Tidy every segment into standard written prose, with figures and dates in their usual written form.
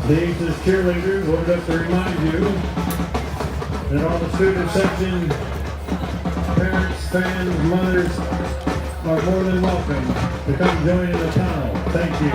The Aces cheerleaders would like to remind you that all the student section, parents, fans, mothers are more than welcome to come join in the tunnel. Thank you.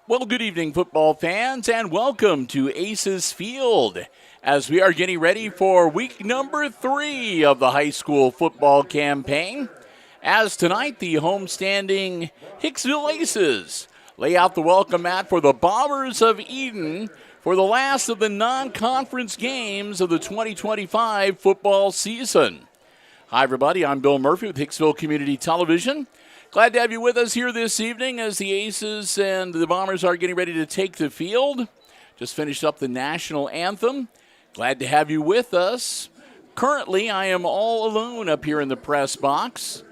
Well, good evening, football fans, and welcome to Aces Field as we are getting ready for week number 3 of the high school football campaign. As tonight, the homestanding Hicksville Aces lay out the welcome mat for the Bombers of Edon for the last of the non-conference games of the 2025 football season. Hi, everybody. I'm Bill Murphy with Hicksville Community Television. Glad to have you with us here this evening as the Aces and the Bombers are getting ready to take the field. Just finished up the national anthem. Glad to have you with us. Currently, I am all alone up here in the press box.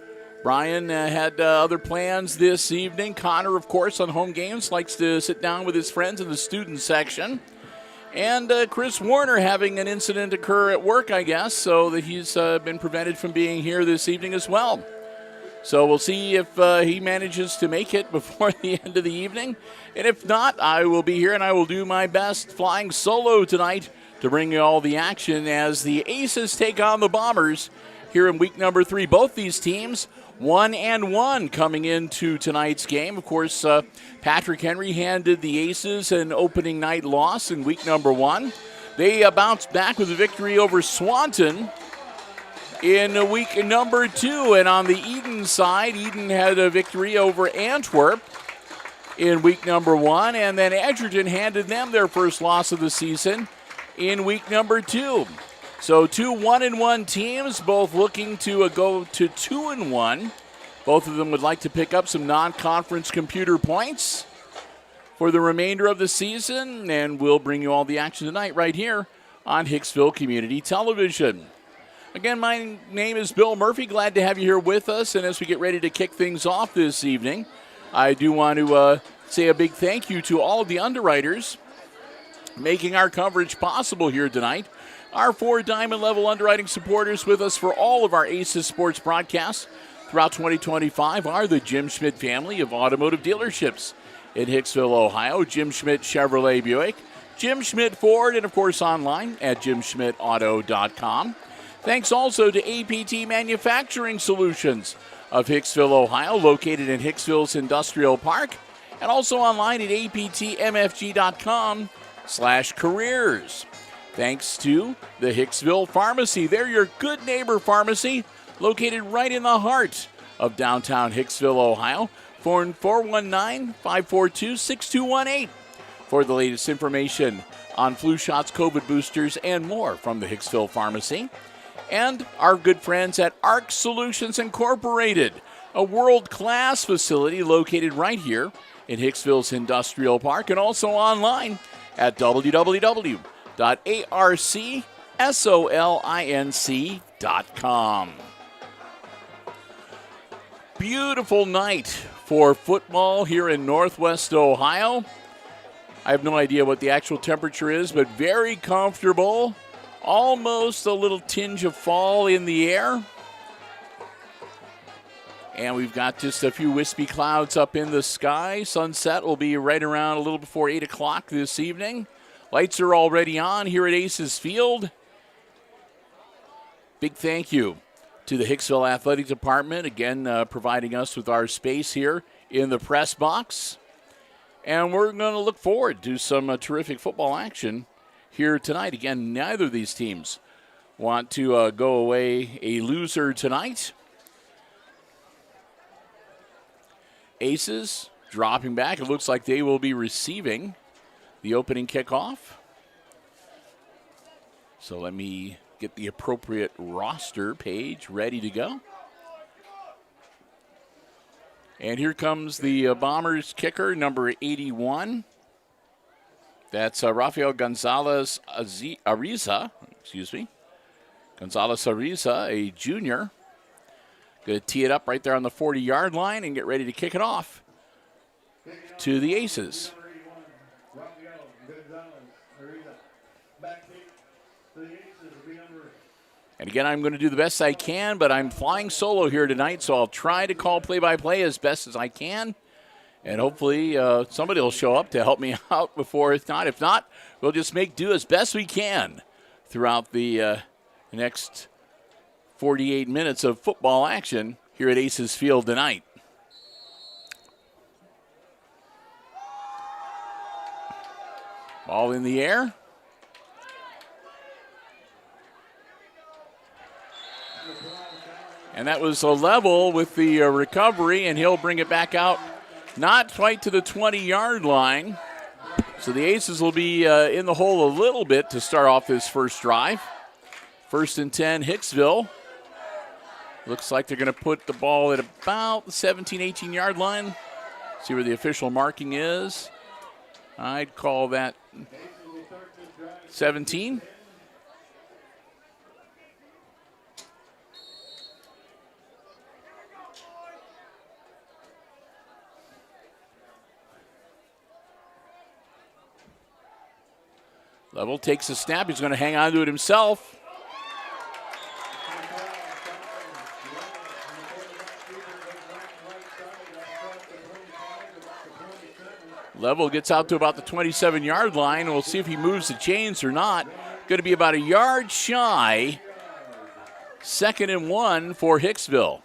Brian had other plans this evening. Connor, of course, on home games, likes to sit down with his friends in the student section. And Chris Warner having an incident occur at work, I guess, so that he's been prevented from being here this evening as well. So we'll see if he manages to make it before the end of the evening. And if not, I will be here and I will do my best flying solo tonight to bring you all the action as the Aces take on the Bombers here in week number 3. Both these teams 1-1 coming into tonight's game. Of course, Patrick Henry handed the Aces an opening night loss in week number 1. They bounced back with a victory over Swanton in week number 2. And on the Edon side, Edon had a victory over Antwerp in week number 1. And then Edgerton handed them their first loss of the season in week number 2. So 2 1-1 teams, both looking to go to 2-1. Both of them would like to pick up some non-conference computer points for the remainder of the season. And we'll bring you all the action tonight right here on Hicksville Community Television. Again, my name is Bill Murphy. Glad to have you here with us. And as we get ready to kick things off this evening, I do want to say a big thank you to all of the underwriters making our coverage possible here tonight. Our 4 diamond level underwriting supporters with us for all of our Aces sports broadcasts throughout 2025 are the Jim Schmidt family of automotive dealerships in Hicksville, Ohio. Jim Schmidt Chevrolet Buick, Jim Schmidt Ford, and of course online at jimschmidtauto.com. Thanks also to APT Manufacturing Solutions of Hicksville, Ohio, located in Hicksville's Industrial Park, and also online at aptmfg.com/careers. Thanks to the Hicksville Pharmacy. They're your good neighbor pharmacy, located right in the heart of downtown Hicksville, Ohio. Phone 419-542-6218 for the latest information on flu shots, COVID boosters, and more from the Hicksville Pharmacy. And our good friends at ARC Solutions Incorporated, a world-class facility located right here in Hicksville's Industrial Park, and also online at www.arcsolinc.com. Beautiful night for football here in Northwest Ohio. I have no idea what the actual temperature is, but very comfortable. Almost a little tinge of fall in the air. And we've got just a few wispy clouds up in the sky. Sunset will be right around a little before 8 o'clock this evening. Lights are already on here at Aces Field. Big thank you to the Hicksville Athletic Department, again providing us with our space here in the press box. And we're going to look forward to some terrific football action here tonight. Again, neither of these teams want to go away a loser tonight. Aces dropping back. It looks like they will be receiving the opening kickoff. So let me get the appropriate roster page ready to go. And here comes the Bombers kicker, number 81. That's Rafael Gonzalez Ariza, Gonzalez Ariza, a junior. Going to tee it up right there on the 40-yard line and get ready to kick it off to the Aces. And again, I'm going to do the best I can, but I'm flying solo here tonight, so I'll try to call play-by-play as best as I can. And hopefully somebody will show up to help me out before it's not. If not, we'll just make do as best we can throughout the next 48 minutes of football action here at Aces Field tonight. Ball in the air. And that was a level with the recovery, and he'll bring it back out, not quite to the 20-yard line. So the Aces will be in the hole a little bit to start off this first drive. 1st and 10, Hicksville. Looks like they're going to put the ball at about the 17, 18-yard line. See where the official marking is. I'd call that 17. Level takes a snap. He's going to hang on to it himself. Level gets out to about the 27-yard line. We'll see if he moves the chains or not. Going to be about a yard shy. 2nd and 1 for Hicksville.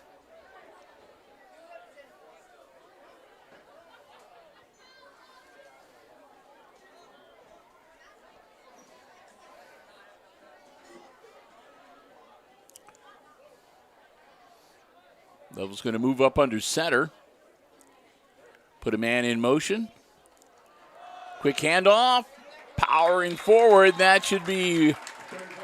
Level's going to move up under center. Put a man in motion. Quick handoff. Powering forward. That should be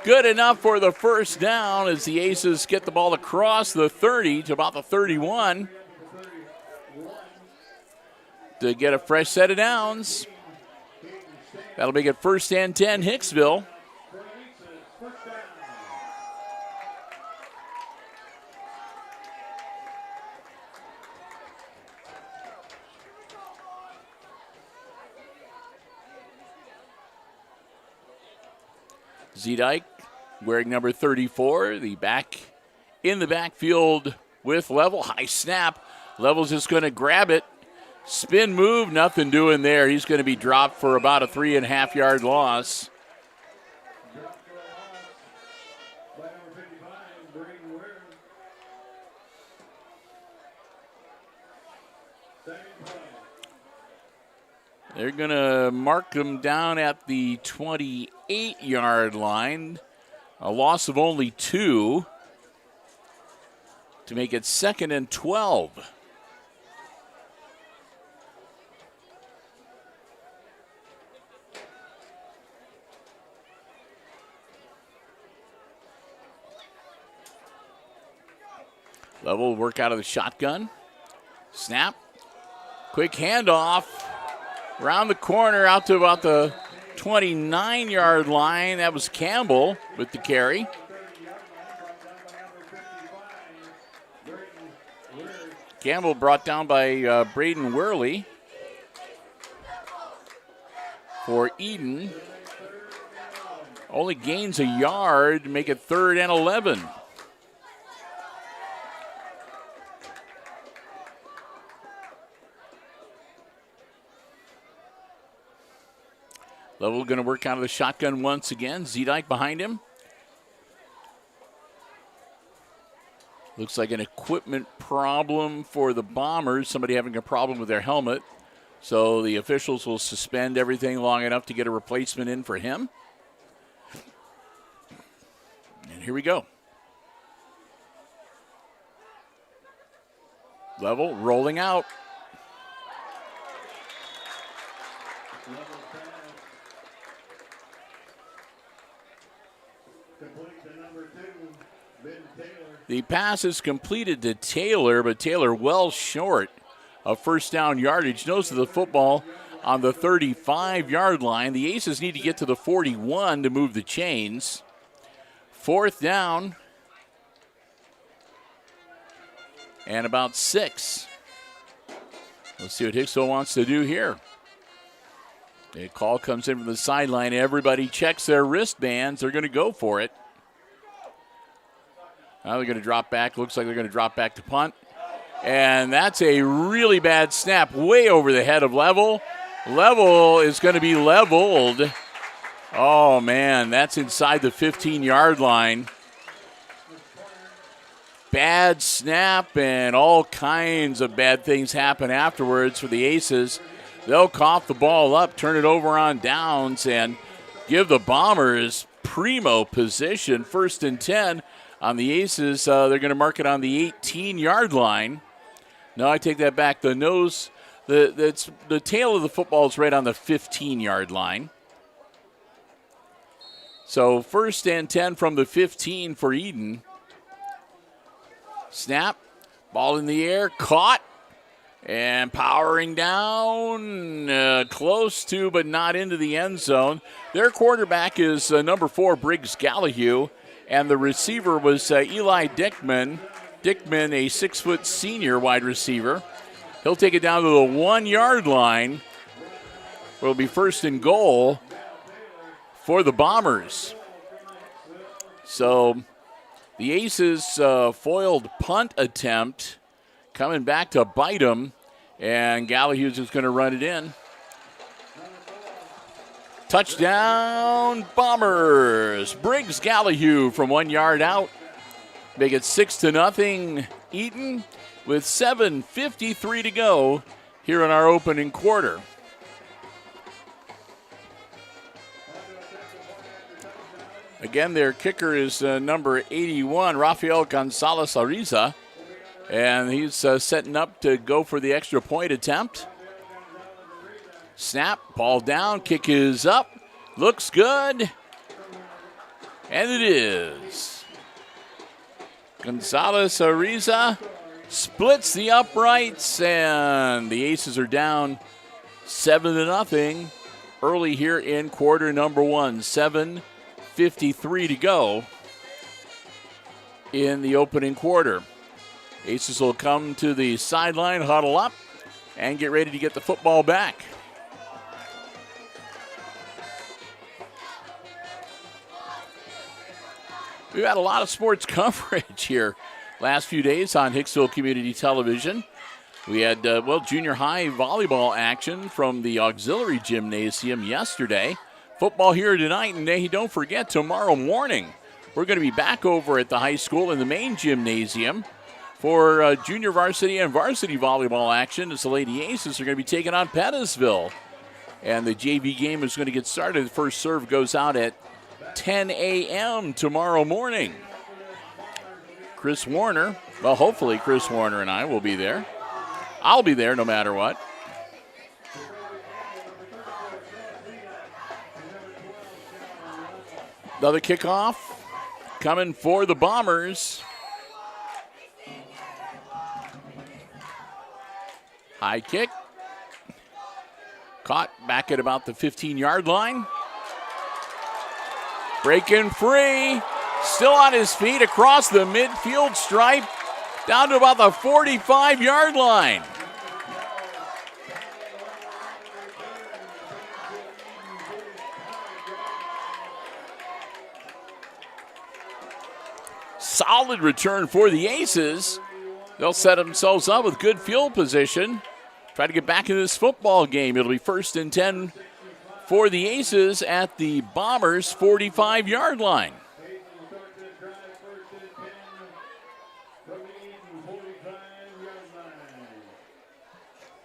good enough for the first down as the Aces get the ball across the 30 to about the 31 to get a fresh set of downs. That'll make it 1st and 10, Hicksville. Zedike wearing number 34, the back in the backfield with Level. High snap. Level's just going to grab it. Spin move, nothing doing there. He's going to be dropped for about a 3.5-yard loss. They're going to mark them down at the 28-yard line. A loss of only 2 to make it 2nd and 12. Level will work out of the shotgun. Snap. Quick handoff. Around the corner out to about the 29-yard line. That was Campbell with the carry. Campbell brought down by Braden Worley for Edon. Only gains a yard to make it 3rd and 11. Level going to work out of the shotgun once again. Zedike behind him. Looks like an equipment problem for the Bombers. Somebody having a problem with their helmet. So the officials will suspend everything long enough to get a replacement in for him. And here we go. Level rolling out. The pass is completed to Taylor, but Taylor well short of first down yardage. Nose of the football on the 35-yard line. The Aces need to get to the 41 to move the chains. 4th down and about 6. Let's see what Hicksville wants to do here. A call comes in from the sideline. Everybody checks their wristbands. They're going to go for it. Now they're going to drop back. Looks like they're going to drop back to punt. And that's a really bad snap way over the head of Level. Level is going to be leveled. Oh, man, that's inside the 15-yard line. Bad snap, and all kinds of bad things happen afterwards for the Aces. They'll cough the ball up, turn it over on downs, and give the Bombers primo position. 1st and 10 on the Aces. They're going to mark it on the 18-yard line. No, I take that back. The tail of the football is right on the 15-yard line. So 1st and 10 from the 15 for Edon. Snap, ball in the air, caught, and powering down, close to but not into the end zone. Their quarterback is number 4, Briggs Gallahue, and the receiver was Eli Dickman. Dickman, a 6-foot senior wide receiver. He'll take it down to the 1-yard line. It'll be 1st and goal for the Bombers. So the Aces foiled punt attempt, coming back to bite them, and Gallahue's just going to run it in. Touchdown, Bombers. Briggs Gallahue from 1 yard out. Make it 6-0 Edon with 7:53 to go here in our opening quarter. Again, their kicker is number 81, Rafael Gonzalez Ariza, and he's setting up to go for the extra point attempt. Snap, ball down, kick is up, looks good, and it is. Gonzalez Ariza splits the uprights, and the Aces are down 7-0 early here in quarter number 1. 7:53 to go in the opening quarter. Aces will come to the sideline, huddle up, and get ready to get the football back. We've had a lot of sports coverage here last few days on Hicksville Community Television. We had, junior high volleyball action from the auxiliary gymnasium yesterday. Football here tonight, and hey, don't forget, tomorrow morning, we're going to be back over at the high school in the main gymnasium for junior varsity and varsity volleyball action as the Lady Aces are going to be taking on Pettisville. And the JV game is going to get started. The first serve goes out at 10 a.m. tomorrow morning. Chris Warner, well, hopefully Chris Warner and I will be there. I'll be there no matter what. Another kickoff coming for the Bombers. High kick. Caught back at about the 15-yard line. Breaking free. Still on his feet across the midfield stripe. Down to about the 45-yard line. Solid return for the Aces. They'll set themselves up with good field position. Try to get back in this football game. It'll be 1st and 10 for the Aces at the Bombers' 45-yard line.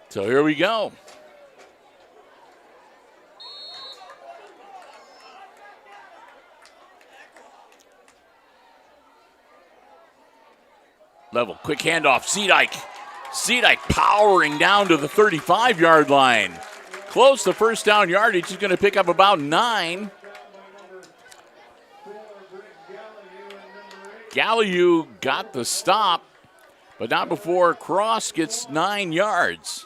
So here we go. Level, quick handoff, Seedike. Seedike powering down to the 35-yard line. Close to first down yardage. He's going to pick up about 9. Gallahue got the stop, but not before Cross gets 9 yards.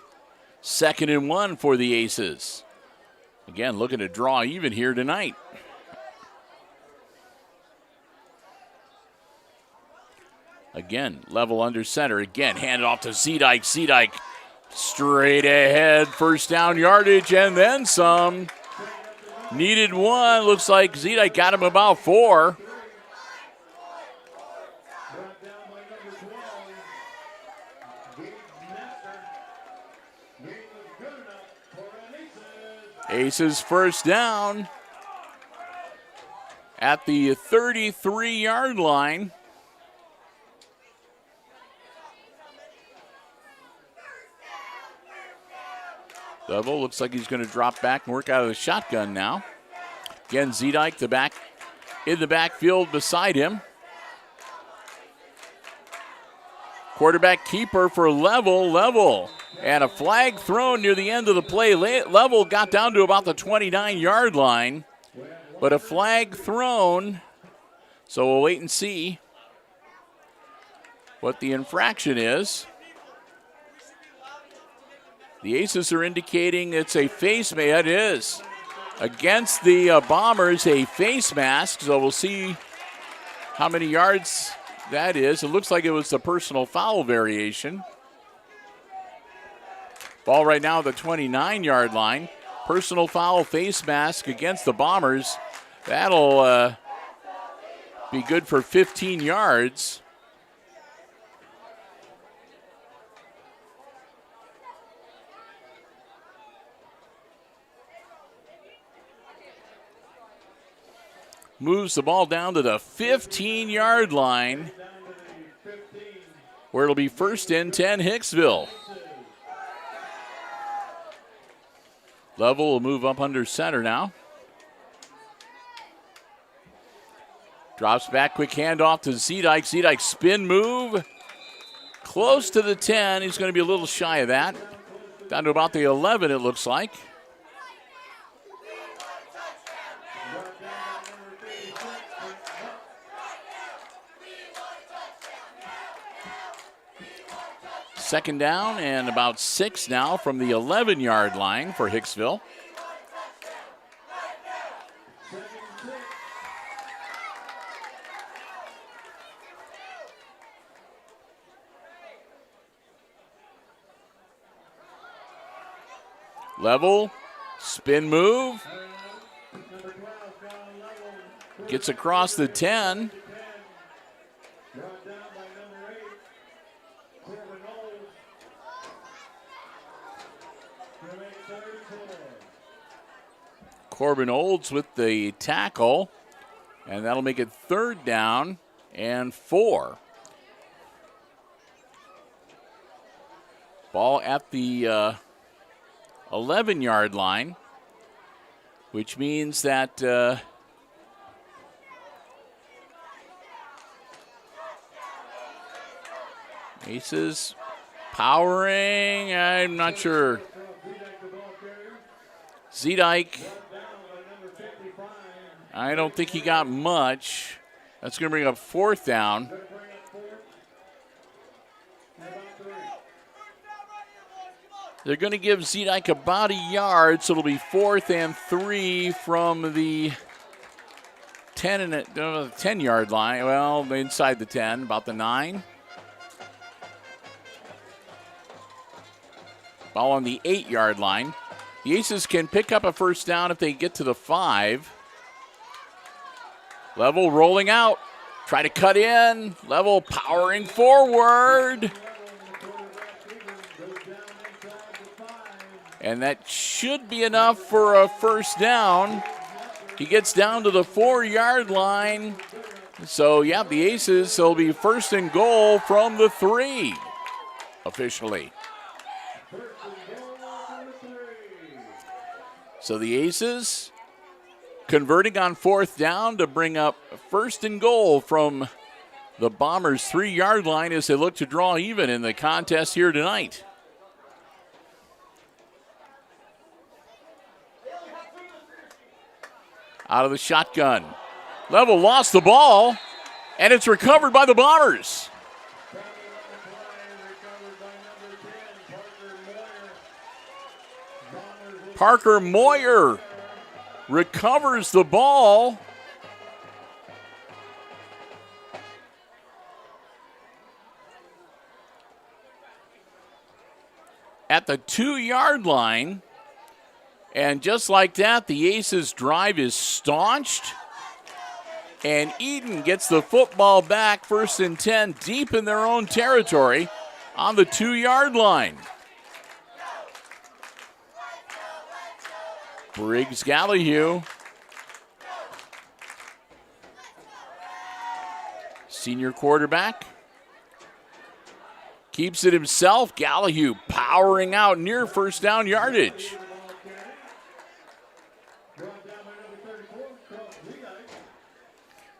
2nd and 1 for the Aces. Again, looking to draw even here tonight. Again, level under center. Again, handed off to Zedike. Zedike straight ahead. 1st down yardage and then some. Needed 1. Looks like Zedike got him about 4. Aces 1st down at the 33-yard line. Level looks like he's going to drop back and work out of the shotgun now. Again, Zedike in the backfield beside him. Quarterback keeper for Level. And a flag thrown near the end of the play. Level got down to about the 29-yard line. But a flag thrown. So we'll wait and see what the infraction is. The Aces are indicating it's a face mask. It is. Against the Bombers, a face mask. So we'll see how many yards that is. It looks like it was the personal foul variation. Ball right now at the 29-yard line. Personal foul face mask against the Bombers. That'll be good for 15 yards. Moves the ball down to the 15-yard line, where it'll be 1st and 10 Hicksville. Level will move up under center now. Drops back, quick handoff to Zedike. Zedike spin move. Close to the 10. He's going to be a little shy of that. Down to about the 11, it looks like. Second down and about 6 now from the 11-yard line for Hicksville. Level, spin move. Gets across the 10. Corbin Olds with the tackle, and that'll make it 3rd down and 4. Ball at the 11-yard line, which means that Aces powering, I'm not sure. Zedike, I don't think he got much. That's going to bring up 4th down. They're going to give Zedike about a yard, so it'll be 4th and 3 from the 10-yard line. Well, inside the 10, about the 9. Ball on the 8-yard line. The Aces can pick up a 1st down if they get to the 5. Level rolling out. Try to cut in. Level powering forward. And that should be enough for a 1st down. He gets down to the 4-yard line. So, yeah, the Aces will be 1st and goal from the 3 officially. So the Aces converting on 4th down to bring up 1st and goal from the Bombers' 3-yard line as they look to draw even in the contest here tonight. Out of the shotgun. Level lost the ball, and it's recovered by the Parker Moyer recovers the ball. At the 2-yard line. And just like that, the Aces' drive is staunched. And Edon gets the football back, 1st and 10, deep in their own territory on the 2-yard line. Briggs Gallahue. Senior quarterback. Keeps it himself. Gallahue powering out near 1st down yardage.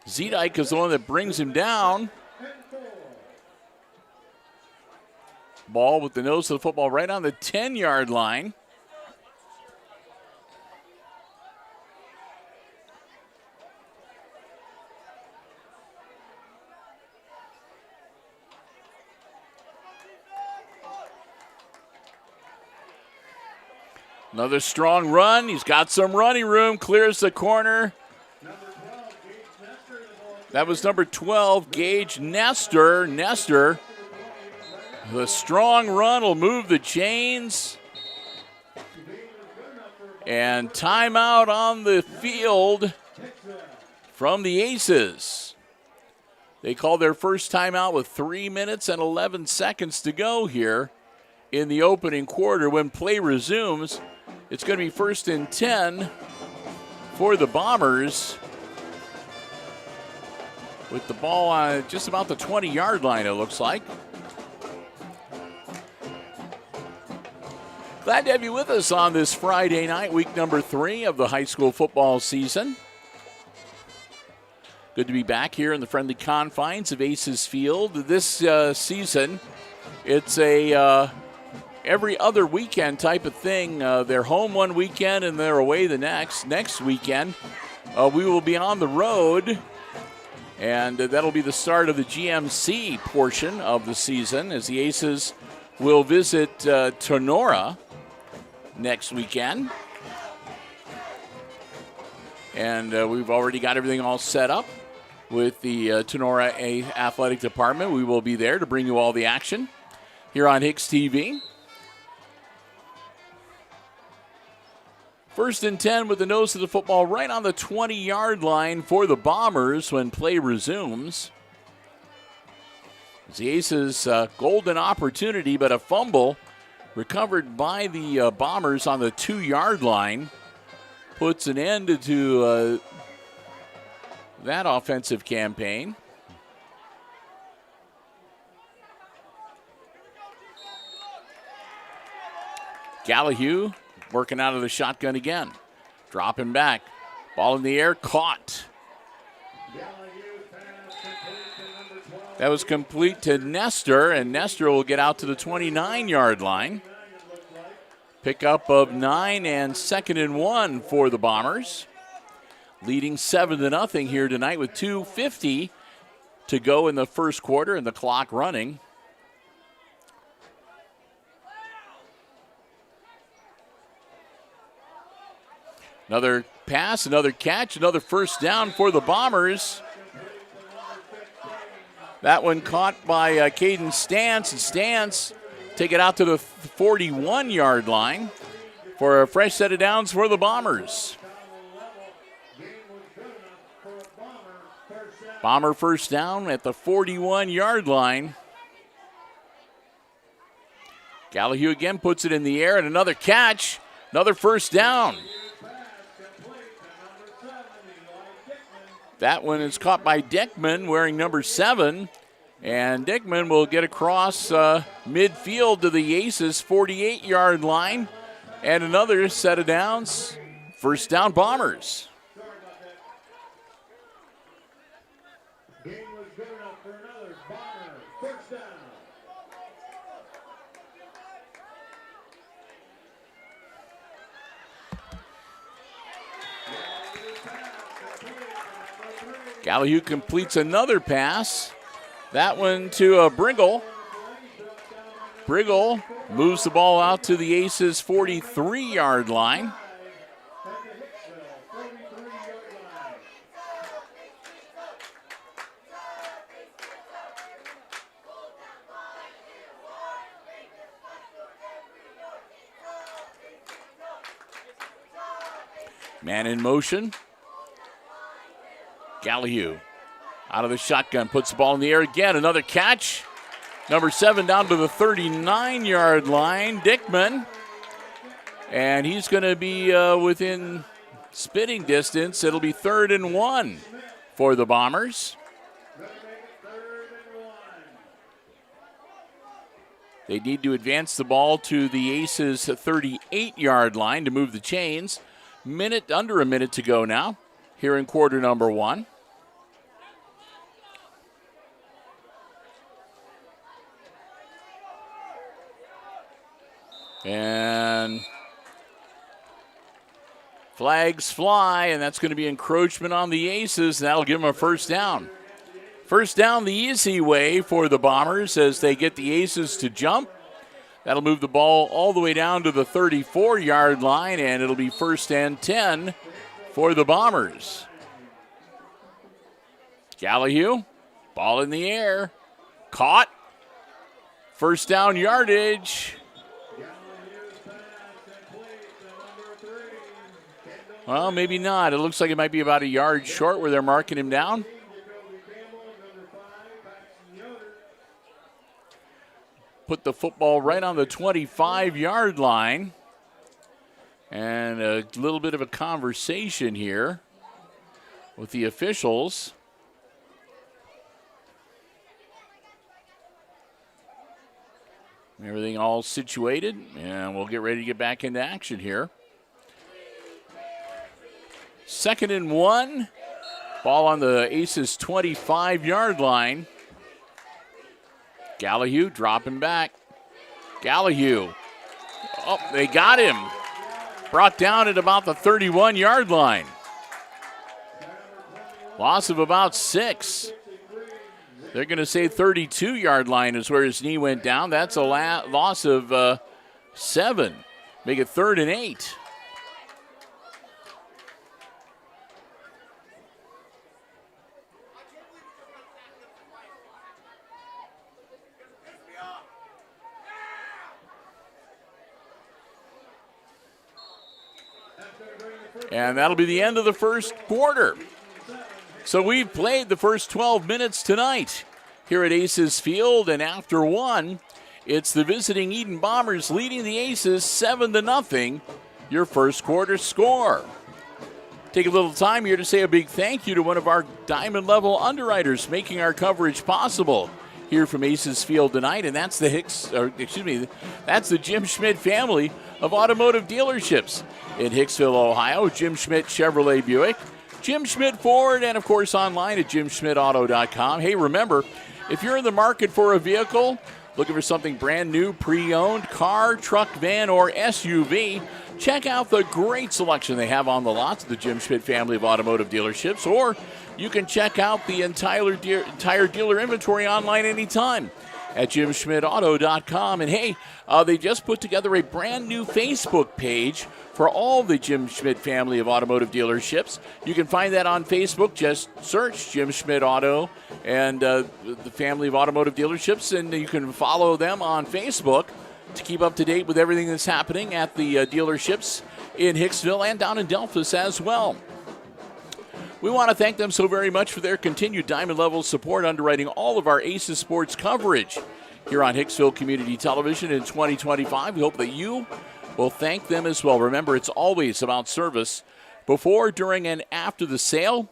Zedike is the one that brings him down. Ball with the nose of the football right on the 10-yard line. Another strong run. He's got some running room. Clears the corner. That was number 12, Gage Nestor. Nestor, the strong run will move the chains. And timeout on the field from the Aces. They called their first timeout with 3 minutes and 11 seconds to go here in the opening quarter. When play resumes, it's going to be 1st and 10 for the Bombers. With the ball on just about the 20-yard line, it looks like. Glad to have you with us on this Friday night, week number 3 of the high school football season. Good to be back here in the friendly confines of Aces Field. This season, it's a every other weekend type of thing. They're home one weekend and they're away the next. Next weekend, we will be on the road. And that'll be the start of the GMC portion of the season as the Aces will visit Tenora next weekend. And we've already got everything all set up with the Tenora Athletic Department. We will be there to bring you all the action here on HIX-TV. 1st and 10 with the nose of the football right on the 20-yard line for the Bombers when play resumes. The Aces' golden opportunity, but a fumble recovered by the Bombers on the 2-yard line puts an end to that offensive campaign. Gallahue working out of the shotgun again. Dropping back. Ball in the air, caught. That was complete to Nestor, and Nestor will get out to the 29-yard line. Pickup of 9 and 2nd and 1 for the Bombers. Leading 7-0 here tonight with 2:50 to go in the first quarter and the clock running. Another pass, another catch, another 1st down for the Bombers. That one caught by Caden Stantz, and Stantz take it out to the 41-yard line for a fresh set of downs for the Bombers. Bomber 1st down at the 41-yard line. Gallahue again puts it in the air, and another catch, another 1st down. That one is caught by Dickman wearing number 7. And Dickman will get across midfield to the Aces 48-yard line. And another set of downs. 1st down Bombers. Game was good enough for another Bomber 1st down. Gallahue completes another pass. That one to Briggle. Briggle Moves the ball out to the Aces 43-yard line. Man in motion. Gallahue out of the shotgun, puts the ball in the air again. Another catch. Number 7 down to the 39-yard line, Dickman. And he's going to be within spitting distance. It'll be 3rd and 1 for the Bombers. They need to advance the ball to the Aces 38-yard line to move the chains. Under a minute to go now here in quarter number 1. And flags fly, and that's going to be encroachment on the Aces. That'll give them a first down. First down the easy way for the Bombers as they get the Aces to jump. That'll move the ball all the way down to the 34-yard line, and it'll be 1st and 10 for the Bombers. Gallahue, ball in the air, caught. First down yardage. Well, maybe not. It looks like it might be about a yard short where they're marking him down. Put the football right on the 25-yard line. And a little bit of a conversation here with the officials. Everything all situated, and we'll get ready to get back into action here. 2nd and 1. Ball on the Aces 25-yard line. Gallahue dropping back. Gallahue. Oh, they got him. Brought down at about the 31-yard line. Loss of about 6. They're going to say 32-yard line is where his knee went down. That's a loss of 7. Make it 3rd and 8. And that'll be the end of the first quarter. So we've played the first 12 minutes tonight here at Aces Field, and after 1, it's the visiting Edon Bombers leading the Aces 7-0, your first quarter score. Take a little time here to say a big thank you to one of our diamond level underwriters making our coverage possible here from Aces Field tonight, and that's that's the Jim Schmidt family of automotive dealerships in Hicksville, Ohio. Jim Schmidt Chevrolet Buick, Jim Schmidt Ford, and of course online at jimschmidtauto.com. Hey, remember, if you're in the market for a vehicle, looking for something brand new, pre-owned, car, truck, van, or SUV, check out the great selection they have on the lots of the Jim Schmidt family of automotive dealerships, or you can check out the entire dealer inventory online anytime at jimschmidtauto.com. And hey, they just put together a brand new Facebook page for all the Jim Schmidt family of automotive dealerships. You can find that on Facebook. Just search Jim Schmidt Auto and the family of automotive dealerships, and you can follow them on Facebook to keep up to date with everything that's happening at the dealerships in Hicksville and down in Delphus as well. We want to thank them so very much for their continued diamond level support underwriting all of our Aces sports coverage here on Hicksville Community Television in 2025. We hope that you will thank them as well. Remember, it's always about service before, during, and after the sale.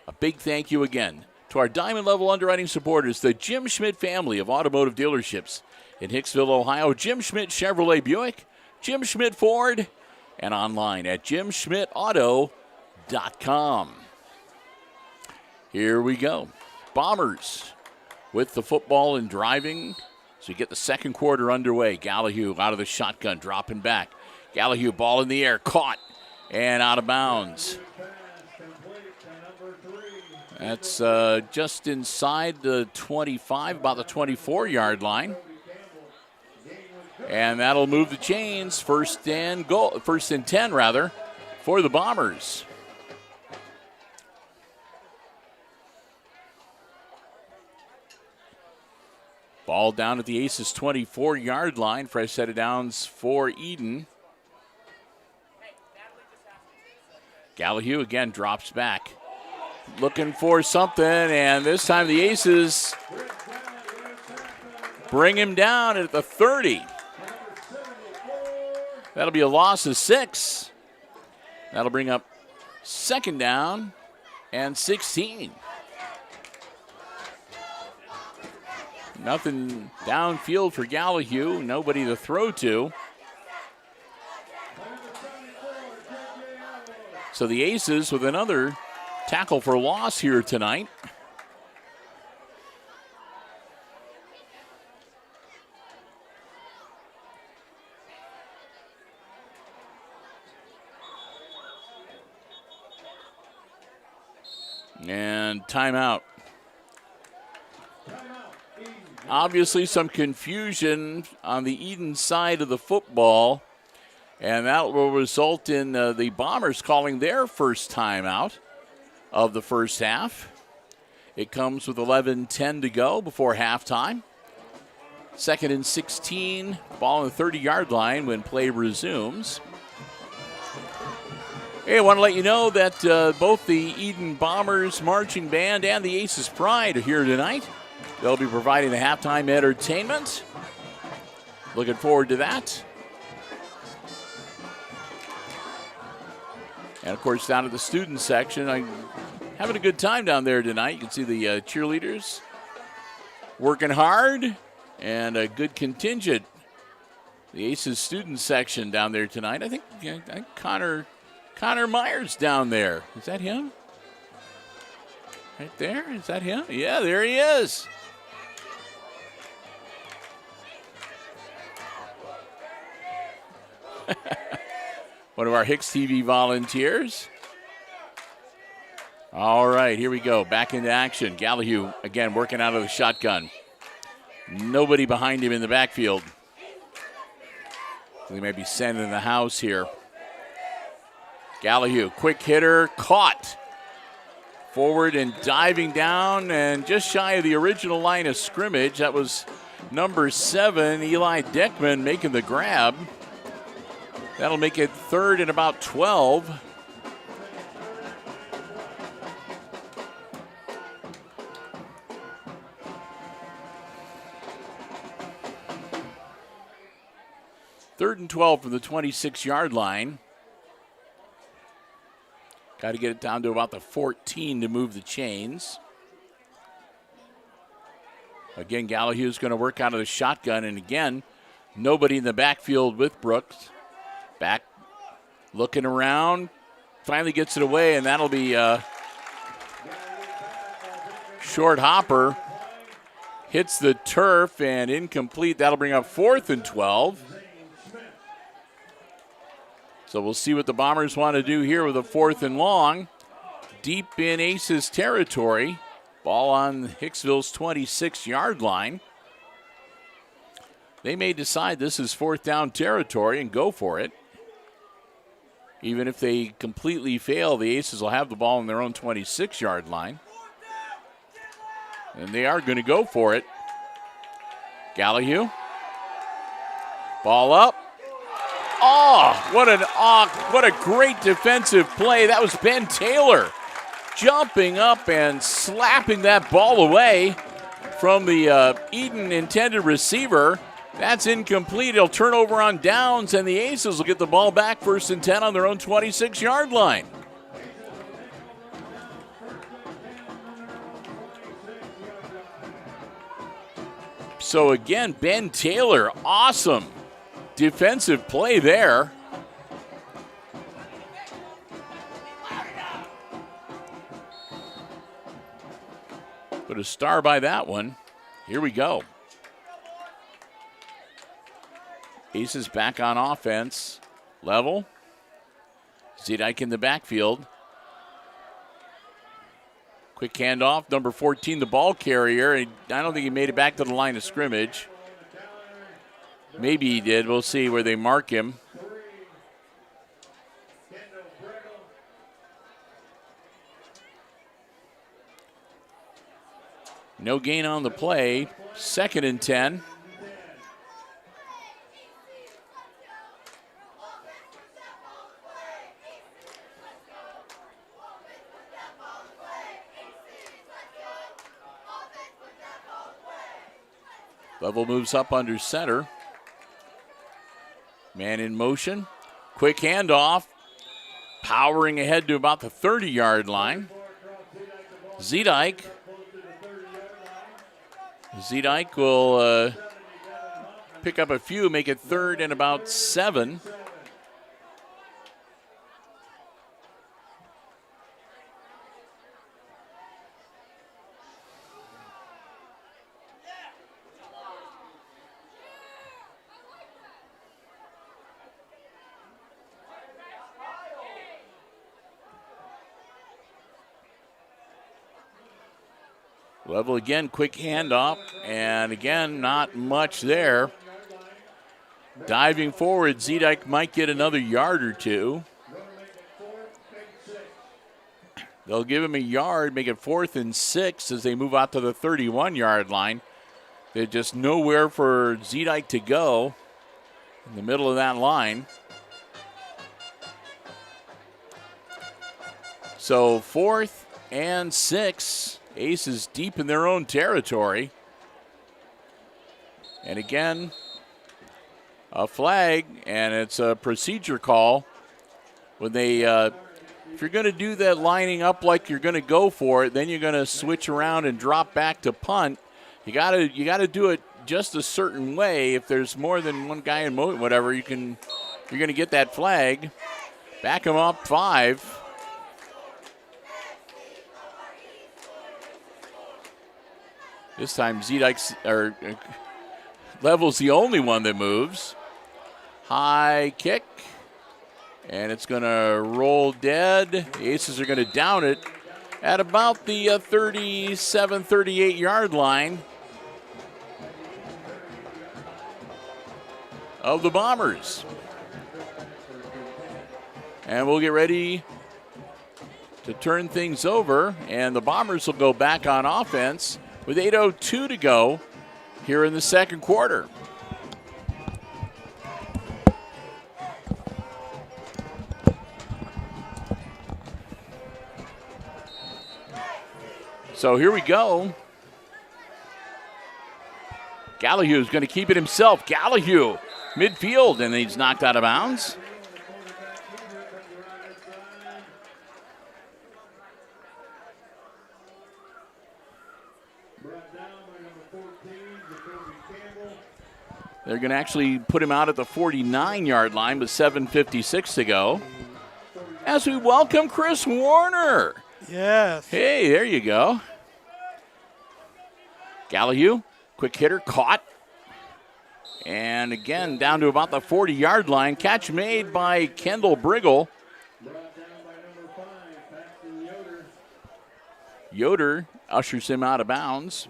A big thank you again to our diamond level underwriting supporters, the Jim Schmidt family of automotive dealerships in Hicksville, Ohio. Jim Schmidt Chevrolet Buick, Jim Schmidt Ford, and online at jimschmidtauto.com. Here we go. Bombers with the football and driving. So you get the second quarter underway. Gallahue out of the shotgun, dropping back. Gallahue, ball in the air, caught and out of bounds. That's just inside the 25, about the 24-yard line. And that'll move the chains. First and 10 rather, for the Bombers. Ball down at the Aces 24-yard line. Fresh set of downs for Edon. Gallahue again drops back. Looking for something, and this time the Aces bring him down at the 30. That'll be a loss of 6. That'll bring up second down and 16. Nothing downfield for Gallahue. Nobody to throw to. So the Aces with another tackle for loss here tonight. And timeout. Obviously some confusion on the Edon side of the football, and that will result in the Bombers calling their first timeout of the first half. It comes with 11:10 to go before halftime. Second and 16, ball on the 30-yard line when play resumes. Hey, I want to let you know that both the Edon Bombers Marching Band and the Aces Pride are here tonight. They'll be providing the halftime entertainment. Looking forward to that. And, of course, down at the student section, I'm having a good time down there tonight. You can see the cheerleaders working hard and a good contingent. The Aces student section down there tonight. I think Connor Myers down there. Is that him? Right there? Is that him? Yeah, there he is. One of our HIX-TV volunteers. All right, here we go. Back into action. Gallahue again working out of the shotgun. Nobody behind him in the backfield. We may be sending the house here. Gallahue, quick hitter, caught. Forward and diving down and just shy of the original line of scrimmage. That was number 7, Eli Deckman, making the grab. That'll make it third and about 12. Third and 12 from the 26-yard line. Got to get it down to about the 14 to move the chains. Again, Gallahue's going to work out of the shotgun, and again, nobody in the backfield with Brooks. Back, looking around, finally gets it away, and that'll be a short hopper. Hits the turf and incomplete. That'll bring up 4th and 12. So we'll see what the Bombers want to do here with a 4th and long. Deep in Aces territory. Ball on Hicksville's 26-yard line. They may decide this is 4th down territory and go for it. Even if they completely fail, the Aces will have the ball on their own 26-yard line. And they are going to go for it. Gallahue. Ball up. Oh, what a great defensive play. That was Ben Taylor jumping up and slapping that ball away from the Edon intended receiver. That's incomplete. He'll turn over on downs, and the Aces will get the ball back 1st and 10 on their own 26-yard line. So again, Ben Taylor, awesome defensive play there. Put a star by that one. Here we go. Aces back on offense. Level. Zedike in the backfield. Quick handoff. Number 14, the ball carrier. I don't think he made it back to the line of scrimmage. Maybe he did. We'll see where they mark him. No gain on the play. 2nd and 10. Level moves up under center. Man in motion. Quick handoff. Powering ahead to about the 30-yard line. Zedike will pick up a few, make it 3rd and about 7. Level again, quick handoff, and again, not much there. Diving forward, Zedike might get another yard or two. They'll give him a yard, make it 4th and 6 as they move out to the 31-yard line. There's just nowhere for Zedike to go in the middle of that line. So 4th and 6. Aces deep in their own territory. And again, a flag, and it's a procedure call. When they, if you're going to do that lining up like you're going to go for it, then you're going to switch around and drop back to punt. You got to do it just a certain way. If there's more than one guy in motion, whatever, you're going to get that flag. Back them up 5. This time Level's the only one that moves. High kick. And it's going to roll dead. The Aces are going to down it at about the 37, 38-yard line of the Bombers. And we'll get ready to turn things over. And the Bombers will go back on offense with 8:02 to go here in the second quarter. So here we go. Gallagher's going to keep it himself. Gallagher, midfield, and he's knocked out of bounds. They're going to actually put him out at the 49-yard line with 7:56 to go. As we welcome Chris Warner. Yes. Hey, there you go. Gallagher, quick hitter, caught. And again, down to about the 40-yard line. Catch made by Kendall Briggle. Yoder ushers him out of bounds.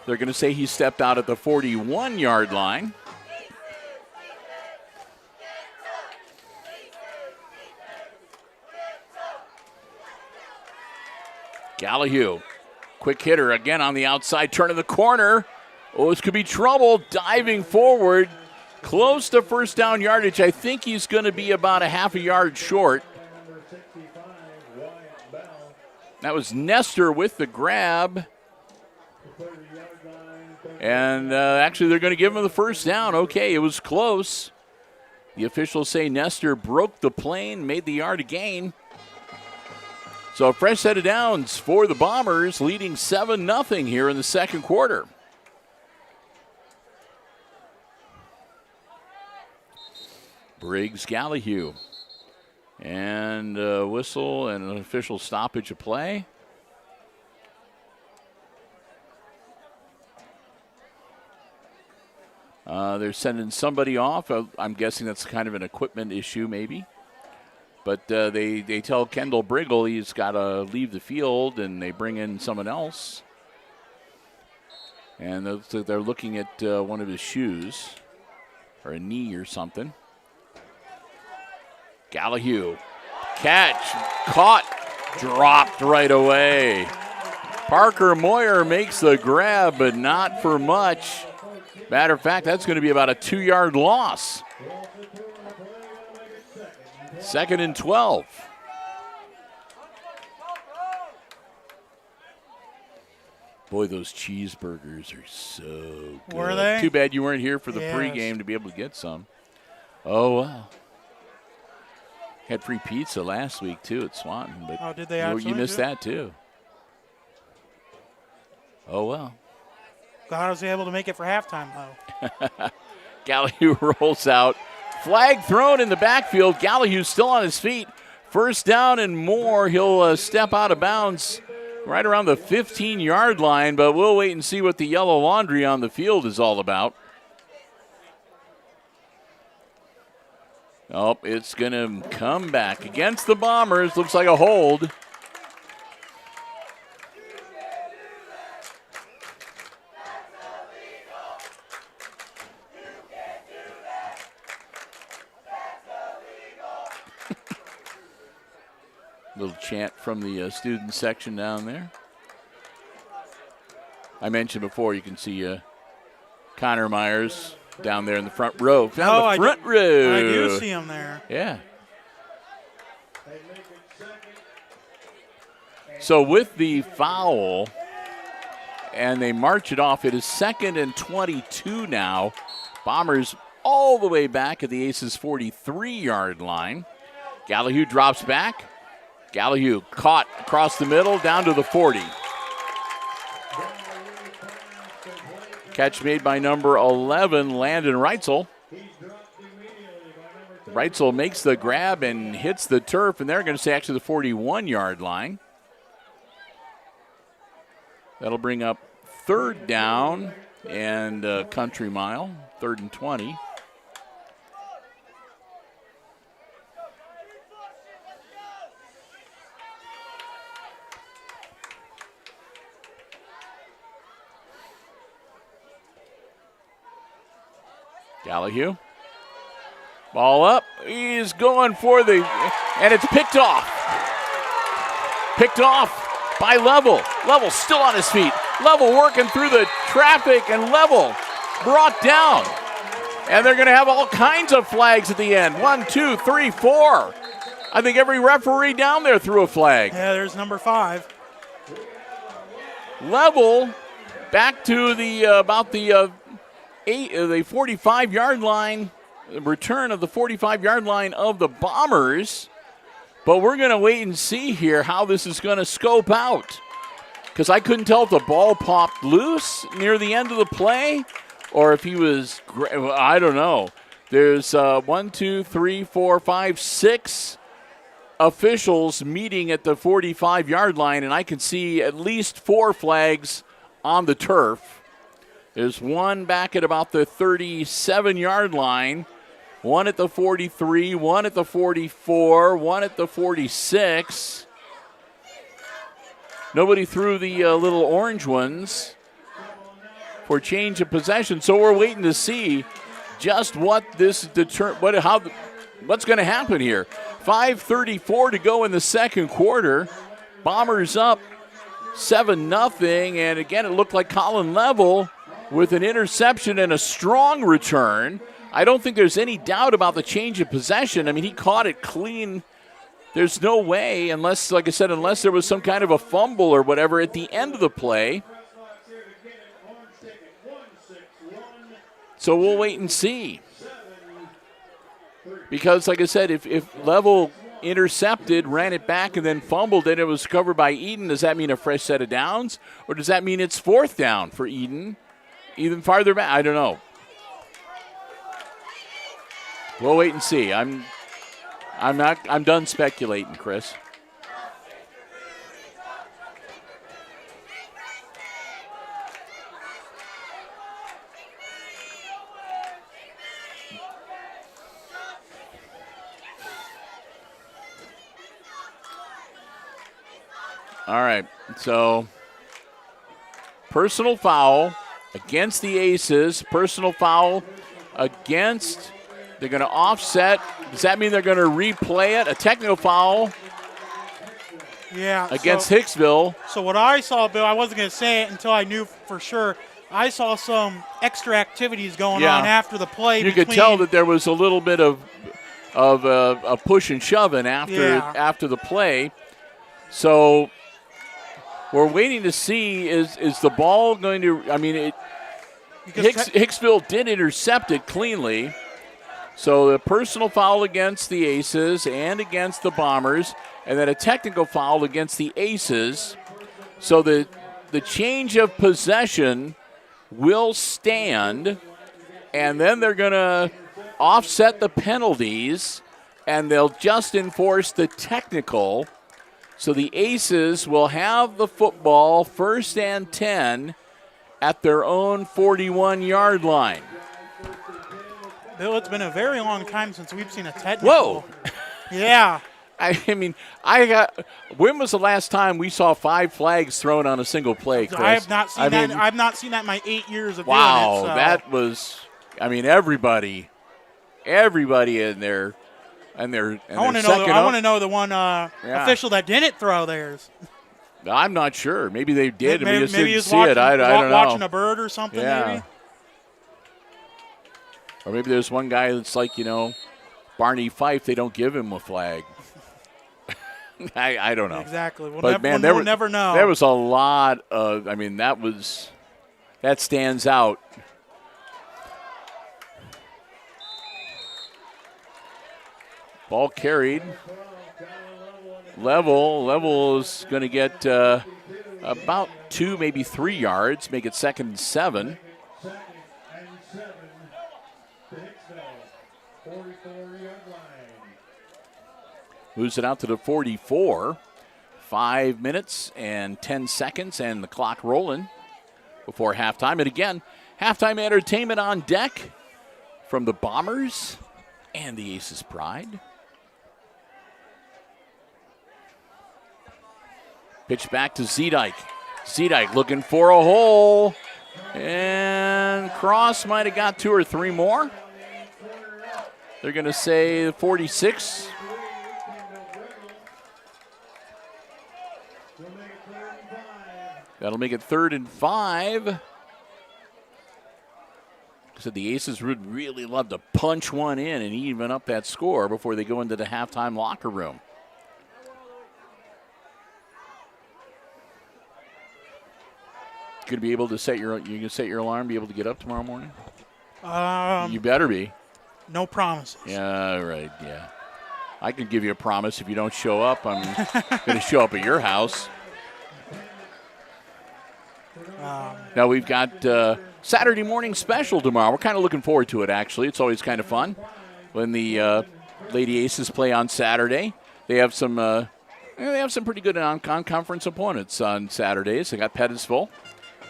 They're going to say he stepped out at the 41-yard line. Gallagher, quick hitter again on the outside, turning the corner. Oh, this could be trouble. Diving forward, close to first down yardage. I think he's going to be about a half a yard short. That was Nestor with the grab. And actually, they're going to give him the first down. Okay, it was close. The officials say Nestor broke the plane, made the yard gain. So a fresh set of downs for the Bombers, leading 7-0 here in the second quarter. Briggs, Gallagher. And a whistle and an official stoppage of play. They're sending somebody off. I'm guessing that's kind of an equipment issue maybe. But they tell Kendall Briggle he's got to leave the field, and they bring in someone else. And they're looking at one of his shoes or a knee or something. Gallahue. Catch. Caught. Dropped right away. Parker Moyer makes the grab, but not for much. Matter of fact, that's going to be about a 2-yard loss. 2nd and 12. Boy, those cheeseburgers are so good. Were they? Too bad you weren't here for the Yes. pregame to be able to get some. Oh, well. Had free pizza last week, too, at Swanton. But Oh, did they you actually missed do it? that, too. Oh, well. Glad I was able to make it for halftime, though. Gallahue rolls out. Flag thrown in the backfield. Gallahue's still on his feet. 1st down and more. He'll step out of bounds right around the 15-yard line, but we'll wait and see what the yellow laundry on the field is all about. Oh, it's going to come back against the Bombers. Looks like a hold. Little chant from the student section down there. I mentioned before, you can see Connor Myers down there in the front row. Row. I do see him there. Yeah. So with the foul, and they march it off, it is 2nd and 22 now. Bombers all the way back at the Aces' 43-yard line. Gallahue drops back. Gallahue caught across the middle down to the 40. Catch made by number 11, Landon Reitzel. Reitzel makes the grab and hits the turf, and they're going to say actually the 41-yard line. That'll bring up 3rd down and country mile, 3rd and 20. Gallahue. Ball up. He's going for the, and it's picked off. Picked off by Level. Level still on his feet. Level working through the traffic, and Level brought down. And they're going to have all kinds of flags at the end. 1, 2, 3, 4. I think every referee down there threw a flag. Yeah, there's number 5. Level back to the about the 45-yard line, return of the 45-yard line of the Bombers. But we're going to wait and see here how this is going to scope out, because I couldn't tell if the ball popped loose near the end of the play or if he was, I don't know. There's 1, 2, 3, 4, 5, 6 officials meeting at the 45-yard line, and I can see at least 4 flags on the turf. There's one back at about the 37-yard line, one at the 43, one at the 44, one at the 46. Nobody threw the little orange ones for change of possession, so we're waiting to see just what this what's going to happen here. 5:34 to go in the second quarter. Bombers up 7-0, and again, it looked like Colin Level with an interception and a strong return. I don't think there's any doubt about the change of possession. I mean, he caught it clean. There's no way, unless, like I said, unless there was some kind of a fumble or whatever at the end of the play. So we'll wait and see. Because, like I said, if Level intercepted, ran it back, and then fumbled it, it was covered by Edon, does that mean a fresh set of downs? Or does that mean it's 4th down for Edon? Even farther back? I don't know. We'll wait and see. I'm done speculating, Chris. All right, so personal foul against the Aces. Personal foul against. They're going to offset. Does that mean they're going to replay it? A technical foul against Hicksville. So what I saw, Bill, I wasn't going to say it until I knew for sure. I saw some extra activities going on after the play. You could tell that there was a little bit of a push and shoving after the play. So we're waiting to see is the ball going to. I mean, Hicksville did intercept it cleanly. So the personal foul against the Aces and against the Bombers, and then a technical foul against the Aces. So the change of possession will stand, and then they're going to offset the penalties, and they'll just enforce the technical. So the Aces will have the football 1st and 10 at their own 41-yard line. Bill, it's been a very long time since we've seen a technical. Whoa. Yeah. I mean, when was the last time we saw 5 flags thrown on a single play, Chris? I have not seen that. I've not seen that in my 8 years of doing it. Wow, So. that was, I mean, everybody in there. I want to know the one official that didn't throw theirs. I'm not sure. Maybe they did. Maybe we just he didn't was see it. I don't know. Watching a bird or something, Yeah. maybe. Or maybe there's one guy that's like, Barney Fife. They don't give him a flag. I don't know. Exactly. We'll never know. There was a lot of. I mean, that stands out. Ball carried. Level is going to get about 2, maybe 3 yards, make it 2nd and 7. Moves it out to the 44. 5 minutes and 10 seconds and the clock rolling before halftime. And again, halftime entertainment on deck from the Bombers and the Aces Pride. Pitch back to Zedike. Zedike looking for a hole. And Cross might have got 2 or 3 more. They're going to say 46. That'll make it 3rd and 5. So the Aces would really love to punch one in and even up that score before they go into the halftime locker room. Going to be able to set your alarm, be able to get up tomorrow morning? You better be. No promises. Yeah, right, yeah. I can give you a promise. If you don't show up, I'm going to show up at your house. Now we've got Saturday morning special tomorrow. We're kind of looking forward to it, actually. It's always kind of fun when the Lady Aces play on Saturday. They have some pretty good non-conference opponents on Saturdays. They got Pettisville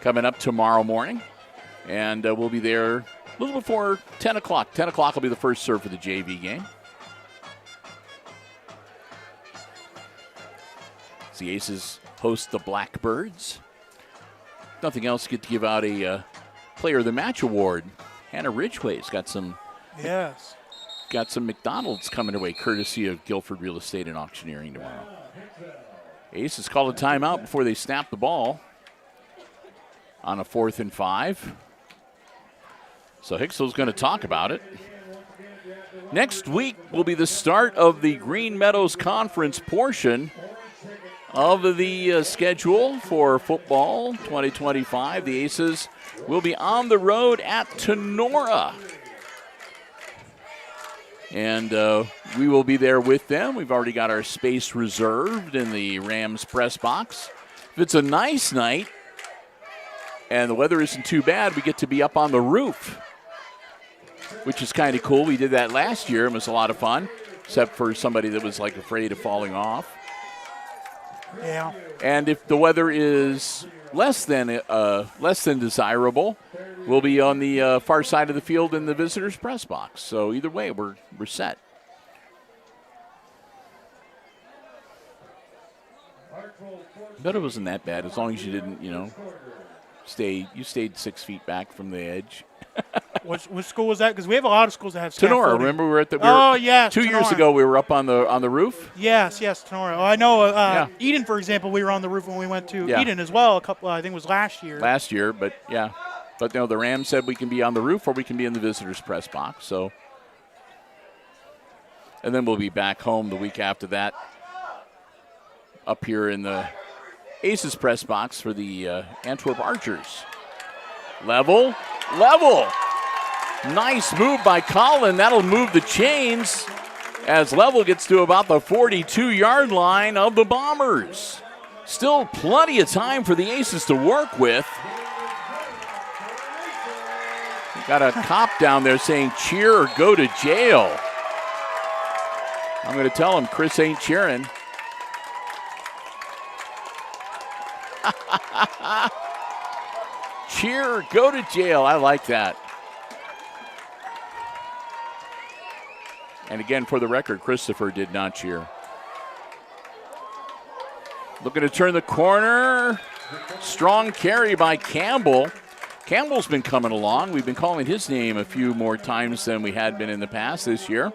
coming up tomorrow morning, and we'll be there a little before 10 o'clock. 10 o'clock will be the first serve for the JV game. The Aces host the Blackbirds. Nothing else, get to give out a Player of the Match award. Hannah Ridgway's got some McDonald's coming away, courtesy of Guilford Real Estate and Auctioneering tomorrow. Aces call a timeout before they snap the ball on a 4th and 5. So Hicksville's going to talk about it. Next week will be the start of the Green Meadows Conference portion of the schedule for football 2025. The Aces will be on the road at Tenora. And we will be there with them. We've already got our space reserved in the Rams press box. If it's a nice night and the weather isn't too bad, we get to be up on the roof, which is kind of cool. We did that last year. It was a lot of fun, except for somebody that was like afraid of falling off. Yeah. And if the weather is less than desirable, we'll be on the far side of the field in the visitors' press box. So either way, we're set. But it wasn't that bad as long as you didn't, stayed 6 feet back from the edge. Which school was that? Because we have a lot of schools that have Tenora. scaffolding. Remember we were at the. Yes. 2 years Tenora. ago we were up on the roof. Yes, Tenora. I know. Edon, for example, we were on the roof when we went to Edon as well. I think it was last year. But yeah, but no, the Rams said we can be on the roof or we can be in the visitors' press box. So, and then we'll be back home the week after that, up here in the Aces press box for the Antwerp Archers. Level. Nice move by Colin. That'll move the chains as Level gets to about the 42-yard line of the Bombers. Still plenty of time for the Aces to work with. We've got a cop down there saying cheer or go to jail. I'm going to tell him Chris ain't cheering. Cheer or go to jail. I like that. And again, for the record, Christopher did not cheer. Looking to turn the corner. Strong carry by Campbell. Campbell's been coming along. We've been calling his name a few more times than we had been in the past this year.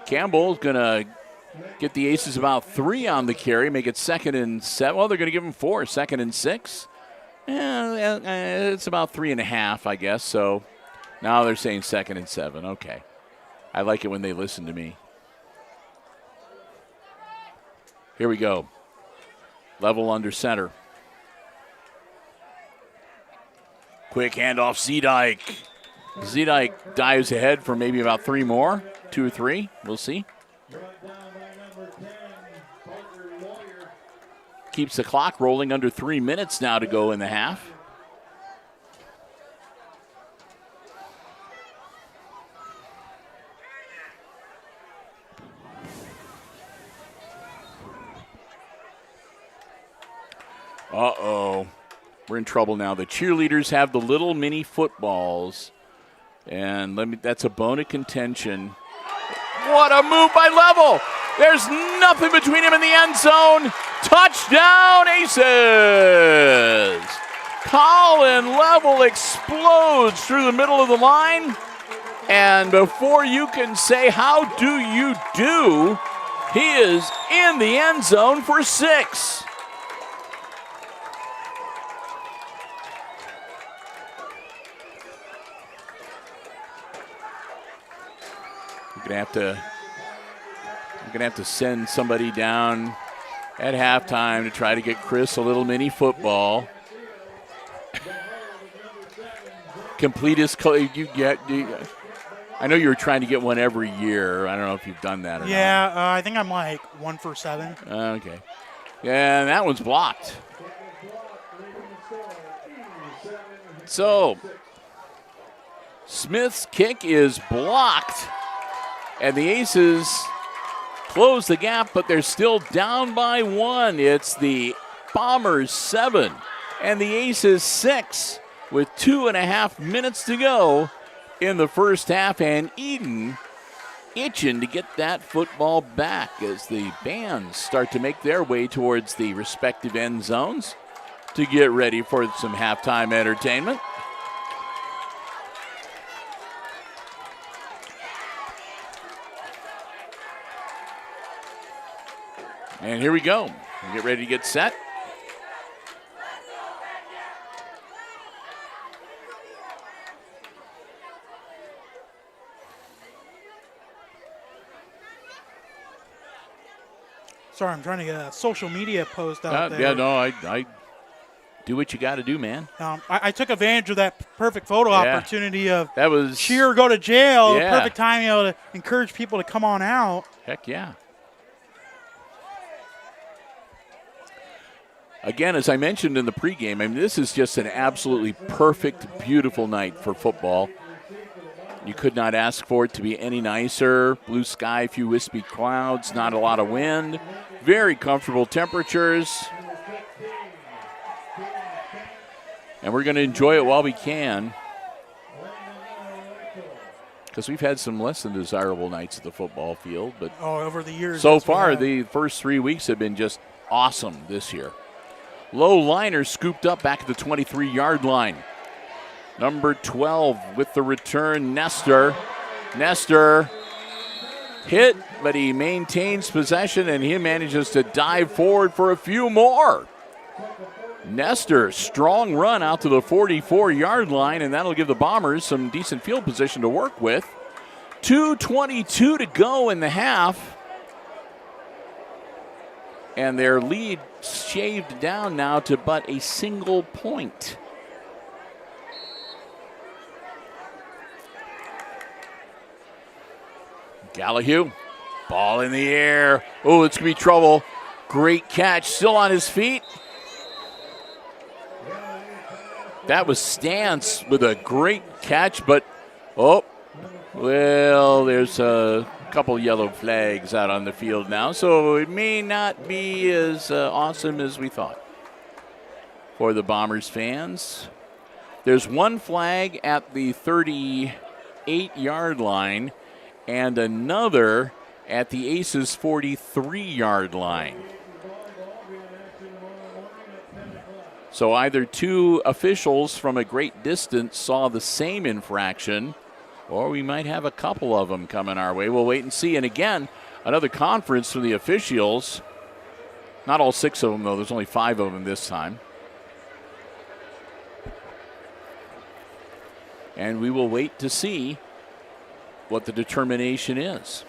Campbell's going to get the Aces about 3 on the carry, make it 2nd and 7. Well, they're going to give him 4, 2nd and 6. It's about 3.5, I guess. So now they're saying 2nd and 7. Okay. I like it when they listen to me. Here we go. Level under center. Quick handoff, Zedike. Zedike dives ahead for maybe about 3 more. 2 or 3. We'll see. Keeps the clock rolling, under 3 minutes now to go in the half. Uh-oh. We're in trouble now. The cheerleaders have the little mini footballs. And that's a bone of contention. What a move by Level. There's nothing between him and the end zone. Touchdown, Aces. Colin Level explodes through the middle of the line. And before you can say, how do you do, he is in the end zone for 6. We're gonna have to send somebody down at halftime to try to get Chris a little mini football. Complete his. I know you were trying to get one every year. I don't know if you've done that or not. I think I'm like 1 for 7. Okay. Yeah, and that one's blocked. So Smith's kick is blocked. And the Aces close the gap, but they're still down by 1. It's the Bombers 7 and the Aces 6 with 2.5 minutes to go in the first half. And Edon itching to get that football back as the bands start to make their way towards the respective end zones to get ready for some halftime entertainment. And here we go. We get ready to get set. Sorry, I'm trying to get a social media post out there. Yeah, no, I do what you got to do, man. I took advantage of that perfect photo opportunity of that was cheer or go to jail. Yeah. Perfect time, to encourage people to come on out. Heck yeah. Again, as I mentioned in the pregame, I mean, this is just an absolutely perfect, beautiful night for football. You could not ask for it to be any nicer. Blue sky, a few wispy clouds, not a lot of wind. Very comfortable temperatures. And we're going to enjoy it while we can, because we've had some less than desirable nights at the football field. But over the years. So far, the first 3 weeks have been just awesome this year. Low liner scooped up back at the 23-yard line. Number 12 with the return, Nestor. Nestor hit, but he maintains possession, and he manages to dive forward for a few more. Nestor, strong run out to the 44-yard line, and that'll give the Bombers some decent field position to work with. 2:22 to go in the half. And their lead shaved down now to but a single point. Gallahue, ball in the air. Oh, it's going to be trouble. Great catch, still on his feet. That was Stance with a great catch, but, oh, well, there's a couple yellow flags out on the field now, so it may not be as awesome as we thought for the Bombers fans. There's one flag at the 38-yard line and another at the Aces 43-yard line. So either two officials from a great distance saw the same infraction, or we might have a couple of them coming our way. We'll wait and see. And again, another conference from the officials. Not all 6 of them, though. There's only 5 of them this time. And we will wait to see what the determination is.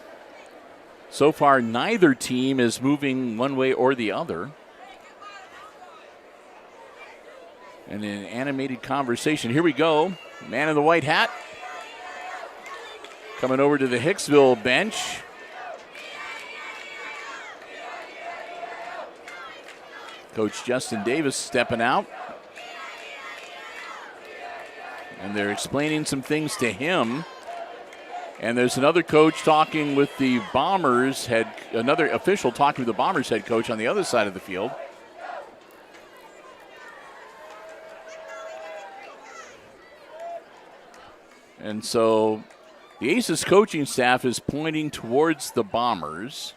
So far, neither team is moving one way or the other. And an animated conversation. Here we go. Man in the white hat. Coming over to the Hicksville bench. Coach Justin Davis stepping out. And they're explaining some things to him. And there's another coach talking with the Bombers another official talking to the Bombers head coach on the other side of the field. And so the Aces coaching staff is pointing towards the Bombers.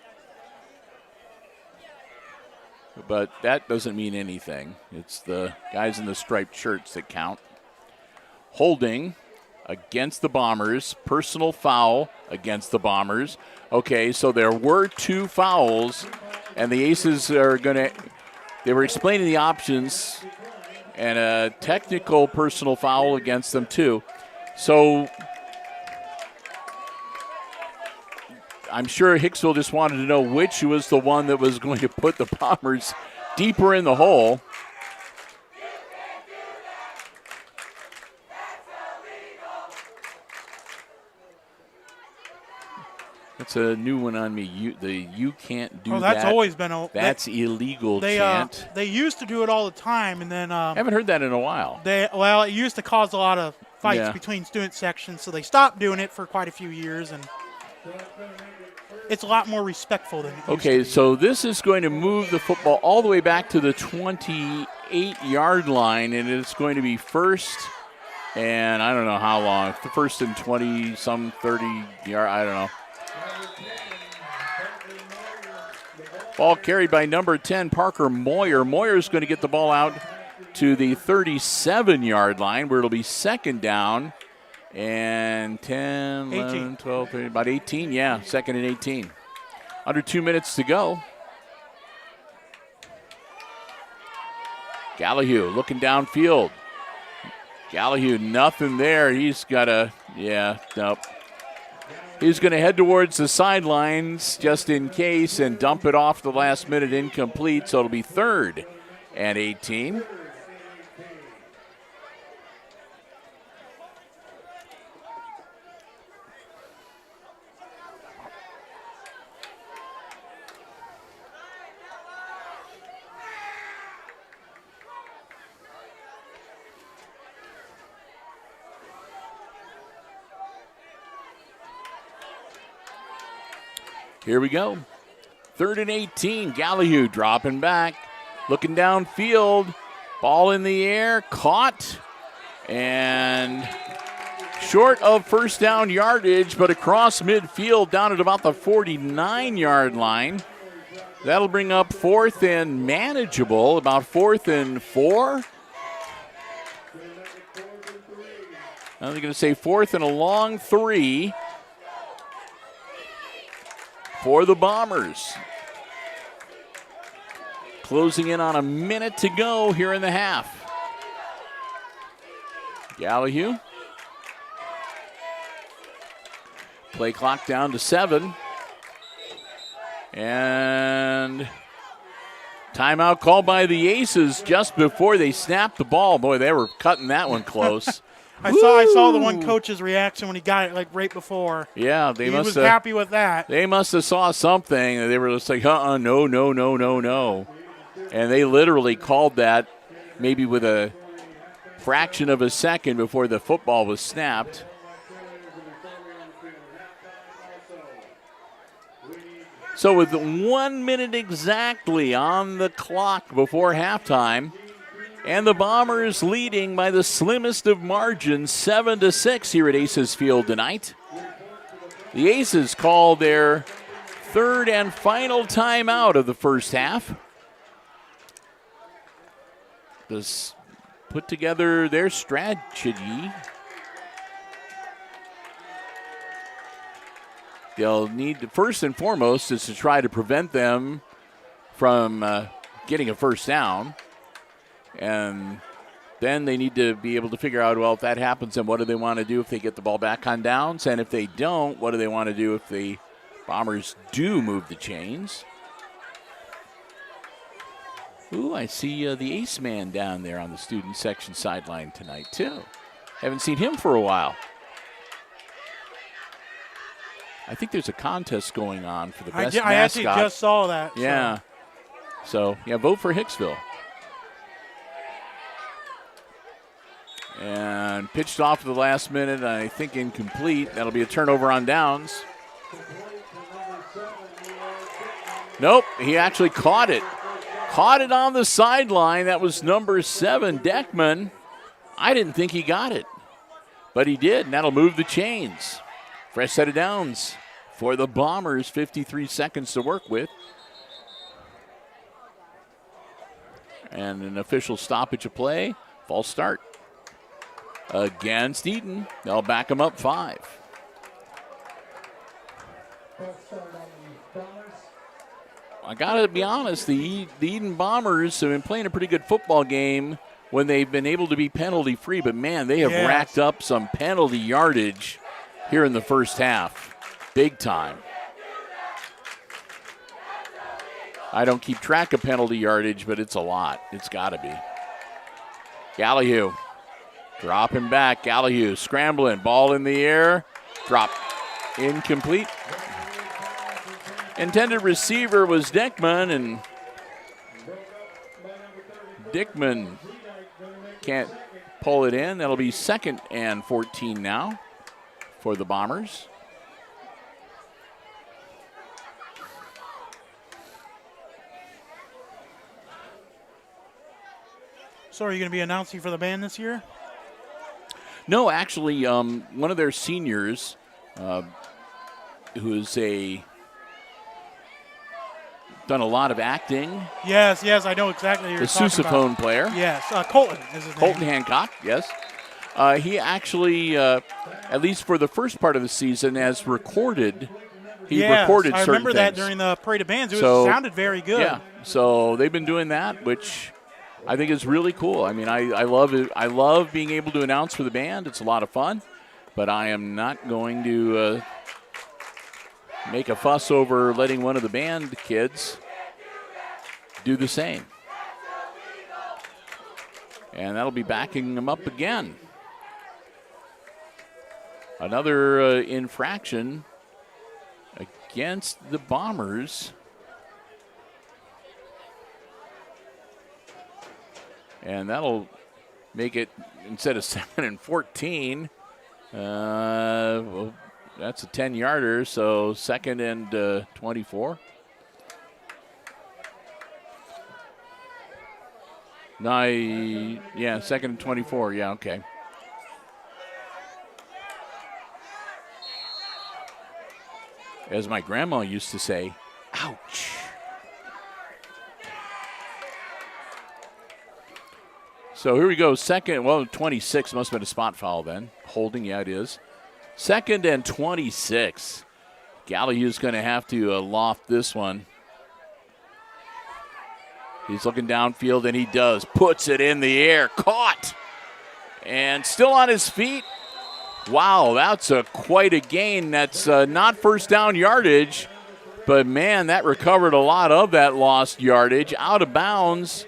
But that doesn't mean anything. It's the guys in the striped shirts that count. Holding against the Bombers. Personal foul against the Bombers. Okay, so there were 2 fouls. And the Aces are going to... They were explaining the options. And a technical personal foul against them, too. So I'm sure Hicksville just wanted to know which was the one that was going to put the Bombers deeper in the hole. That's a new one on me. You can't do that. Oh, that's always been that's illegal chant. They used to do it all the time, and then I haven't heard that in a while. It used to cause a lot of fights between student sections, so they stopped doing it for quite a few years, and it's a lot more respectful than it used to be. So this is going to move the football all the way back to the 28-yard line, and it's going to be first, and I don't know how long, first and 20, some 30 yard, I don't know. Ball carried by number 10, Parker Moyer. Moyer's going to get the ball out to the 37-yard line, where it'll be second down and 10, 11, 12, 13, about 18. Yeah, second and 18. Under 2 minutes to go. Gallahue looking downfield. Gallahue, nothing there. He's got nope. He's going to head towards the sidelines just in case and dump it off the last minute incomplete, so it'll be third and 18. Here we go. Third and 18. Gallahue dropping back, looking downfield. Ball in the air, caught, and short of first down yardage, but across midfield down at about the 49-yard line. That'll bring up 4th and manageable, about 4th and 4. Now they're going to say 4th and a long 3 for the Bombers. Closing in on a minute to go here in the half. Gallahue. Play clock down to 7. And timeout called by the Aces just before they snapped the ball. Boy, they were cutting that one close. I saw the one coach's reaction when he got it like right before. Yeah, he was happy with that. They must have saw something, and they were just like, no, no, no, no, no. And they literally called that maybe with a fraction of a second before the football was snapped. So with 1 minute exactly on the clock before halftime, and the Bombers leading by the slimmest of margins, 7-6 here at Aces Field tonight. The Aces call their 3rd and final timeout of the first half. Just put together their strategy. They'll need to, first and foremost, is to try to prevent them from getting a first down. And then they need to be able to figure out, well, if that happens, then what do they want to do if they get the ball back on downs? And if they don't, what do they want to do if the Bombers do move the chains? Ooh, I see the ace man down there on the student section sideline tonight, too. Haven't seen him for a while. I think there's a contest going on for the best mascot. I actually just saw that. Yeah. So, yeah, vote for Hicksville. And pitched off at the last minute, I think incomplete. That'll be a turnover on downs. Nope, he actually caught it. Caught it on the sideline. That was number 7, Deckman. I didn't think he got it, but he did, and that'll move the chains. Fresh set of downs for the Bombers, 53 seconds to work with. And an official stoppage of play, false start against Edon. They'll back him up 5. I got to be honest, the Edon Bombers have been playing a pretty good football game when they've been able to be penalty-free, but, man, they have racked up some penalty yardage here in the first half. Big time. I don't keep track of penalty yardage, but it's a lot. It's got to be. Gallahue dropping back. Gallahue scrambling. Ball in the air. Drop. Incomplete. Intended receiver was Dickman, and Dickman can't pull it in. That'll be 2nd and 14 now for the Bombers. So are you going to be announcing for the band this year? No, actually, one of their seniors, who is done a lot of acting. Yes, I know exactly who you're talking about. The sousaphone player. Yes, Colton is his name. Colton Hancock, yes. He actually, at least for the first part of the season, has recorded. He recorded certain things. I remember that during the Parade of Bands. It sounded very good. Yeah, so they've been doing that, which I think is really cool. I mean, I love it. I love being able to announce for the band. It's a lot of fun, but I am not going to make a fuss over letting one of the band kids do the same. And that'll be backing them up again. Another infraction against the Bombers. And that'll make it, instead of 7 and 14, well, that's a 10-yarder, so 2nd and 24. No, yeah, 2nd and 24, yeah, okay. As my grandma used to say, ouch. So here we go. Second, 26 must have been a spot foul then. Holding, yeah, it is. 2nd and 26. Gallagher's going to have to loft this one. He's looking downfield, and he does. Puts it in the air. Caught. And still on his feet. Wow, that's quite a gain. That's not first down yardage. But, man, that recovered a lot of that lost yardage. Out of bounds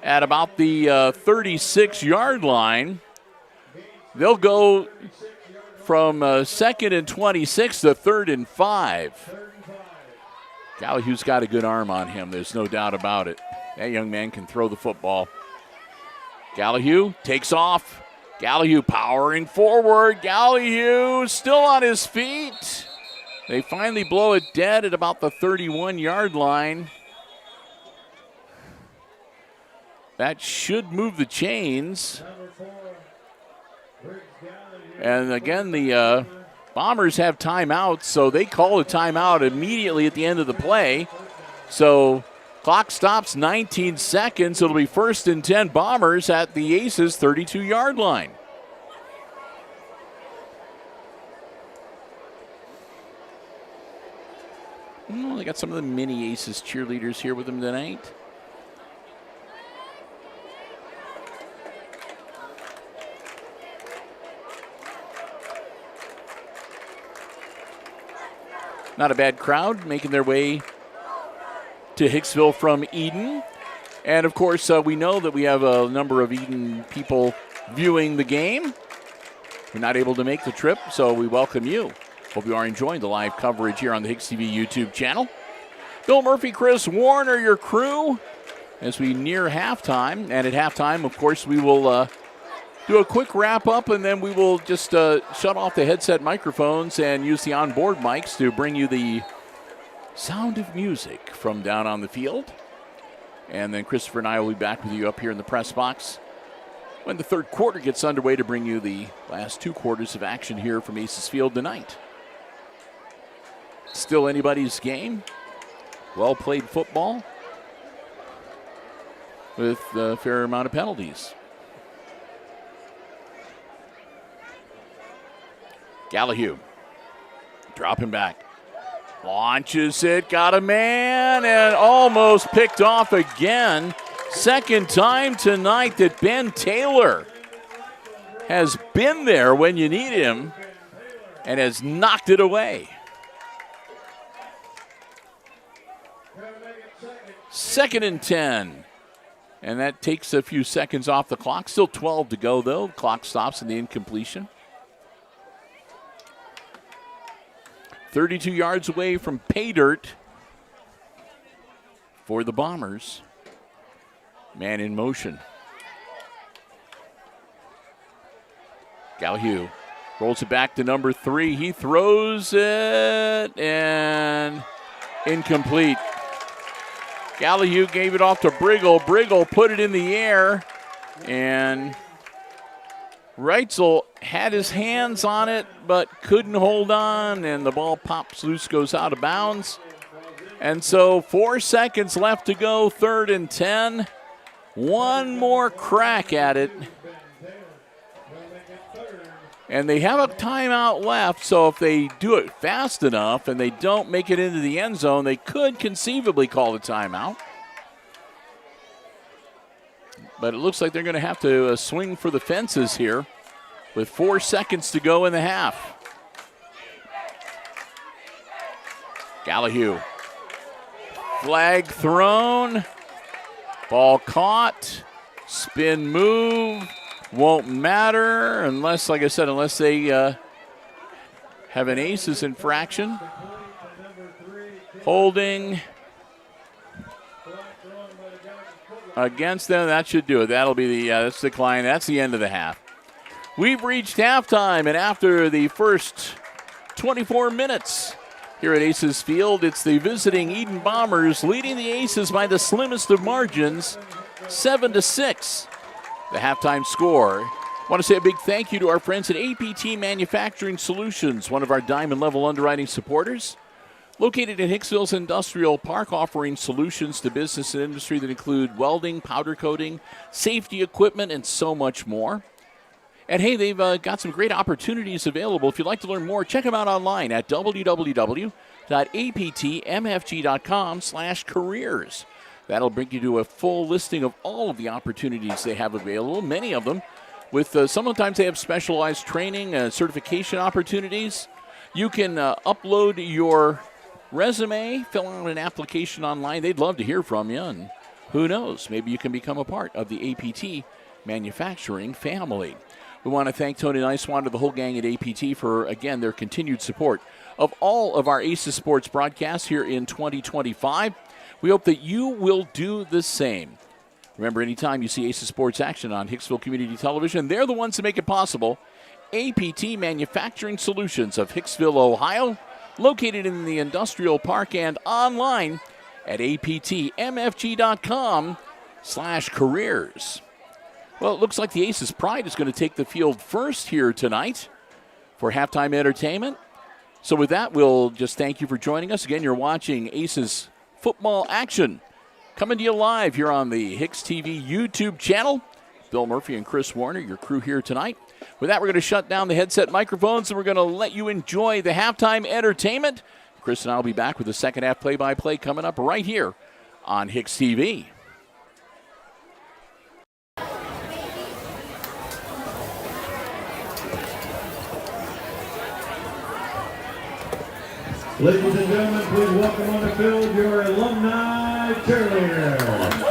at about the 36-yard line. They'll go from 2nd and 26 to 3rd and 5. Gallagher's got a good arm on him. There's no doubt about it. That young man can throw the football. Gallagher takes off. Gallagher powering forward. Gallagher still on his feet. They finally blow it dead at about the 31-yard line. That should move the chains. And again, the Bombers have timeouts, so they call a timeout immediately at the end of the play. So clock stops 19 seconds. It'll be 1st and 10 Bombers at the Aces 32-yard line. Oh, they got some of the mini Aces cheerleaders here with them tonight. Not a bad crowd making their way to Hicksville from Edon. And, of course, we know that we have a number of Edon people viewing the game. We're not able to make the trip, so we welcome you. Hope you are enjoying the live coverage here on the HIX-TV YouTube channel. Bill Murphy, Chris Warner, your crew, as we near halftime. And at halftime, of course, we will do a quick wrap-up, and then we will just shut off the headset microphones and use the onboard mics to bring you the sound of music from down on the field. And then Christopher and I will be back with you up here in the press box when the 3rd quarter gets underway to bring you the last 2 quarters of action here from Aces Field tonight. Still anybody's game. Well-played football with a fair amount of penalties. Gallagher dropping back. Launches it, got a man, and almost picked off again. 2nd time tonight that Ben Taylor has been there when you need him and has knocked it away. 2nd and 10. And that takes a few seconds off the clock. Still 12 to go, though. The clock stops in the incompletion. 32 yards away from pay dirt for the Bombers. Man in motion. Gallagher rolls it back to number 3. He throws it and incomplete. Gallagher gave it off to Briggle. Briggle put it in the air, and Reitzel had his hands on it but couldn't hold on, and the ball pops loose, goes out of bounds. And so 4 seconds left to go, 3rd and 10. One more crack at it. And they have a timeout left, so if they do it fast enough and they don't make it into the end zone, they could conceivably call a timeout. But it looks like they're going to have to swing for the fences here with 4 seconds to go in the half. Gallagher. Flag thrown. Ball caught. Spin move. Won't matter unless, like I said, unless they have an aces infraction. Holding against them. That should do it. That'll be the that's the decline. That's the end of the half. We've reached halftime, and after the first 24 minutes here at Aces Field, it's the visiting Edon Bombers leading the Aces by the slimmest of margins, 7-6. The halftime score. I want to say a big thank you to our friends at APT Manufacturing Solutions, one of our diamond level underwriting supporters. Located in Hicksville's Industrial Park, offering solutions to business and industry that include welding, powder coating, safety equipment, and so much more. And hey, they've got some great opportunities available. If you'd like to learn more, check them out online at www.aptmfg.com/careers. That'll bring you to a full listing of all of the opportunities they have available, many of them. With sometimes they have specialized training, certification opportunities. You can upload your resume, fill out an application online. They'd love to hear from you. And who knows, maybe you can become a part of the APT manufacturing family. We want to thank Tony Nicewander and the whole gang at APT for, again, their continued support of all of our Aces Sports broadcasts here in 2025. We hope that you will do the same. Remember, anytime you see Aces Sports action on Hicksville Community Television, they're the ones that make it possible. APT Manufacturing Solutions of Hicksville, Ohio, located in the Industrial Park and online at aptmfg.com/careers. Well, it looks like the Aces Pride is going to take the field first here tonight for halftime entertainment. So with that, we'll just thank you for joining us. Again, you're watching Aces football action coming to you live here on the HIX-TV YouTube channel. Bill Murphy and Chris Warner, your crew here tonight. With that, we're going to shut down the headset microphones and we're going to let you enjoy the halftime entertainment. Chris and I will be back with the second half play-by-play coming up right here on HIX-TV. Ladies and gentlemen, please welcome on the field your alumni cheerleaders.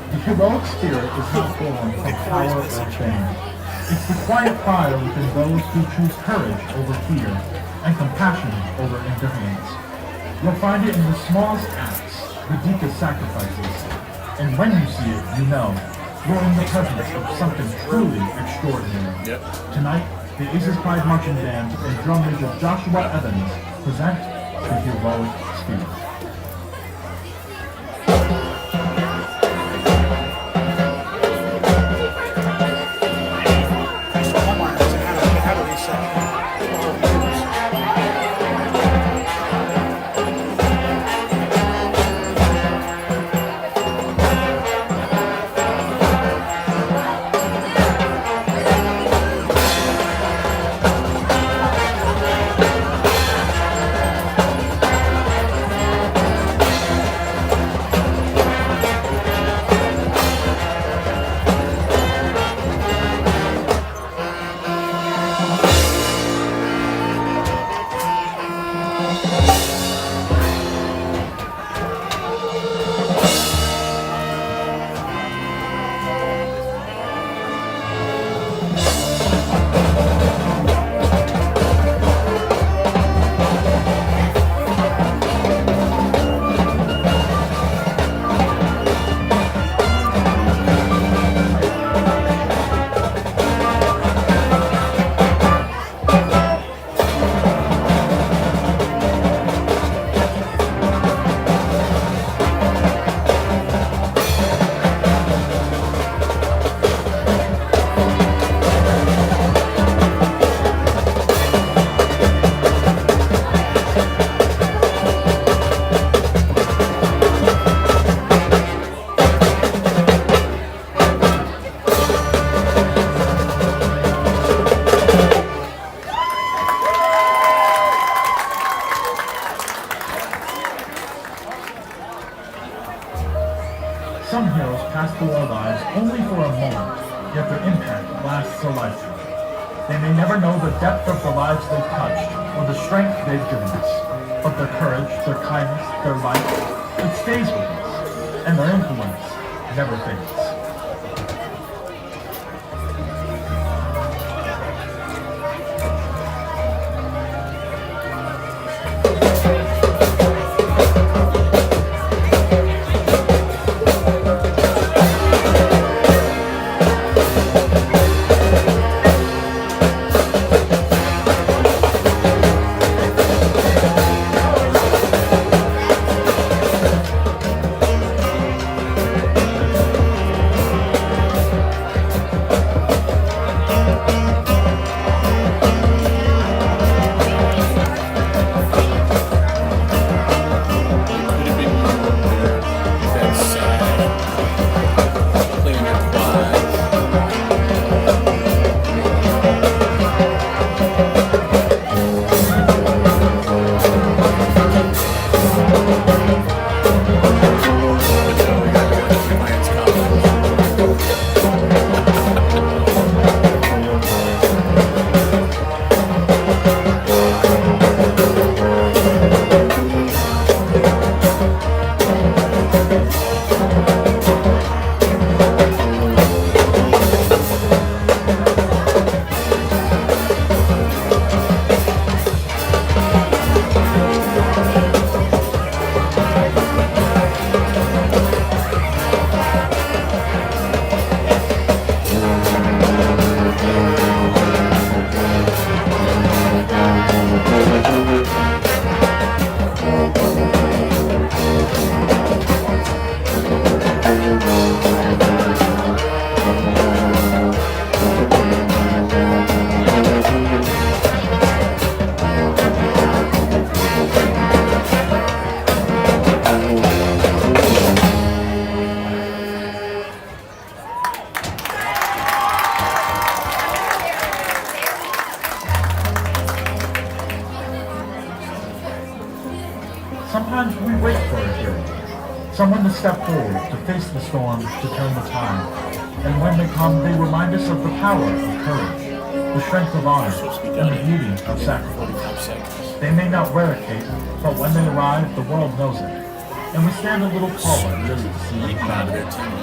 The heroic spirit is not born from power or fame. It's the quiet fire within those who choose courage over fear and compassion over indifference. You'll find it in the smallest acts, the deepest sacrifices. And when you see it, you know you're in the presence of something truly extraordinary. Tonight, the Aces Pride Marching Band and drum major Joshua Evans present the heroic spirit. Some heroes pass through our lives only for a moment, yet their impact lasts a lifetime. They may never know the depth of the lives they've touched, or the strength they've given us, but their courage, their kindness, their light, it stays with us, and their influence never fades. Sometimes we wait for a hero, someone to step forward, to face the storm, to turn the tide. And when they come, they remind us of the power of courage, the strength of honor, and the beauty of sacrifice. They may not wear a cape, but when they arrive, the world knows it. And we stand a little taller just to see them shine.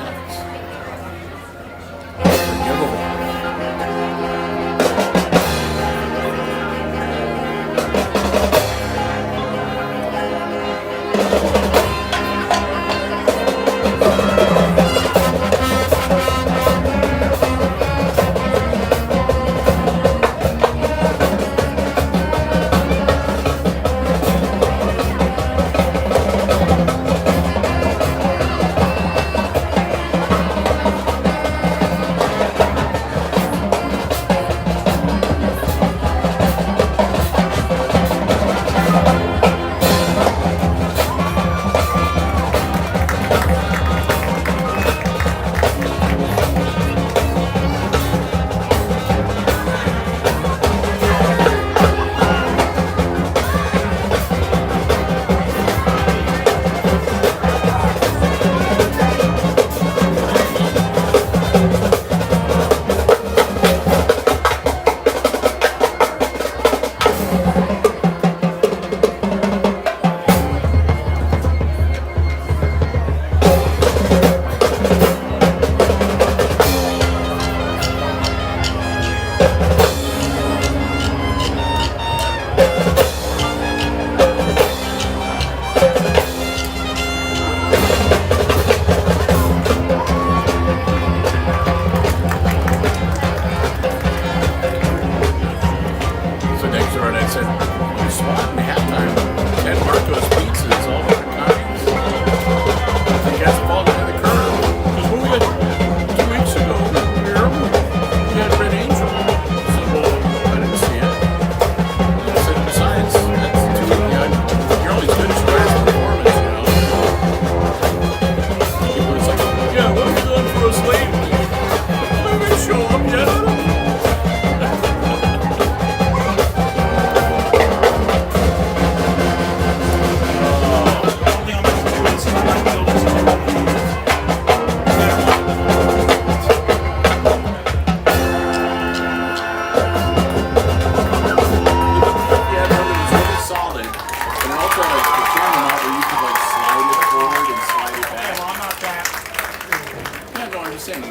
saying,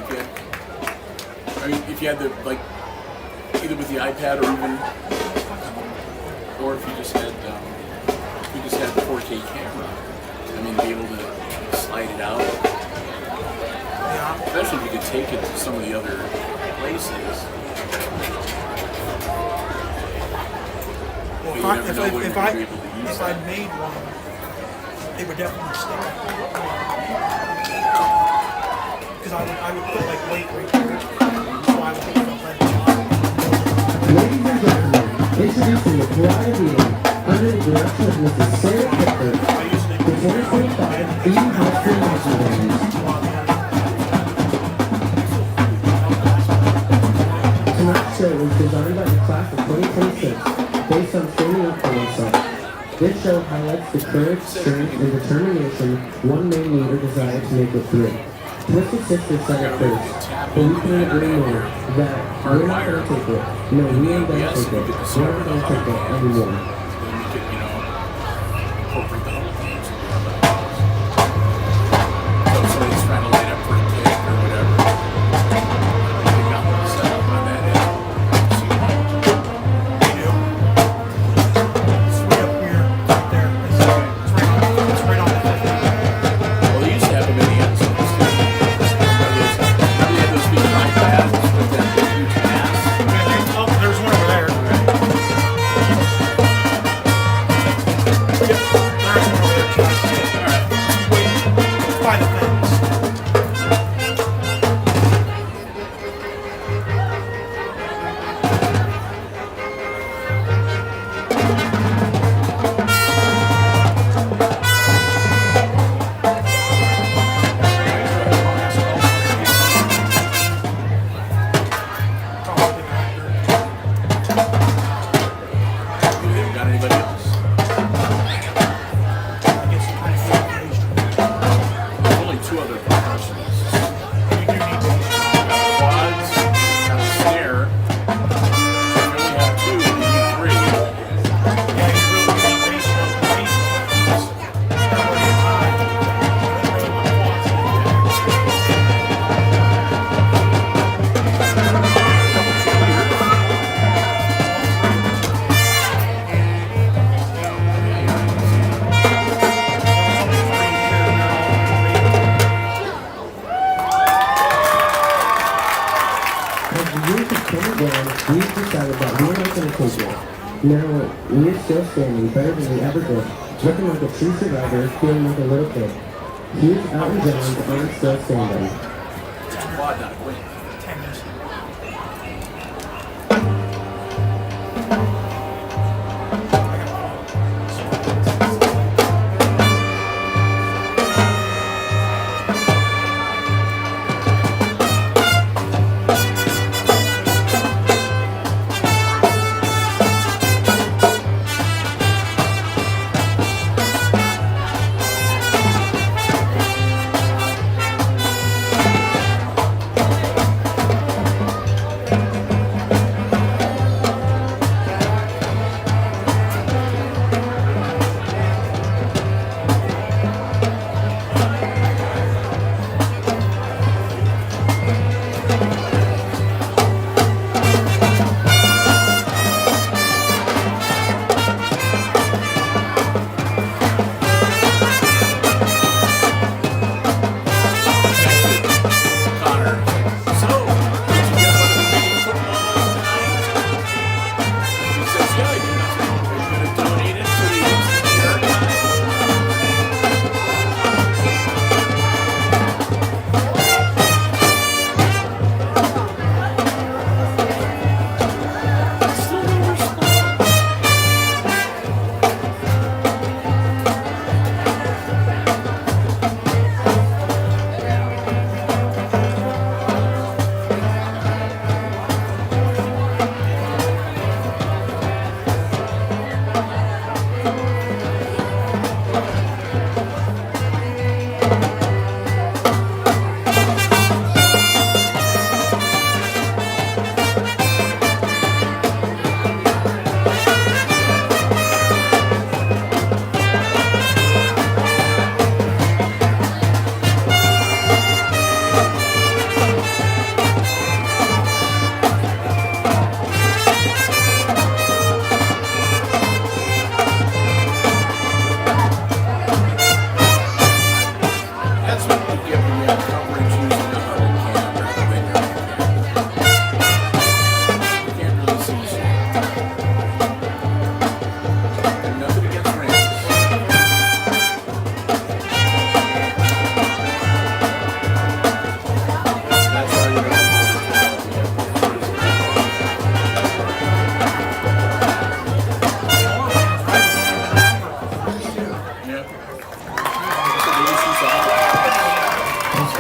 if you had the, like, either with the iPad or even, or if you just had, the 4K camera, I mean, be able to slide it out. Yeah. Especially if you could take it to some of the other places. Well, if I made one, it would definitely stick. Because I would put like weight right there. So I would put a red top. Ladies and gentlemen, introducing the Florida meeting under the direction of Mrs. Sarah Pickford, the 2025 Edon High School National Games. Tonight's show was designed by the class of 2026 based on standing up for oneself. This show highlights the courage, strength, and determination one may need or desire to make it through. Twisted Sister said it first, but we couldn't agree more that we're not going to take it. No, we ain't going to take it. We're not going to take it anymore. Incorporate the whole thing. So if somebody's trying to line up for a kick or whatever, they got one set up on that end. It's right up here, right there. It's right on the 50. Well, they used to have them in the end zones. They had those big iPads with that big huge mass. Oh, there's one over there. Yep, there's one over there. By the fence. Maybe they haven't got anybody else. I guess you kind of There's only two other percussionists. you do need to. Quads, got the snare. If you only have two, you need three. Yeah, you really need race on the bases like these. That way it's high. You really want quads in As the years have come and gone, we've decided that we're not going to take it. Now, we're still standing better than we ever did, looking like a true survivor, feeling like a little kid. Here's Elton John's I'm Still Standing. It's a quad, not a wing. tennis.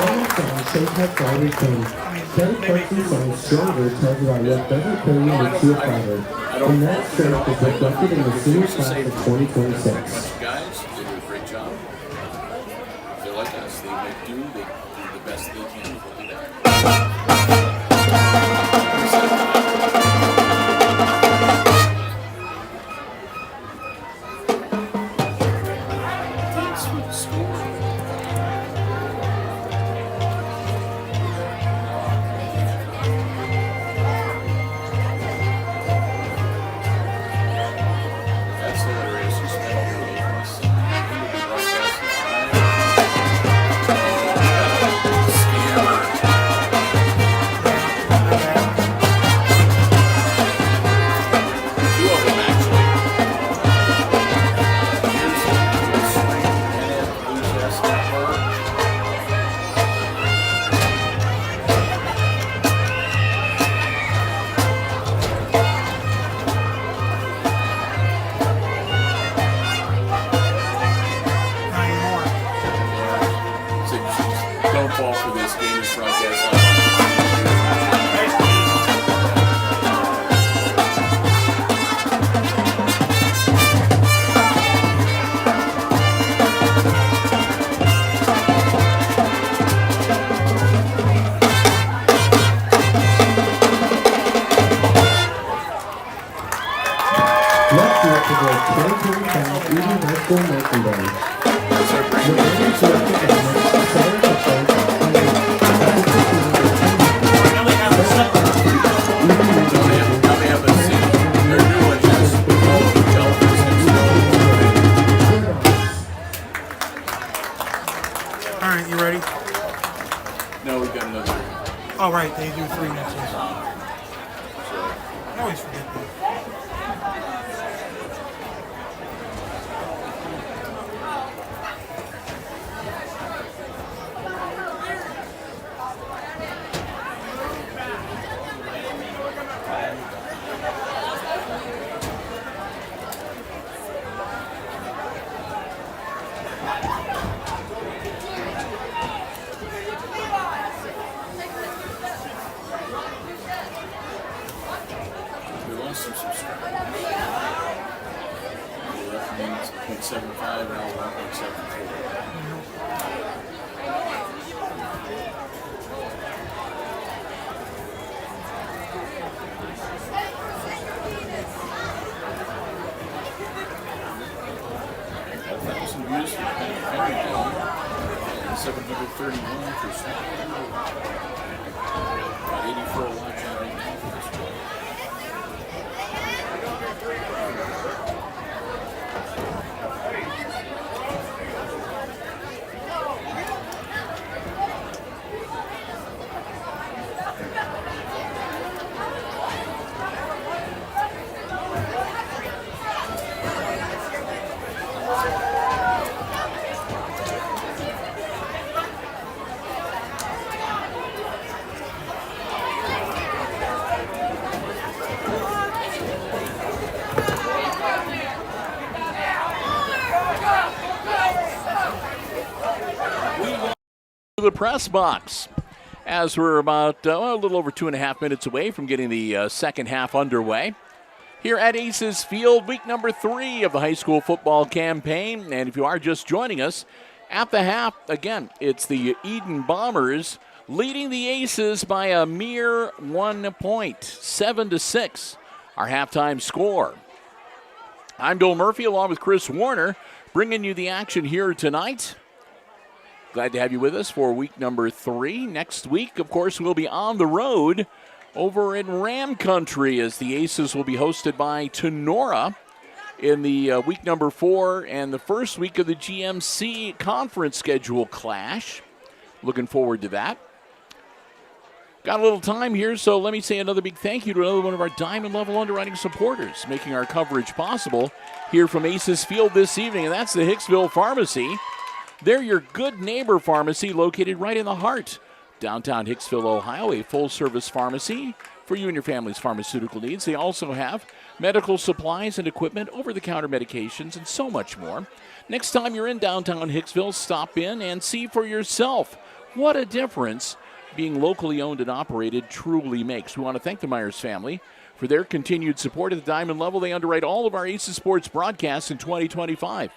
final song shows how far we've come. Ben Clarkson's song Stronger tells about what doesn't kill you makes you a fighter. And that strength is reflected in the senior class of 2026. Guys, they do a great job. They're like us. They make do. They do the best they can. We'll do that. That's hilarious. You spent all your weekends in the broadcast scammer. Two of them, actually. Here's the swing and it blue chest cover. Not anymore. So don't fall for this game is broadcast live. Let's do it to the 2025 Edon High School Marching Band. That's our The great band is directed by Sarah Hicksville, Now they have a scene. Their new one has all of the Delphins and All right, you ready? no, we've got another. Oh, right, they do 3 next week. I always forget that. We lost some subscribers. We left them 0.75, now 1.74. Views for Henry Down, 731 for Snap. About 84 watching right now for this one. The press box as we're about a little over 2.5 minutes away from getting the second half underway here at Aces Field, week number 3 of the high school football campaign. And if you are just joining us at the half, again, it's the Edon Bombers leading the Aces by a mere 1 point, 7-6, our halftime score. I'm Bill Murphy along with Chris Warner, bringing you the action here tonight. Glad to have you with us for week number 3. Next week, of course, we'll be on the road over in Ram Country as the Aces will be hosted by Tenora in the week number 4 and the first week of the GMC conference schedule clash. Looking forward to that. Got a little time here, so let me say another big thank you to another one of our Diamond Level Underwriting supporters, making our coverage possible here from Aces Field this evening, and that's the Hicksville Pharmacy. They're your good neighbor pharmacy located right in the heart. Downtown Hicksville, Ohio, a full-service pharmacy for you and your family's pharmaceutical needs. They also have medical supplies and equipment, over-the-counter medications, and so much more. Next time you're in downtown Hicksville, stop in and see for yourself. What a difference being locally owned and operated truly makes. We want to thank the Myers family for their continued support at the diamond level. They underwrite all of our Aces Sports broadcasts in 2025.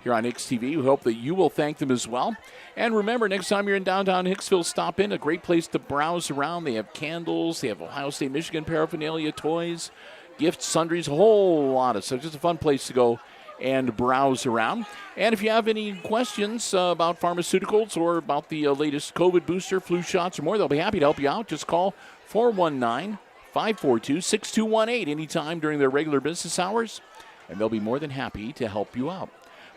Here on HIX-TV, we hope that you will thank them as well. And remember, next time you're in downtown Hicksville, stop in. A great place to browse around. They have candles. They have Ohio State, Michigan paraphernalia, toys, gifts, sundries, a whole lot of stuff. Just a fun place to go and browse around. And if you have any questions about pharmaceuticals or about the latest COVID booster, flu shots, or more, they'll be happy to help you out. Just call 419-542-6218 anytime during their regular business hours, and they'll be more than happy to help you out.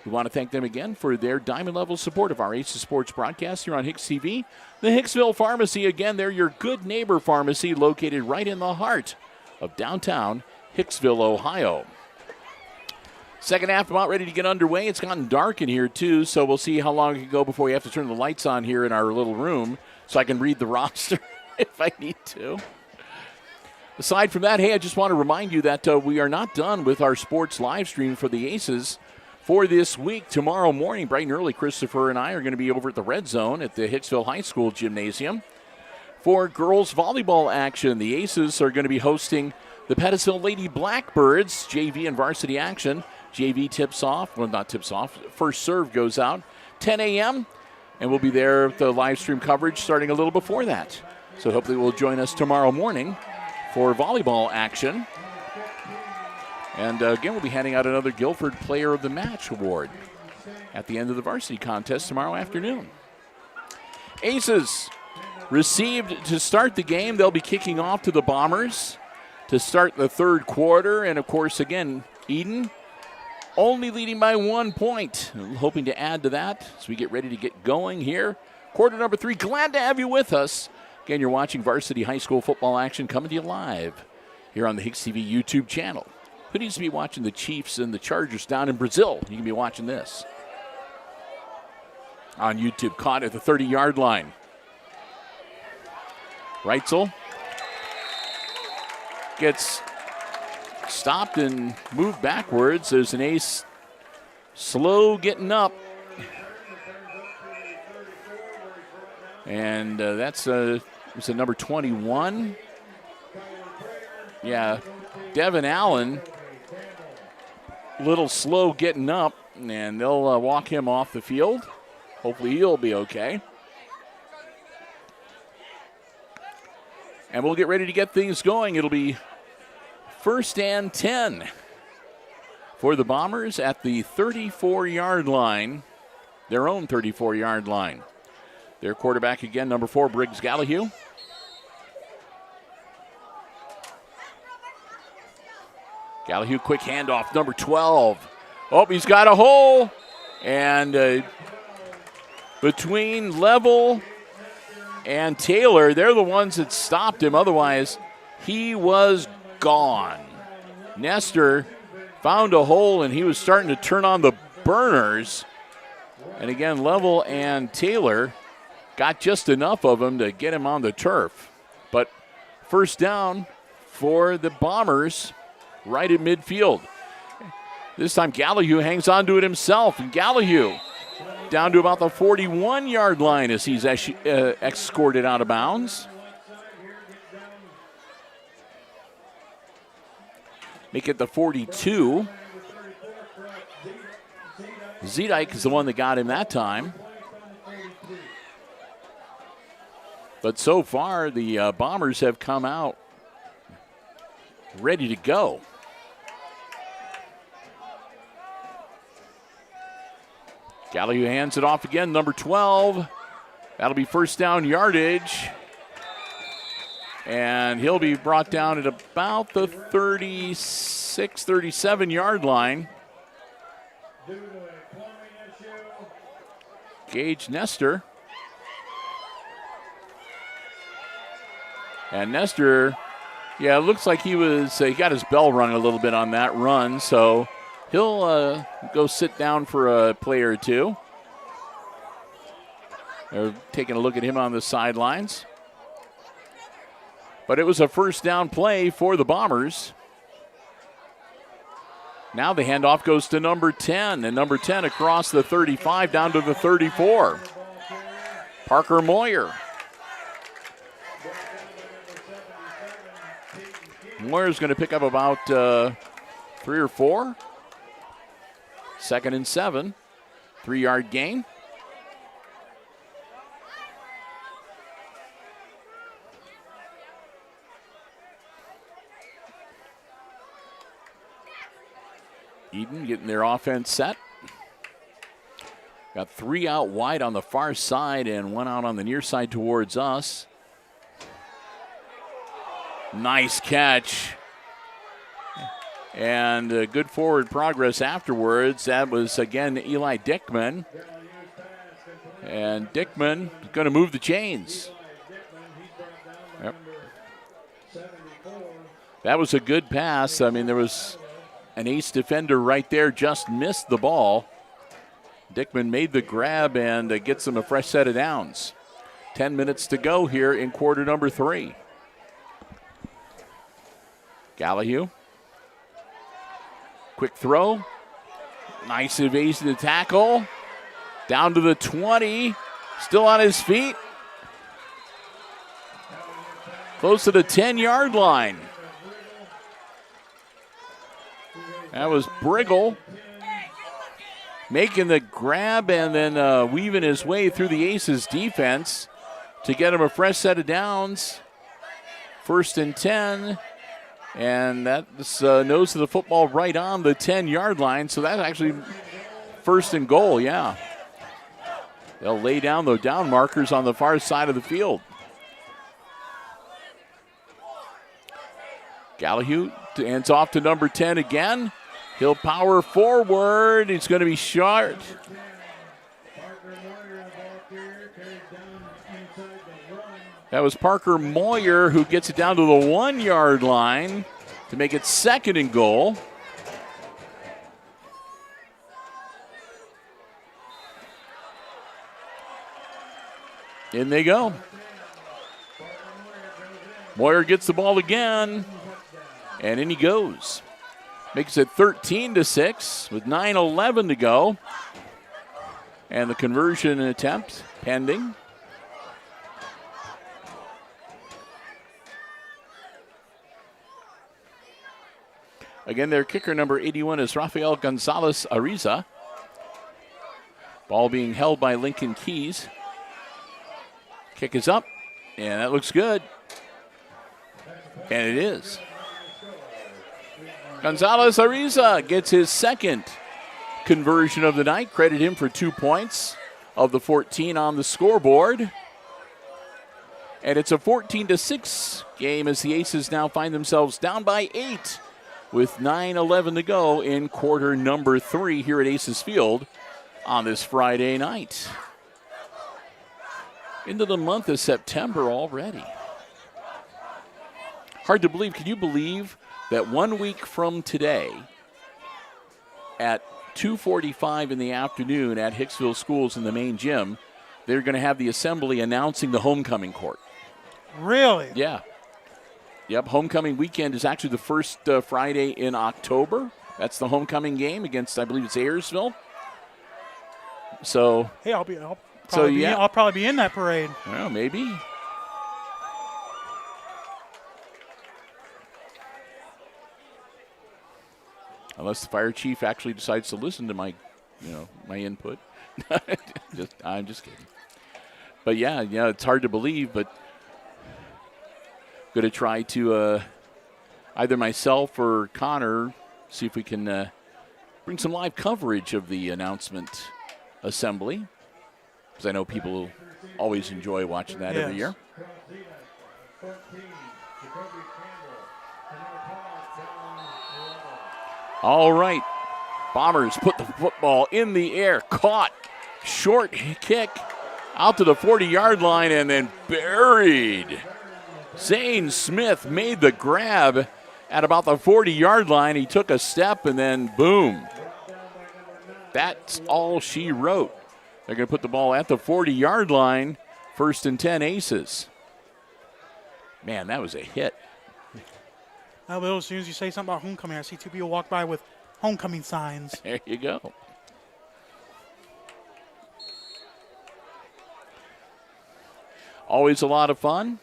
We want to thank them again for their diamond-level support of our Aces Sports broadcast here on HIX-TV. The Hicksville Pharmacy, again, they're your good neighbor pharmacy located right in the heart of downtown Hicksville, Ohio. Second half about ready to get underway. It's gotten dark in here, too, so we'll see how long it can go before we have to turn the lights on here in our little room so I can read the roster if I need to. Aside from that, hey, I just want to remind you that we are not done with our sports live stream for the Aces for this week. Tomorrow morning, bright and early, Christopher and I are going to be over at the Red Zone at the Hicksville High School Gymnasium for girls volleyball action. The Aces are going to be hosting the Pettisville Lady Blackbirds, JV and varsity action. JV tips off, well, not tips off, first serve goes out 10 a.m., and we'll be there with the live stream coverage starting a little before that. So hopefully we'll join us tomorrow morning for volleyball action. And again, we'll be handing out another Guilford Player of the Match award at the end of the varsity contest tomorrow afternoon. Aces received to start the game. They'll be kicking off to the Bombers to start the third quarter. And, of course, again, Edon only leading by 1 point. Hoping to add to that as we get ready to get going here. Quarter number 3. Glad to have you with us. Again, you're watching varsity high school football action coming to you live here on the HIX-TV YouTube channel. Who needs to be watching the Chiefs and the Chargers down in Brazil? You can be watching this on YouTube. Caught at the 30-yard line. Reitzel gets stopped and moved backwards. There's an ace slow getting up. And that's it's a number 21. Yeah, Devin Allen, little slow getting up, and they'll walk him off the field. Hopefully he'll be okay. And we'll get ready to get things going. It'll be 1st and 10 for the Bombers at the 34-yard line, their own 34-yard line. Their quarterback again, number 4, Briggs Gallahue. Gallahue, quick handoff, number 12. Oh, he's got a hole. And between Level and Taylor, they're the ones that stopped him. Otherwise, he was gone. Nestor found a hole, and he was starting to turn on the burners. And again, Level and Taylor got just enough of him to get him on the turf. But first down for the Bombers right at midfield. This time Gallahue hangs on to it himself, and Gallahue down to about the 41-yard line as he's escorted out of bounds. Make it the 42. Zedike is the one that got him that time. But so far, the Bombers have come out ready to go. Gallahue hands it off again, number 12. That'll be first down yardage. And he'll be brought down at about the 36, 37-yard line. Gage Nestor. And Nestor, yeah, it looks like he got his bell rung a little bit on that run, so he'll go sit down for a play or two. They're taking a look at him on the sidelines. But it was a first down play for the Bombers. Now the handoff goes to number 10, and number 10 across the 35 down to the 34. Parker Moyer. Moyer's going to pick up about 3 or 4. 2nd and 7. 3-yard gain. Edon getting their offense set. Got 3 out wide on the far side and 1 out on the near side towards us. Nice catch. And good forward progress afterwards. That was, again, Eli Dickman. And Dickman going to move the chains. Yep. That was a good pass. I mean, there was an ace defender right there, just missed the ball. Dickman made the grab and gets them a fresh set of downs. 10 minutes to go here in quarter number 3. Gallahue. Quick throw. Nice evasion to tackle. Down to the 20. Still on his feet. Close to the 10-yard line. That was Briggle making the grab and then weaving his way through the Aces defense to get him a fresh set of downs. 1st and 10. And that's nose of the football right on the 10-yard line. So that's actually 1st and goal, yeah. They'll lay down the down markers on the far side of the field. Gallahue hands off to number 10 again. He'll power forward. He's going to be short. That was Parker Moyer who gets it down to the 1-yard line to make it 2nd and goal. In they go. Moyer gets the ball again, and in he goes. Makes it 13-6 with 9:11 to go. And the conversion attempt pending. Again, their kicker number 81 is Rafael Gonzalez Ariza. Ball being held by Lincoln Keys. Kick is up, and that looks good. And it is. Gonzalez Ariza gets his 2nd conversion of the night. Credit him for 2 points of the 14 on the scoreboard. And it's a 14-6 game as the Aces now find themselves down by 8 with 9:11 to go in quarter number 3 here at Aces Field on this Friday night. Into the month of September already. Hard to believe. Can you believe that 1 week from today at 2:45 in the afternoon at Hicksville Schools in the main gym, they're going to have the assembly announcing the homecoming court? Really? Yeah. Yep, homecoming weekend is actually the first Friday in October. That's the homecoming game against, I believe it's Ayersville. So, hey, I'll probably be in that parade. Well, maybe. Unless the fire chief actually decides to listen to my input. I'm just kidding. But yeah, it's hard to believe, but going to try to either myself or Connor see if we can bring some live coverage of the announcement assembly, because I know people always enjoy watching that every year. All right, Bombers put the football in the air, caught, short kick out to the 40-yard line and then buried. Zane Smith made the grab at about the 40-yard line. He took a step and then boom. That's all she wrote. They're going to put the ball at the 40-yard line. 1st and 10 Aces. Man, that was a hit. As soon as you say something about homecoming, I see 2 people walk by with homecoming signs. There you go. always a lot of fun.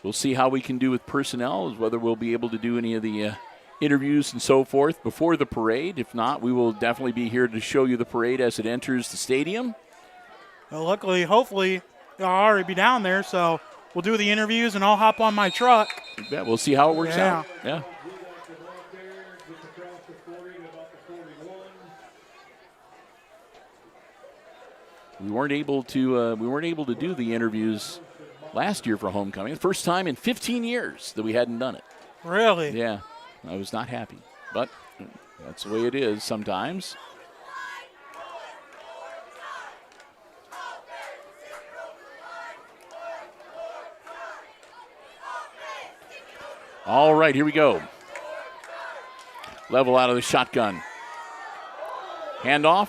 We'll see how we can do with personnel, whether we'll be able to do any of the interviews and so forth before the parade. If not, we will definitely be here to show you the parade as it enters the stadium. Well, luckily, hopefully, I'll already be down there, so we'll do the interviews and I'll hop on my truck. Yeah, we'll see how it works out. Yeah. We weren't able to do the interviews last year for homecoming. The first time in 15 years that we hadn't done it. Really? Yeah. I was not happy, but that's the way it is sometimes. All right, here we go. Level out of the shotgun. Handoff.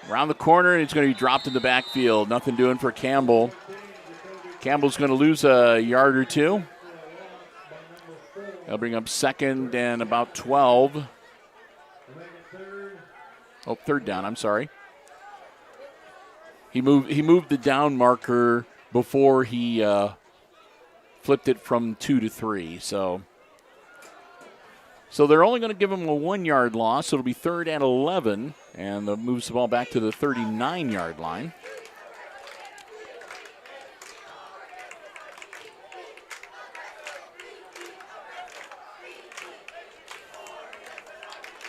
Around the corner, and it's going to be dropped in the backfield. Nothing doing for Campbell. Campbell's going to lose a yard or two. They'll bring up second and about 12. Oh, third down, I'm sorry. He moved the down marker before he flipped it from 2 to 3. So they're only going to give him a 1 yard loss. It'll be third and 11, and that moves the ball back to the 39-yard line.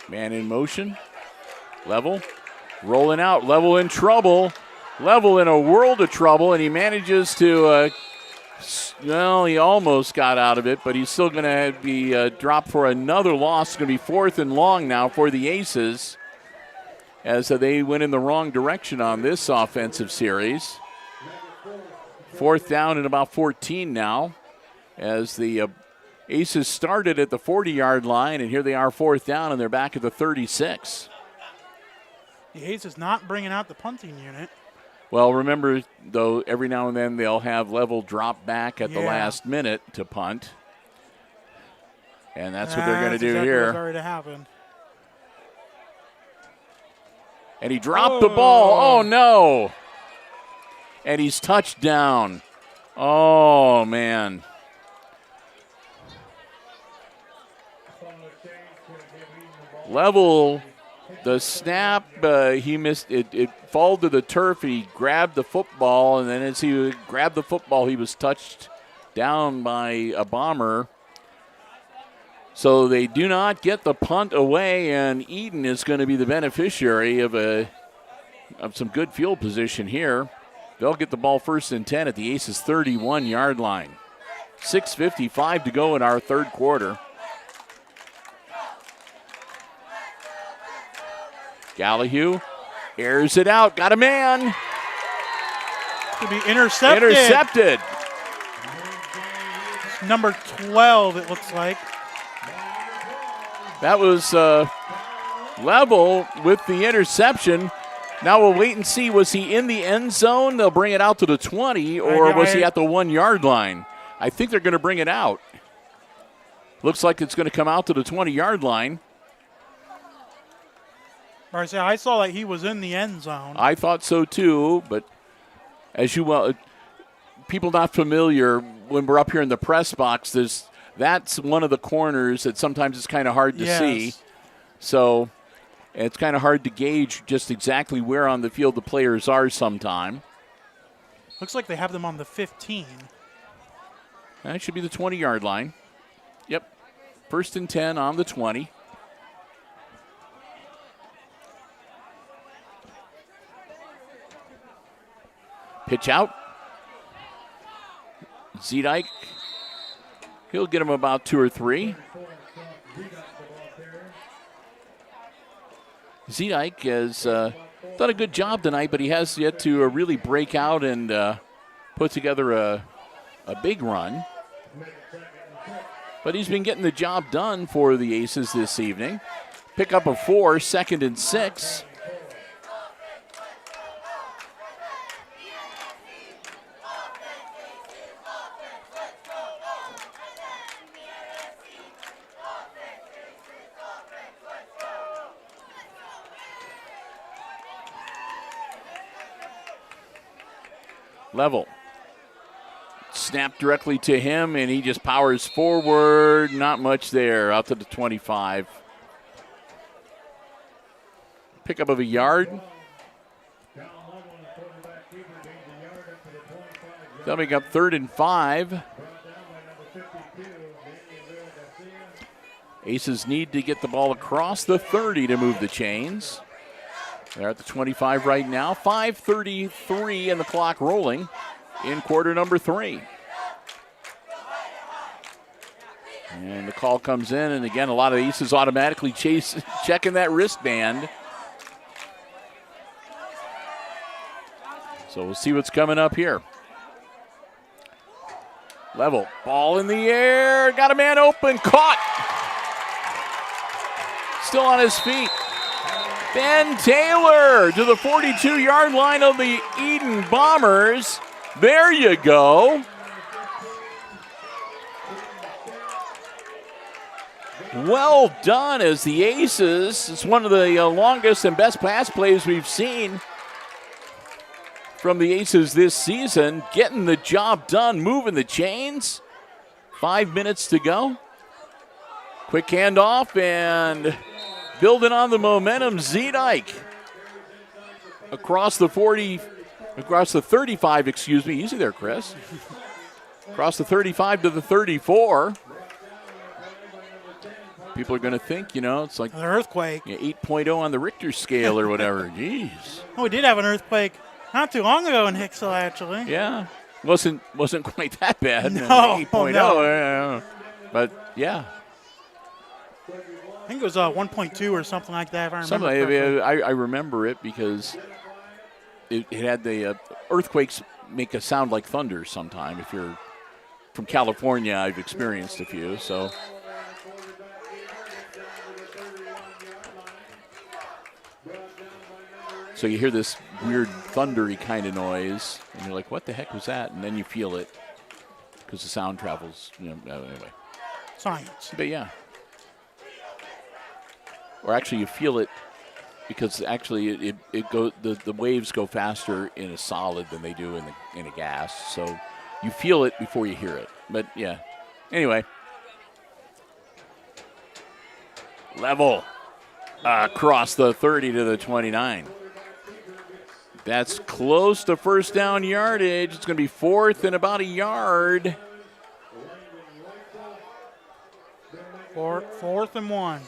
Man in motion. Level. Rolling out. Level in trouble. Level in a world of trouble, and he manages to, he almost got out of it, but he's still going to be dropped for another loss. It's going to be fourth and long now for the Aces as they went in the wrong direction on this offensive series. Fourth down and about 14 now as the Aces started at the 40-yard line, and here they are fourth down, and they're back at the 36. The Aces not bringing out the punting unit. Well, remember, though, every now and then they'll have Level drop back at the last minute to punt. And that's what they're going to do exactly here. What's already happened. And he dropped the ball. Oh, no. And he's touched down. Oh, man. Level, the snap, he missed it. It fell to the turf. He grabbed the football, and then as he grabbed the football, he was touched down by a bomber. So they do not get the punt away, and Edon is going to be the beneficiary of some good field position here. They'll get the ball first and 10 at the Aces' 31-yard line. 6:55 to go in our third quarter. Gallahue airs it out. Got a man. To be intercepted. Intercepted. Number 12, it looks like. That was Level with the interception. Now we'll wait and see. Was he in the end zone? They'll bring it out to the 20, or was he at the 1 yard line? I think they're going to bring it out. Looks like it's going to come out to the 20-yard line. I saw that he was in the end zone. I thought so too, but as you well, people not familiar, when we're up here in the press box, that's one of the corners that sometimes it's kind of hard to see. So it's kind of hard to gauge just exactly where on the field the players are sometime. Looks like they have them on the 15. That should be the 20-yard line. Yep. First and 10 on the 20. Pitch out. Zedike. He'll get him about 2 or 3. Zedike has done a good job tonight, but he has yet to really break out and put together a big run. But he's been getting the job done for the Aces this evening. Pick up a 4, second and 6. Level Snap directly to him, and he just powers forward. Not much there, out to the 25. Pickup of a yard. Coming up 3rd and 5. Aces need to get the ball across the 30 to move the chains. They're at the 25 right now. 5:33 and the clock rolling in quarter number 3. And the call comes in, and again, a lot of Aces automatically checking that wristband. So we'll see what's coming up here. Level, ball in the air, got a man open, caught. Still on his feet. Ben Taylor to the 42-yard line of the Edon Bombers. There you go. Well done as the Aces. It's one of the longest and best pass plays we've seen from the Aces this season. Getting the job done, moving the chains. 5 minutes to go. Quick handoff and building on the momentum, Zedike across the 35, excuse me. Easy there, Chris. Across the 35 to the 34. People are going to think, it's like an earthquake. 8.0 on the Richter scale or whatever. Jeez. Oh, we did have an earthquake not too long ago in Hicksville, actually. Yeah. Wasn't quite that bad. No. 8.0. No. But, yeah. I think it was 1.2 or something like that, if I remember correctly. I remember it because it had the earthquakes make a sound like thunder sometime. If you're from California, I've experienced a few, so. So you hear this weird thundery kind of noise, and you're like, what the heck was that? And then you feel it because the sound travels, anyway. Science. But yeah. Or actually you feel it because actually the waves go faster in a solid than they do in a gas. So you feel it before you hear it. But yeah. Anyway. Level across the 30 to the 29. That's close to first down yardage. It's going to be 4th and about a yard. 4th and 1.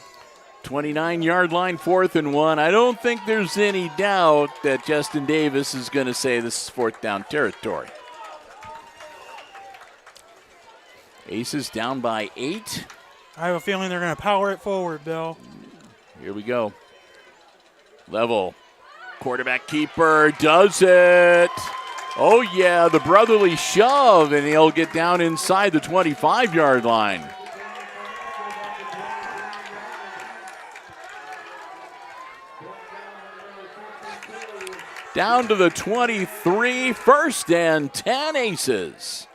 29-yard line, 4th and 1. I don't think there's any doubt that Justin Davis is going to say this is 4th down territory. Aces down by 8. I have a feeling they're going to power it forward, Bill. Here we go. Level. Quarterback keeper does it. Oh, yeah, the brotherly shove, and he'll get down inside the 25-yard line. Down to the 23, 1st and 10 Aces.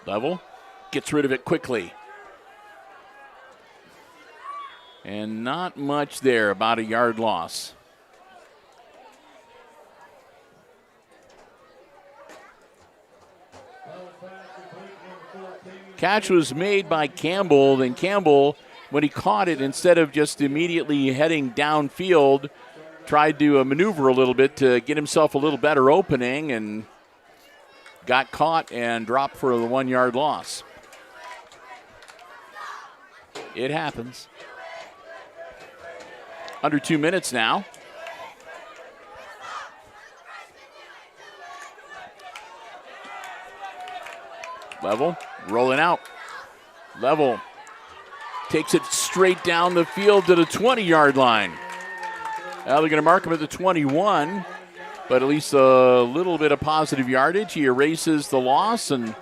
Level gets rid of it quickly. And not much there, about a yard loss. Catch was made by Campbell. Then Campbell, when he caught it, instead of just immediately heading downfield, tried to maneuver a little bit to get himself a little better opening and got caught and dropped for the 1 yard loss. It happens. Under 2 minutes now. Level, rolling out. Level takes it straight down the field to the 20-yard line. Now they're going to mark him at the 21, but at least a little bit of positive yardage. He erases the loss and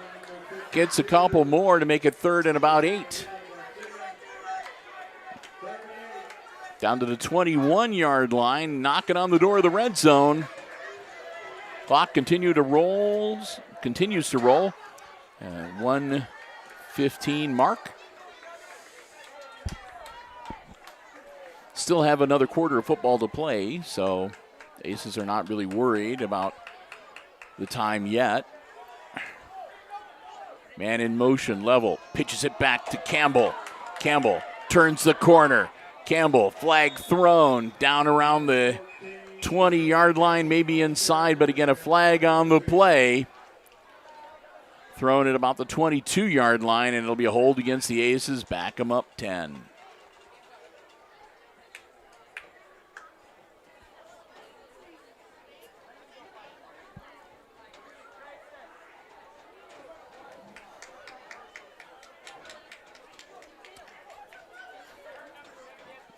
gets a couple more to make it 3rd and about 8. Down to the 21-yard line, knocking on the door of the red zone. Clock continues to roll. 1:15 mark. Still have another quarter of football to play, so Aces are not really worried about the time yet. Man in motion, level, pitches it back to Campbell. Campbell turns the corner. Campbell, flag thrown down around the 20-yard line, maybe inside, but again, a flag on the play. Thrown at about the 22-yard line, and it'll be a hold against the Aces. Back them up 10.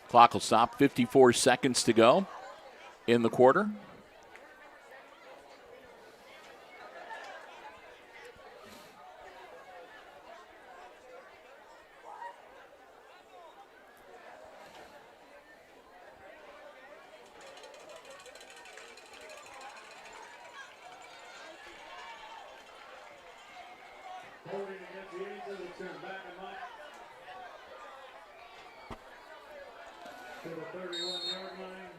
Clock will stop, 54 seconds to go in the quarter. Holding against the Aces, it's going to back them up to the 31-yard line.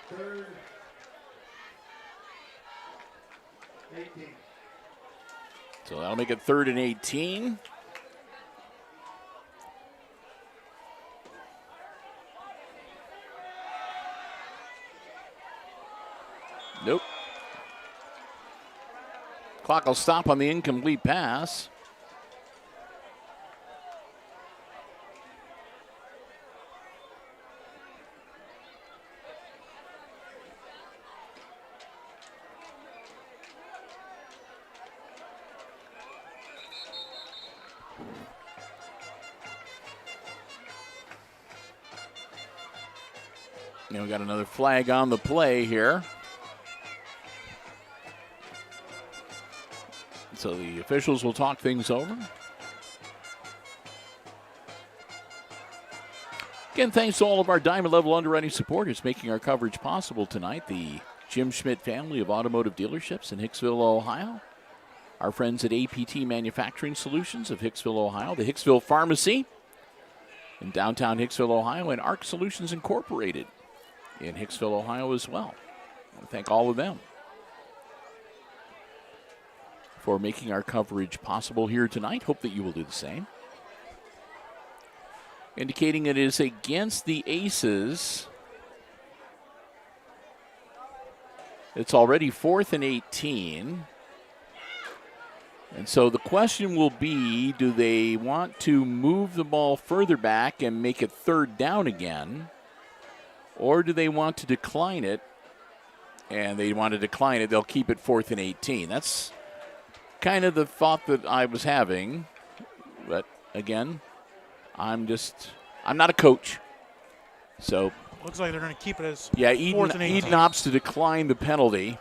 Third, 18. So that'll make it 3rd and 18. Nope. Clock will stop on the incomplete pass. Now we got another flag on the play here. So the officials will talk things over. Again, thanks to all of our Diamond Level underwriting supporters making our coverage possible tonight. The Jim Schmidt family of automotive dealerships in Hicksville, Ohio. Our friends at APT Manufacturing Solutions of Hicksville, Ohio. The Hicksville Pharmacy in downtown Hicksville, Ohio. And ARC Solutions Incorporated in Hicksville, Ohio as well. I want to thank all of them for making our coverage possible here tonight. Hope that you will do the same. Indicating it is against the Aces. It's already 4th and 18. And so the question will be, do they want to move the ball further back and make it 3rd down again? Or do they want to decline it? And they want to decline it. They'll keep it 4th and 18. That's kind of the thought that I was having. But again, I'm not a coach. So looks like they're going to keep it as Edon, 4th and 18. Edon opts to decline the penalty,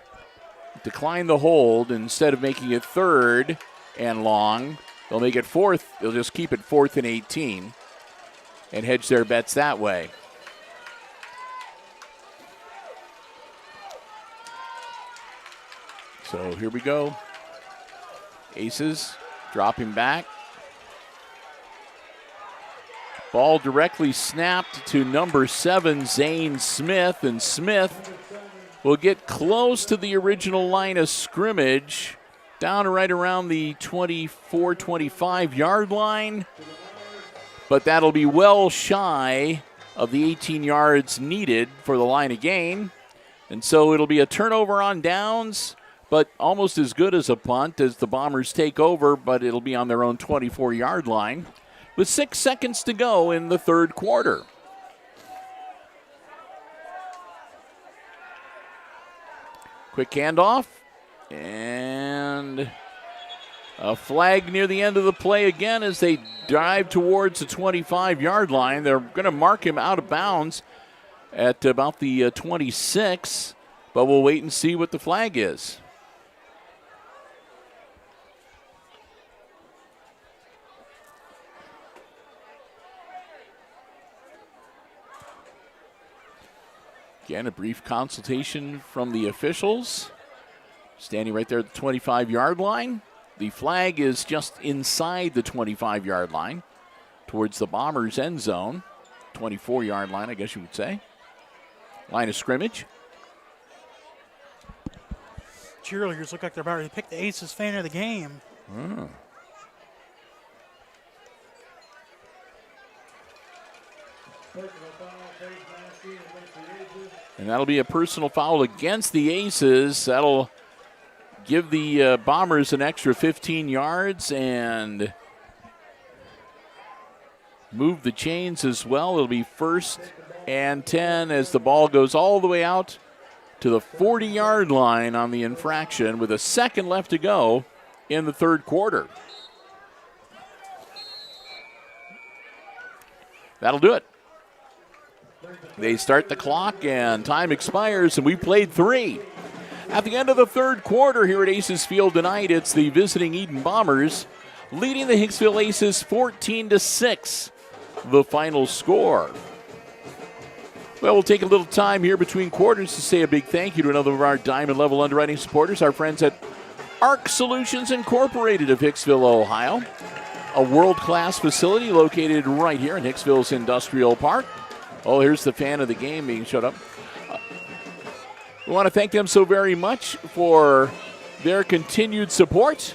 decline the hold. Instead of making it 3rd and long, they'll make it 4th. They'll just keep it 4th and 18 and hedge their bets that way. So here we go. Aces dropping back. Ball directly snapped to number 7, Zane Smith, and Smith will get close to the original line of scrimmage, down right around the 24, 25-yard line, but that'll be well shy of the 18 yards needed for the line of gain, and so it'll be a turnover on downs, but almost as good as a punt as the Bombers take over, but it'll be on their own 24-yard line with 6 seconds to go in the 3rd quarter. Quick handoff, and a flag near the end of the play again as they drive towards the 25-yard line. They're going to mark him out of bounds at about the 26, but we'll wait and see what the flag is. Again, a brief consultation from the officials. Standing right there at the 25-yard line. The flag is just inside the 25-yard line towards the Bombers' end zone. 24-yard line, I guess you would say. Line of scrimmage. Cheerleaders look like they're about to pick the Aces fan of the game. And that'll be a personal foul against the Aces. That'll give the Bombers an extra 15 yards and move the chains as well. It'll be 1st and 10 as the ball goes all the way out to the 40-yard line on the infraction with a second left to go in the third quarter. That'll do it. They start the clock and time expires, and we played 3. At the end of the third quarter here at Aces Field tonight, it's the visiting Edon Bombers leading the Hicksville Aces 14-6, the final score. Well, we'll take a little time here between quarters to say a big thank you to another of our Diamond Level underwriting supporters, our friends at ARC Solutions Incorporated of Hicksville, Ohio, a world-class facility located right here in Hicksville's Industrial Park. Oh, here's the fan of the game being shut up. We want to thank them so very much for their continued support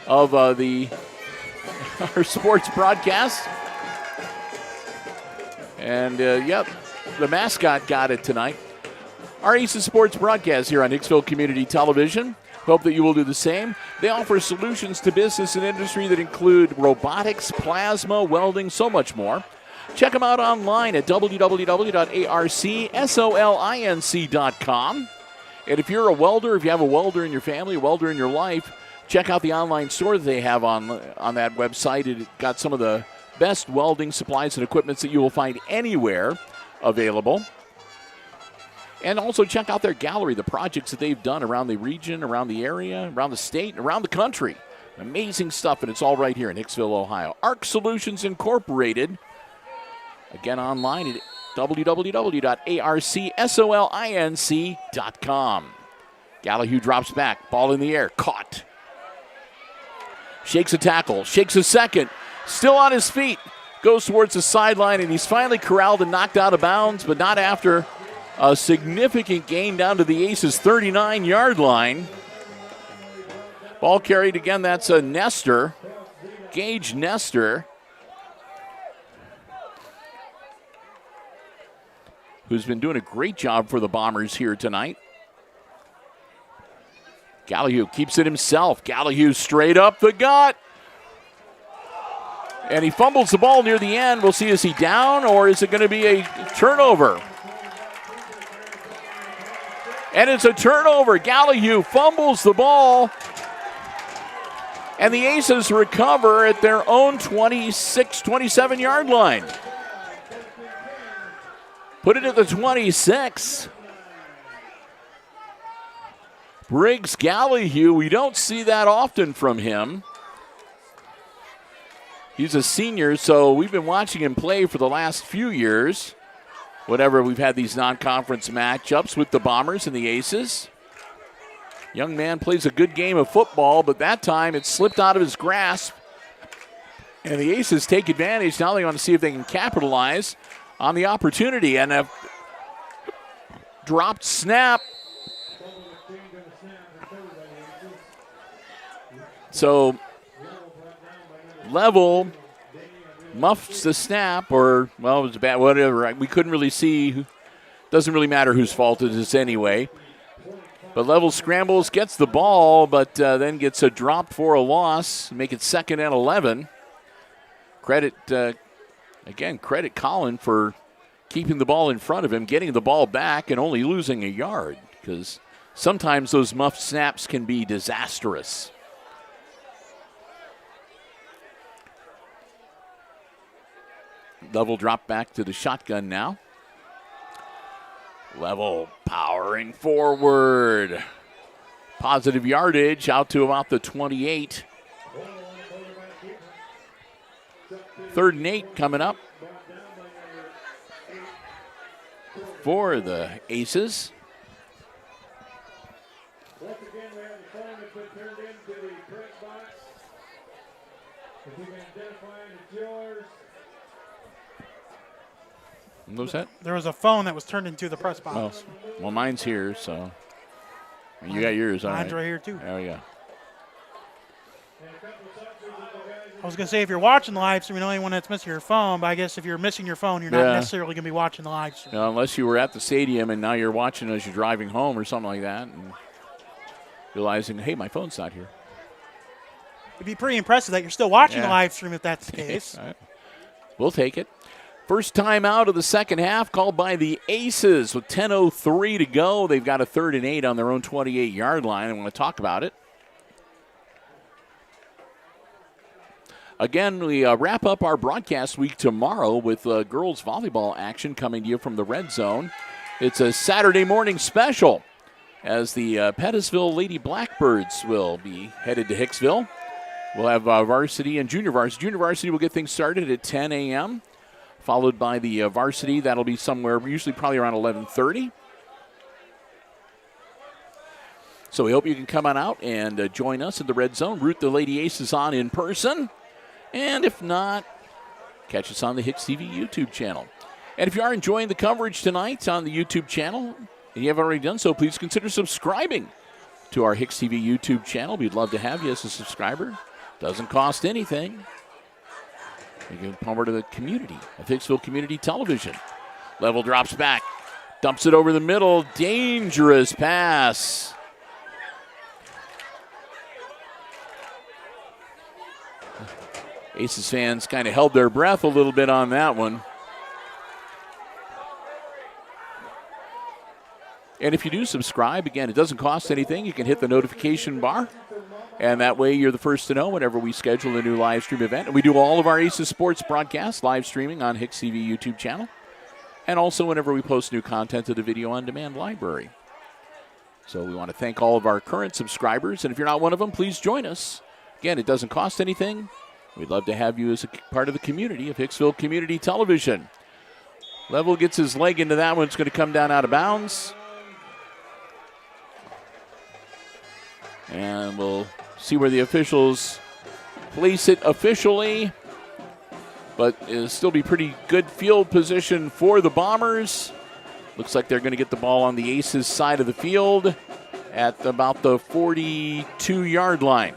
of our sports broadcast. And, yep, the mascot got it tonight. Our Aces Sports broadcast here on Hicksville Community Television. Hope that you will do the same. They offer solutions to business and industry that include robotics, plasma, welding, so much more. Check them out online at www.arcsolinc.com. And if you're a welder, if you have a welder in your family, a welder in your life, check out the online store that they have on that website. It got some of the best welding supplies and equipment that you will find anywhere available. And also check out their gallery, the projects that they've done around the region, around the area, around the state, and around the country. Amazing stuff, and it's all right here in Hicksville, Ohio. ARC Solutions Incorporated. Again, online at www.arcsolinc.com. Gallahue drops back, ball in the air, caught. Shakes a tackle, shakes a second, still on his feet, goes towards the sideline, and he's finally corralled and knocked out of bounds, but not after a significant gain down to the Aces' 39-yard line. Ball carried again, that's a Nestor, Gage Nestor, who's been doing a great job for the Bombers here tonight. Gallahue keeps it himself. Gallahue straight up the gut. And he fumbles the ball near the end. We'll see, is he down or is it going to be a turnover? And it's a turnover. Gallahue fumbles the ball. And the Aces recover at their own 26, 27-yard line. Put it at the 26. Briggs Gallahue, we don't see that often from him. He's a senior, so we've been watching him play for the last few years. Whenever we've had these non-conference matchups with the Bombers and the Aces. Young man plays a good game of football, but that time it slipped out of his grasp. And the Aces take advantage. Now they want to see if they can capitalize on the opportunity, and a dropped snap. So Level muffs the snap, or, well, it was bad, whatever. We couldn't really see. Doesn't really matter whose fault it is anyway. But Level scrambles, gets the ball, but then gets a drop for a loss, make it 2nd and 11. Credit Colin for keeping the ball in front of him, getting the ball back, and only losing a yard, because sometimes those muffed snaps can be disastrous. Level drop back to the shotgun now. Level powering forward. Positive yardage out to about the 28. 3rd and 8 coming up. for the Aces. Once again, we have the phone that's been turned into the press box. If you can identify it, it's yours. What was that? There was a phone that was turned into the press box. Oh, well, mine's here, so. You got yours, all right. Mine's right here, too. There we go. I was going to say, if you're watching the live stream, the only one that's missing your phone, but I guess if you're missing your phone, you're not necessarily going to be watching the live stream. Unless you were at the stadium and now you're watching as you're driving home or something like that and realizing, hey, my phone's not here. It'd be pretty impressive that you're still watching the live stream if that's the case. Right. We'll take it. First time out of the second half called by the Aces with 10:03 to go. They've got a 3rd and 8 on their own 28-yard line. I want to talk about it. Again, we wrap up our broadcast week tomorrow with girls volleyball action coming to you from the Red Zone. It's a Saturday morning special as the Pettisville Lady Blackbirds will be headed to Hicksville. We'll have varsity and junior varsity. Junior varsity will get things started at 10 a.m., followed by the varsity. That'll be somewhere, usually probably around 11:30. So we hope you can come on out and join us in the Red Zone. Root the Lady Aces on in person. And if not, catch us on the HIX-TV YouTube channel. And if you are enjoying the coverage tonight on the YouTube channel, and you haven't already done so, please consider subscribing to our HIX-TV YouTube channel. We'd love to have you as a subscriber. Doesn't cost anything. You can come over to the community of Hicksville Community Television. Level drops back. Dumps it over the middle. Dangerous pass. Aces fans kind of held their breath a little bit on that one. And if you do subscribe, again, it doesn't cost anything. You can hit the notification bar. And that way you're the first to know whenever we schedule a new live stream event. And we do all of our Aces Sports broadcasts live streaming on HIX-TV YouTube channel. And also whenever we post new content to the Video On Demand library. So we want to thank all of our current subscribers. And if you're not one of them, please join us. Again, it doesn't cost anything. We'd love to have you as a part of the community of Hicksville Community Television. Level gets his leg into that one. It's going to come down out of bounds. And we'll see where the officials place it officially. But it'll still be pretty good field position for the Bombers. Looks like they're going to get the ball on the Aces side of the field at about the 42-yard line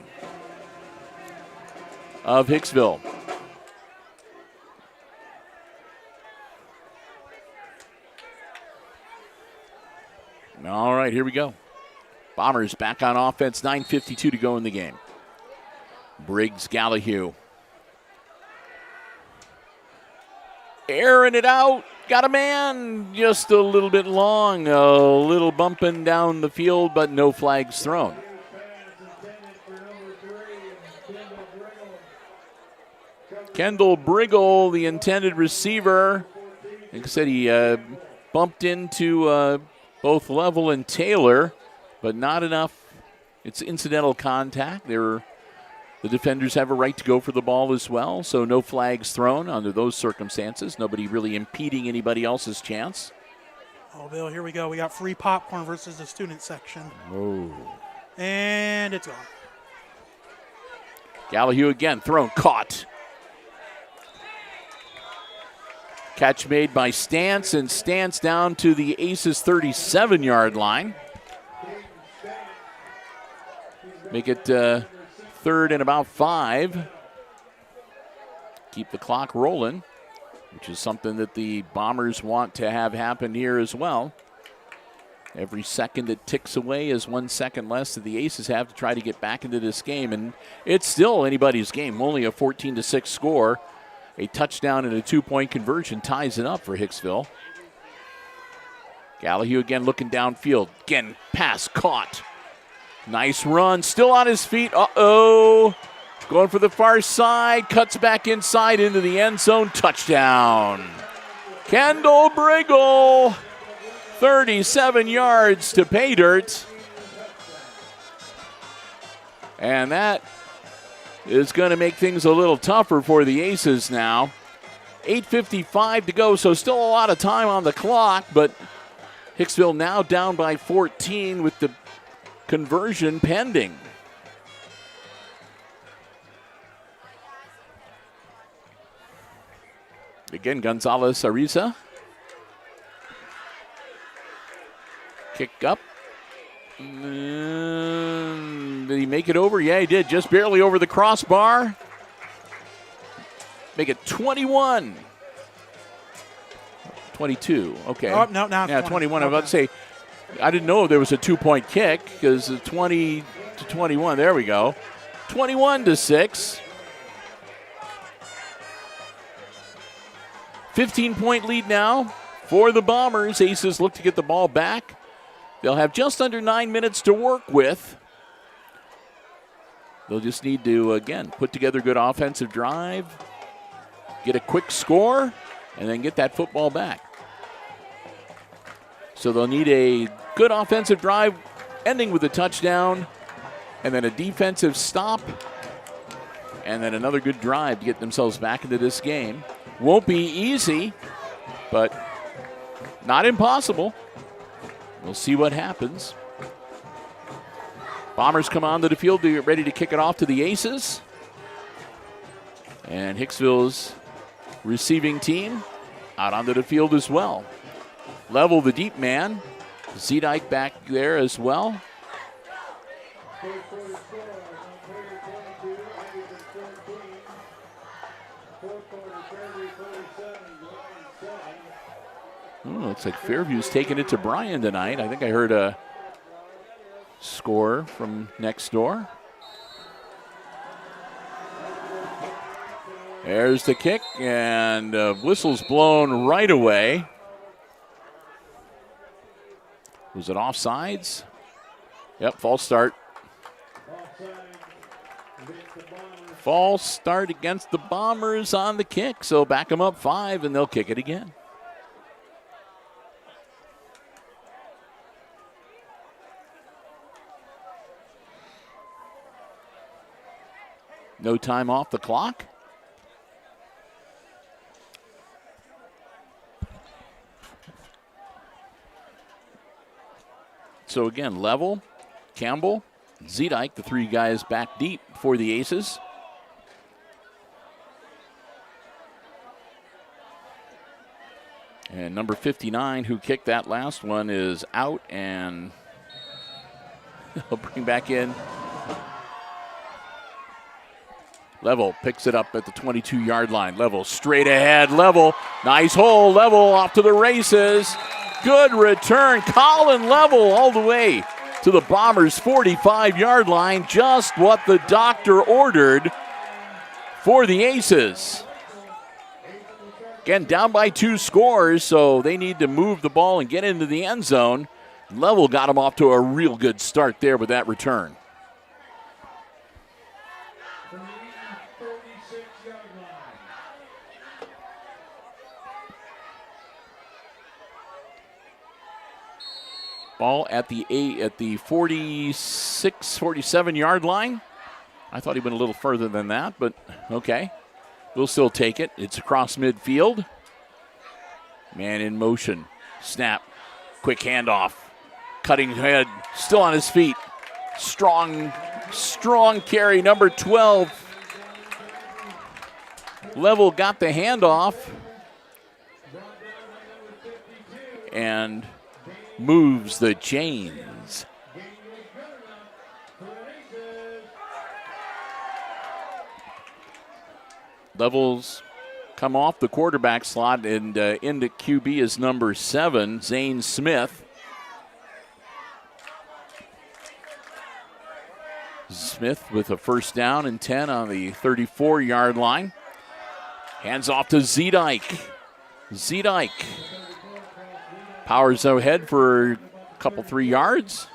of Hicksville. All right, here we go. Bombers back on offense, 9:52 to go in the game. Briggs, Gallahue. Airing it out. Got a man just a little bit long. A little bumping down the field, but no flags thrown. Kendall Briggle, the intended receiver. Like I said, he bumped into both Level and Taylor, but not enough. It's incidental contact. The defenders have a right to go for the ball as well, so no flags thrown under those circumstances. Nobody really impeding anybody else's chance. Oh, Bill, here we go. We got free popcorn versus the student section. Oh. And it's gone. Gallahue again, thrown, caught. Catch made by Stance, and Stance down to the Aces 37-yard line. Make it 3rd and about 5. Keep the clock rolling, which is something that the Bombers want to have happen here as well. Every second that ticks away is 1 second less that the Aces have to try to get back into this game, and it's still anybody's game. Only a 14-6 score. A touchdown and a 2-point conversion ties it up for Hicksville. Gallahue again looking downfield. Again, pass caught. Nice run, still on his feet. Uh-oh. Going for the far side, cuts back inside into the end zone. Touchdown. Kendall Briggle, 37 yards to pay dirt. And that is going to make things a little tougher for the Aces now. 8:55 to go, so still a lot of time on the clock, but Hicksville now down by 14 with the conversion pending. Again, Gonzalez Ariza. Kick up. Did he make it over? Yeah, he did. Just barely over the crossbar. Make it 21. 22. Okay. Oh, no, now yeah, 21. I'm Okay. about to say, I didn't know there was a 2-point kick because 20 to 21. There we go. 21-6. 15-point lead now for the Bombers. Aces look to get the ball back. They'll have just under 9 minutes to work with. They'll just need to, again, put together a good offensive drive, get a quick score, and then get that football back. So they'll need a good offensive drive ending with a touchdown, and then a defensive stop, and then another good drive to get themselves back into this game. Won't be easy, but not impossible. We'll see what happens. Bombers come onto the field to get ready to kick it off to the Aces. And Hicksville's receiving team out onto the field as well. Level the deep man. Zedike back there as well. Looks like Fairview's taking it to Bryan tonight. I think I heard a score from next door. There's the kick, and whistle's blown right away. Was it offsides? Yep, false start. False start against the Bombers on the kick, so back them up 5, and they'll kick it again. No time off the clock. So again, Level, Campbell, Zedike, the 3 guys back deep for the Aces. And number 59, who kicked that last one, is out, and they'll bring back in. Level picks it up at the 22-yard line. Level straight ahead. Level, nice hole. Level off to the races. Good return. Colin Level all the way to the Bombers' 45-yard line. Just what the doctor ordered for the Aces. Again, down by 2 scores, so they need to move the ball and get into the end zone. Level got him off to a real good start there with that return. Ball at the 46, 47-yard line. I thought he went a little further than that, but okay. We'll still take it. It's across midfield. Man in motion. Snap. Quick handoff. Cutting head. Still on his feet. Strong carry. Number 12. Level got the handoff. And moves the chains. Levels come off the quarterback slot, and into QB is number 7, Zane Smith. Smith with a first down and 10 on the 34-yard line. Hands off to Zedike. Zedike powers ahead for a couple, 3 yards.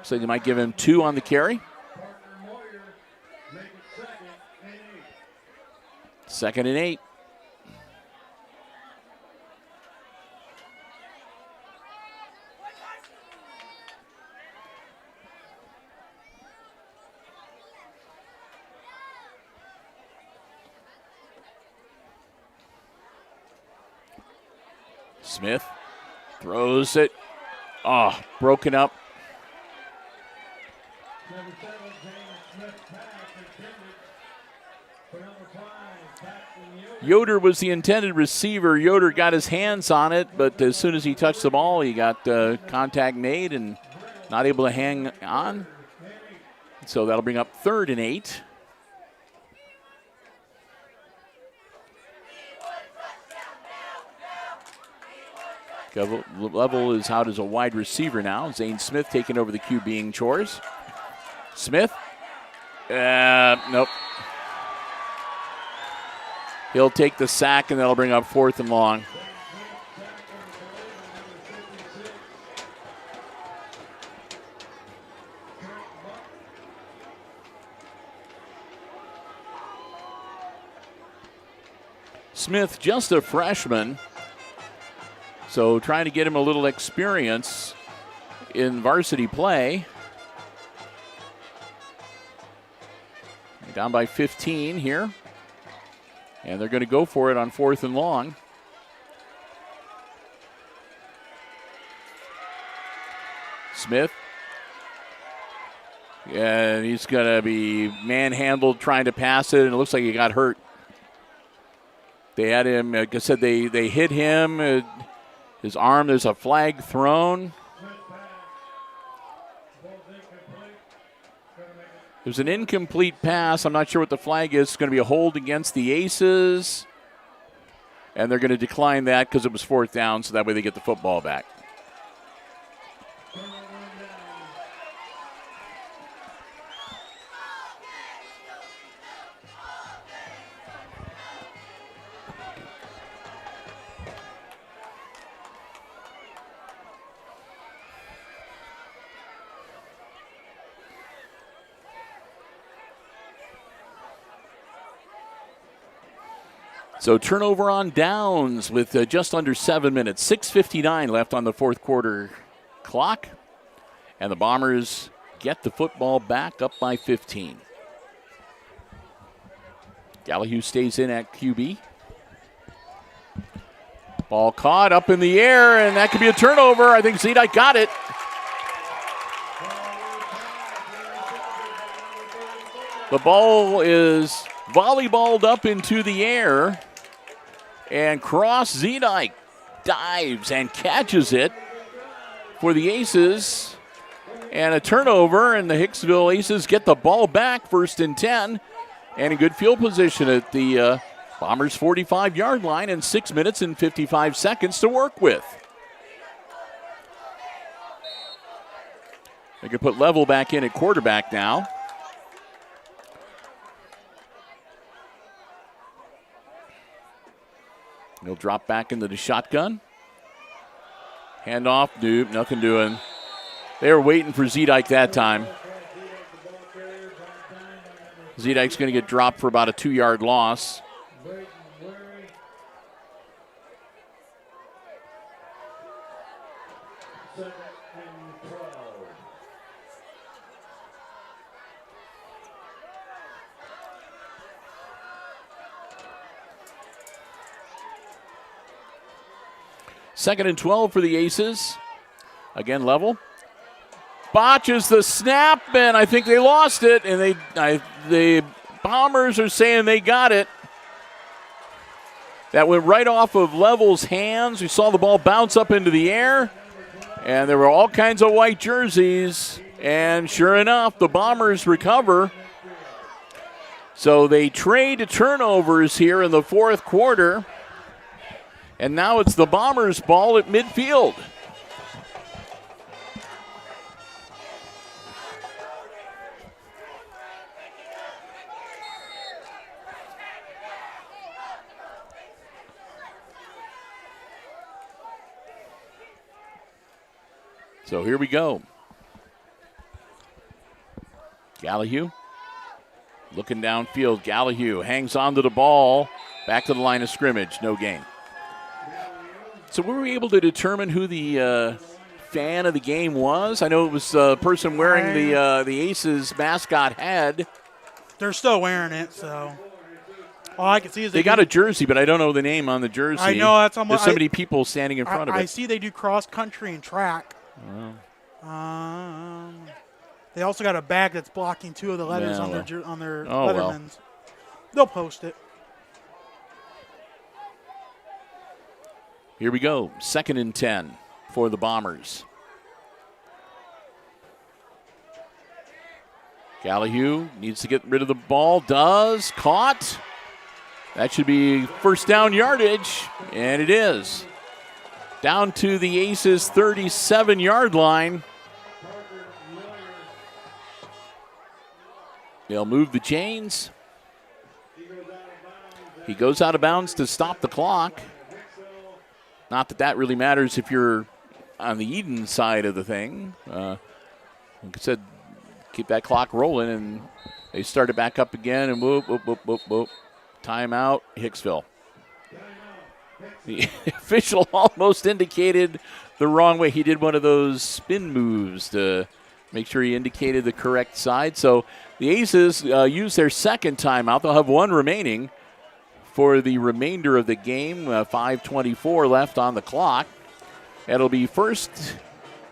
So they might give him 2 on the carry. 2nd and 8. Smith throws it Oh, broken up. Number 7, James Smith pass intended for number 5, Paxton Yoder. Yoder was the intended receiver. Yoder got his hands on it, but as soon as he touched the ball, he got contact made and not able to hang on. So that'll bring up 3rd and 8. Level is out as a wide receiver now. Zane Smith taking over the QBing chores. Smith. Nope. He'll take the sack, and that'll bring up 4th and long. Smith, just a freshman, so trying to get him a little experience in varsity play. Down by 15 here, and they're going to go for it on 4th and long. Smith, and he's going to be manhandled trying to pass it, and it looks like he got hurt. They had him, like I said, they hit him, his arm, there's a flag thrown. There's an incomplete pass. I'm not sure what the flag is. It's going to be a hold against the Aces. And they're going to decline that because it was 4th down, so that way they get the football back. So turnover on downs with just under 7 minutes. 6:59 left on the 4th quarter clock. And the Bombers get the football back up by 15. Gallahue stays in at QB. Ball caught up in the air, and that could be a turnover. I think Zedike got it. The ball is volleyballed up into the air. And Cross Zedike dives and catches it for the Aces. And a turnover, and the Hicksville Aces get the ball back, 1st and 10. And in good field position at the Bombers' 45-yard line, and 6 minutes and 55 seconds to work with. They can put Level back in at quarterback now. He'll drop back into the shotgun. Handoff, nope, nothing doing. They were waiting for Zedike that time. Zedike's going to get dropped for about a 2-yard loss. Second and 12 for the Aces. Again, Level. Botches the snap, and I think they lost it. And the Bombers are saying they got it. That went right off of Level's hands. We saw the ball bounce up into the air. And there were all kinds of white jerseys. And sure enough, the Bombers recover. So they trade turnovers here in the 4th quarter. And now it's the Bombers' ball at midfield. So here we go. Gallahue looking downfield. Gallahue hangs onto the ball. Back to the line of scrimmage. No gain. So were we able to determine who the fan of the game was? I know it was the person wearing the Aces mascot hat. They're still wearing it, so all I can see is they got a jersey, but I don't know the name on the jersey. I know that's almost. There's so many people standing in front of it. I see they do cross country and track They also got a bag that's blocking 2 of the letters on their Oh, well. Lettermans. They'll post it. Here we go. 2nd and 10 for the Bombers. Gallahue needs to get rid of the ball. Does. Caught. That should be first down yardage, and it is. Down to the Aces 37-yard line. They'll move the chains. He goes out of bounds to stop the clock. Not that that really matters if you're on the Edon side of the thing. Like I said, keep that clock rolling, and they start it back up again, and whoop, whoop, whoop, whoop, whoop. Timeout, Hicksville. The official almost indicated the wrong way. He did one of those spin moves to make sure he indicated the correct side. So the Aces use their second timeout. They'll have 1 remaining for the remainder of the game. 5:24 left on the clock. It'll be 1st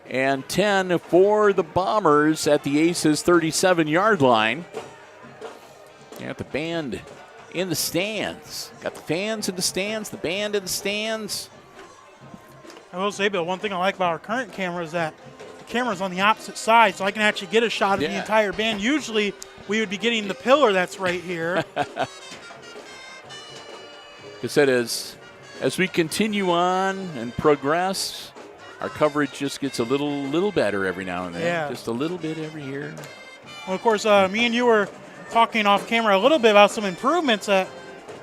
and 10 for the Bombers at the Aces 37-yard line. Got the band in the stands. Got the fans in the stands, the band in the stands. I will say, Bill, one thing I like about our current camera is that the camera's on the opposite side, so I can actually get a shot of the entire band. Usually, we would be getting the pillar that's right here. Like I said, as we continue on and progress, our coverage just gets a little better every now and then. Yeah. Just a little bit every year. Well, of course, me and you were talking off camera a little bit about some improvements that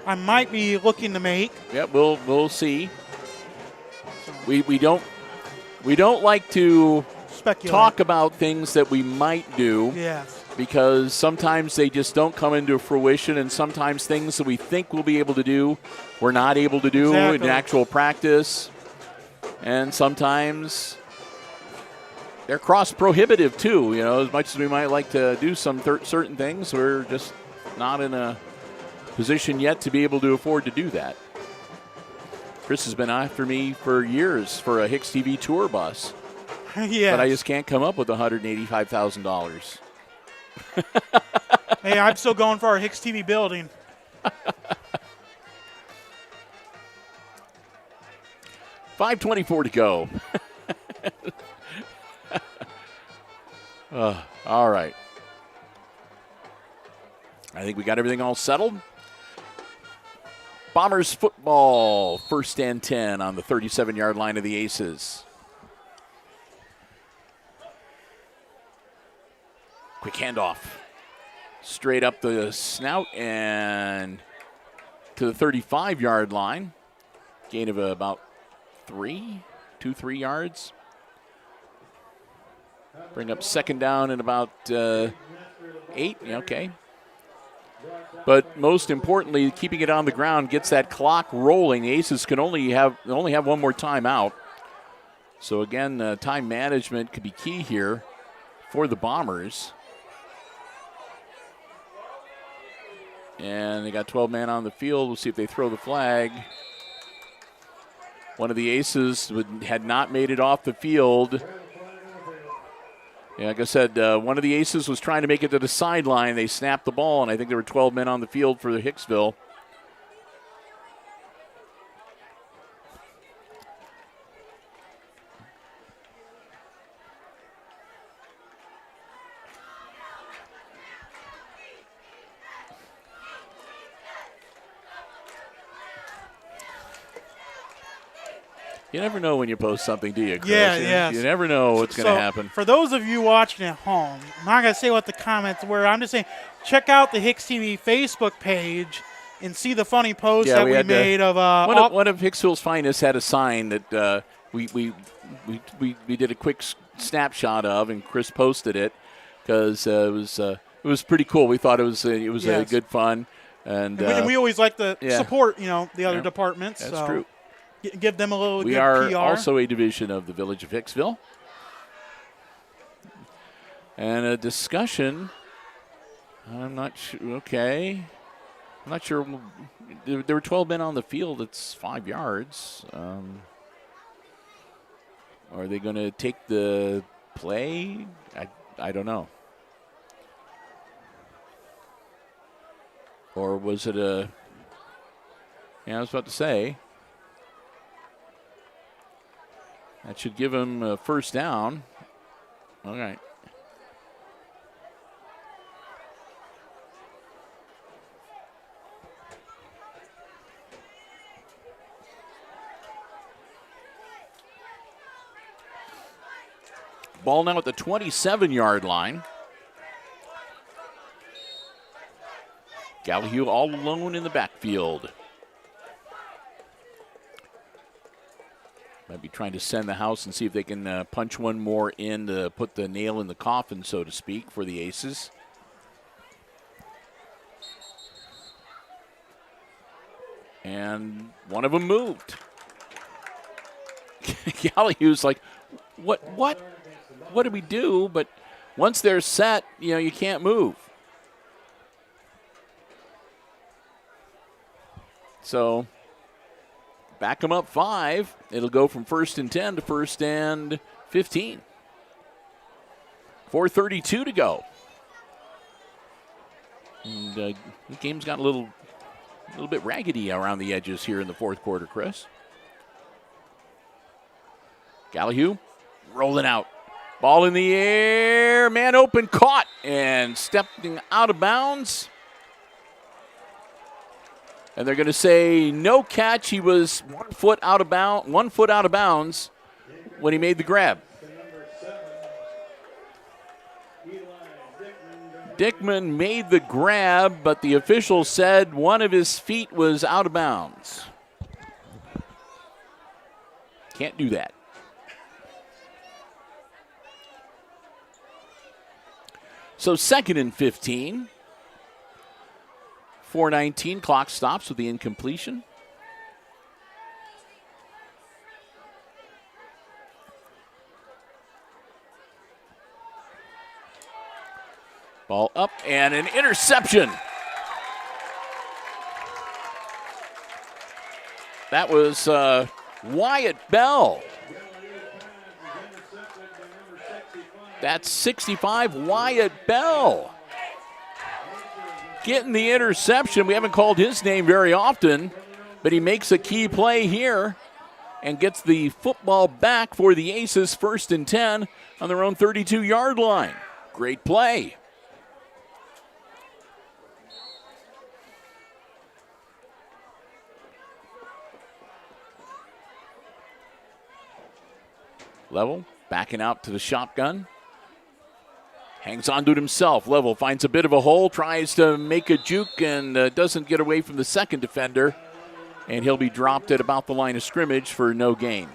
I might be looking to make. Yeah, we'll see. We don't like to Speculate. talk about things that we might do. Yes. Because sometimes they just don't come into fruition, and sometimes things that we think we'll be able to do, we're not able to do in actual practice. And sometimes they're cross-prohibitive, too. You know, as much as we might like to do some certain things, we're just not in a position yet to be able to afford to do that. Chris has been after me for years for a HIX-TV tour bus. Yes. But I just can't come up with $185,000. Hey, I'm still going for our HIX-TV building. $5:24 to go. All right. I think we got everything all settled. Bombers football, 1st and 10 on the 37-yard line of the Aces. Quick handoff. Straight up the snout and to the 35-yard line. Gain of about 2-3 yards. Bring up 2nd down in about 8. Okay. But most importantly, keeping it on the ground gets that clock rolling. The Aces can only have 1 more timeout. So again, time management could be key here for the Bombers. And they got 12 men on the field. We'll see if they throw the flag. One of the Aces had not made it off the field. Yeah, like I said, one of the Aces was trying to make it to the sideline. They snapped the ball, and I think there were 12 men on the field for the Hicksville. You never know when you post something, do you, Chris? Yeah. You never know what's going to happen. For those of you watching at home, I'm not going to say what the comments were. I'm just saying check out the HIX-TV Facebook page and see the funny post that we made of one of Hicksville's finest had a sign that we did a quick snapshot of, and Chris posted it because it was pretty cool. We thought it was a good fun, and we always like to support the other departments. That's true. Give them a little good PR. We are also a division of the Village of Hicksville. And a discussion. I'm not sure. Okay. I'm not sure. There were 12 men on the field. It's 5 yards. Are they going to take the play? I don't know. Or was it a... Yeah, I was about to say. That should give him a first down. All right. Ball now at the 27-yard line. Gallahue all alone in the backfield. Might be trying to send the house and see if they can punch one more in to put the nail in the coffin, so to speak, for the Aces. And one of them moved. Gallahue's like, what do we do? But once they're set, you can't move. So back them up 5. It'll go from 1st and 10 to 1st and 15. 4:32 to go. And the game's got a little bit raggedy around the edges here in the fourth quarter, Chris. Gallahue rolling out. Ball in the air. Man open, caught, and stepping out of bounds. And they're going to say no catch. He was 1 foot out of bounds when he made the grab. Dickman made the grab, but the official said one of his feet was out of bounds. Can't do that. So 2nd and 15. 4:19, clock stops with the incompletion. Ball up and an interception. That was Wyatt Bell. That's 65, Wyatt Bell. Getting the interception. We haven't called his name very often, but he makes a key play here and gets the football back for the Aces, 1st and 10 on their own 32-yard line. Great play. Level backing out to the shotgun. Hangs on to it himself. Level finds a bit of a hole, tries to make a juke, and doesn't get away from the second defender. And he'll be dropped at about the line of scrimmage for no gain.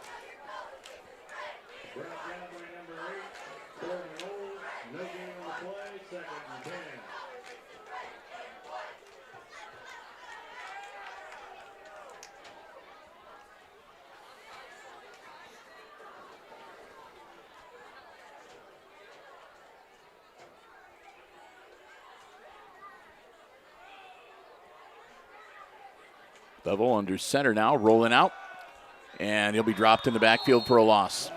Level under center now, rolling out. And he'll be dropped in the backfield for a loss.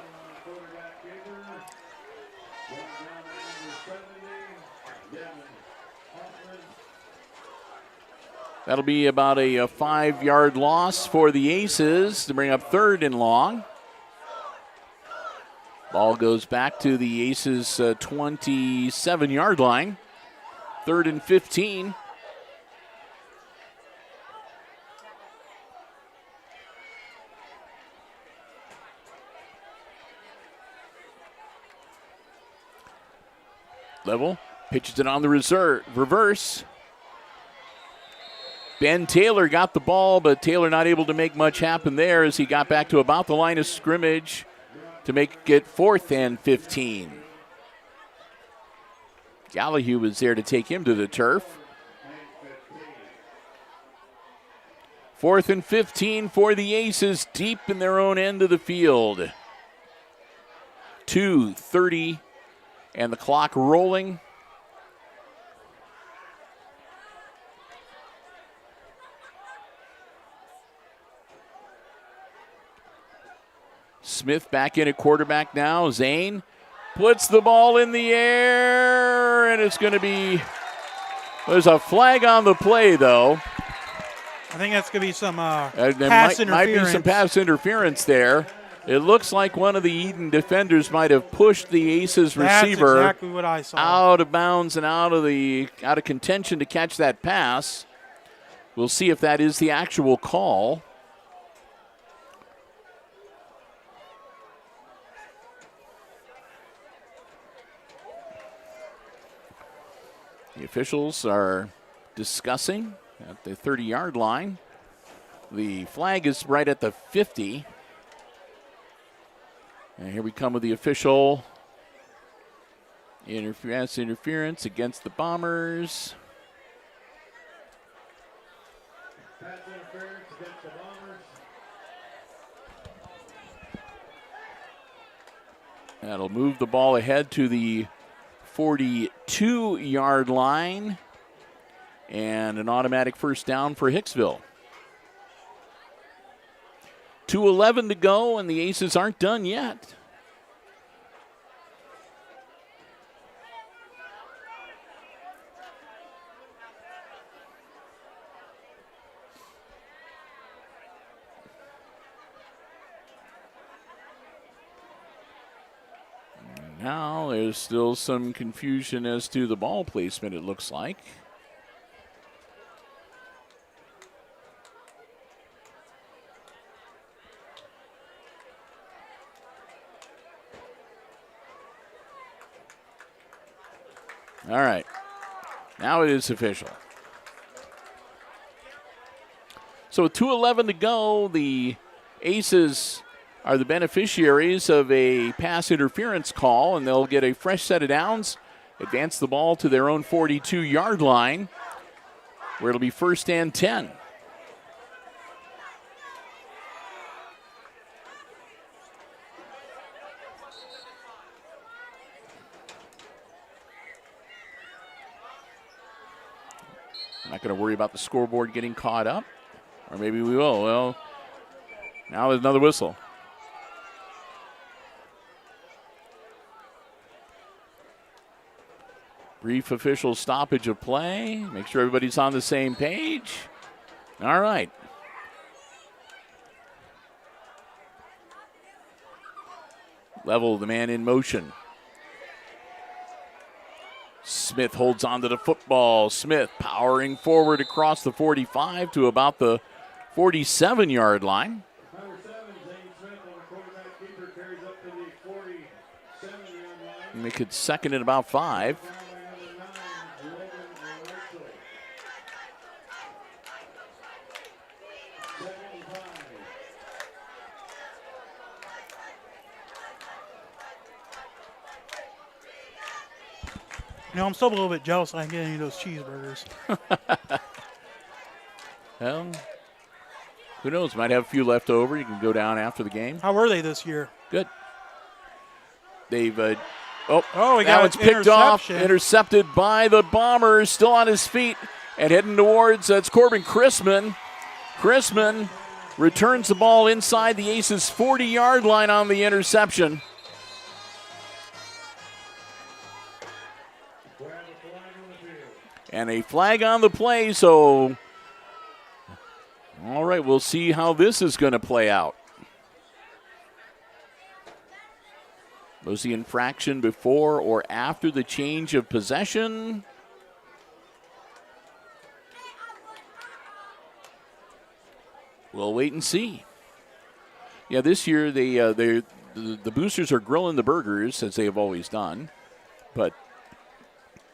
That'll be about a 5-yard loss for the Aces to bring up 3rd and long. Ball goes back to the Aces' 27-yard line. 3rd and 15. Level pitches it on the reverse. Ben Taylor got the ball, but Taylor not able to make much happen there as he got back to about the line of scrimmage to make it 4th and 15. Gallahue was there to take him to the turf. 4th and 15 for the Aces, deep in their own end of the field. 2:30 and the clock rolling. Smith back in at quarterback now. Zane puts the ball in the air, and it's going to be, there's a flag on the play, though. I think that's going to be some There pass interference. might be some pass interference there. It looks like one of the Edon defenders might have pushed the Aces receiver That's exactly what I saw. out of bounds and out of contention to catch that pass. We'll see if that is the actual call. The officials are discussing at the 30-yard line. The flag is right at the 50. And here we come with the official interference against the Bombers. Pass interference against the Bombers. That'll move the ball ahead to the 42-yard line. And an automatic first down for Hicksville. 2:11 to go, and the Aces aren't done yet. Now there's still some confusion as to the ball placement, it looks like. All right, now it is official. So with 2:11 to go, the Aces are the beneficiaries of a pass interference call, and they'll get a fresh set of downs, advance the ball to their own 42-yard line, where it'll be 1st and 10. Not going to worry about the scoreboard getting caught up, or maybe we will. Well, now there's another whistle. Brief official stoppage of play. Make sure everybody's on the same page. All right. Level the man in motion. Smith holds on to the football. Smith powering forward across the 45 to about the 47-yard line. Number 7, Zane Smith on the quarterback keeper, carries up to the 47-yard line. They could second at about 5. Found by number 9, Logan Marshall. 75. You know, I'm still a little bit jealous I didn't get any of those cheeseburgers. Well, who knows? Might have a few left over. You can go down after the game. How were they this year? Good. They've we that got one's an picked off, interception. intercepted by the Bombers, still on his feet and heading towards, it's Corbin Chrisman. Chrisman returns the ball inside the Aces' 40-yard line on the interception. And a flag on the play, so all right, we'll see how this is going to play out. Was the infraction before or after the change of possession? We'll wait and see. Yeah, this year the boosters are grilling the burgers, as they have always done, but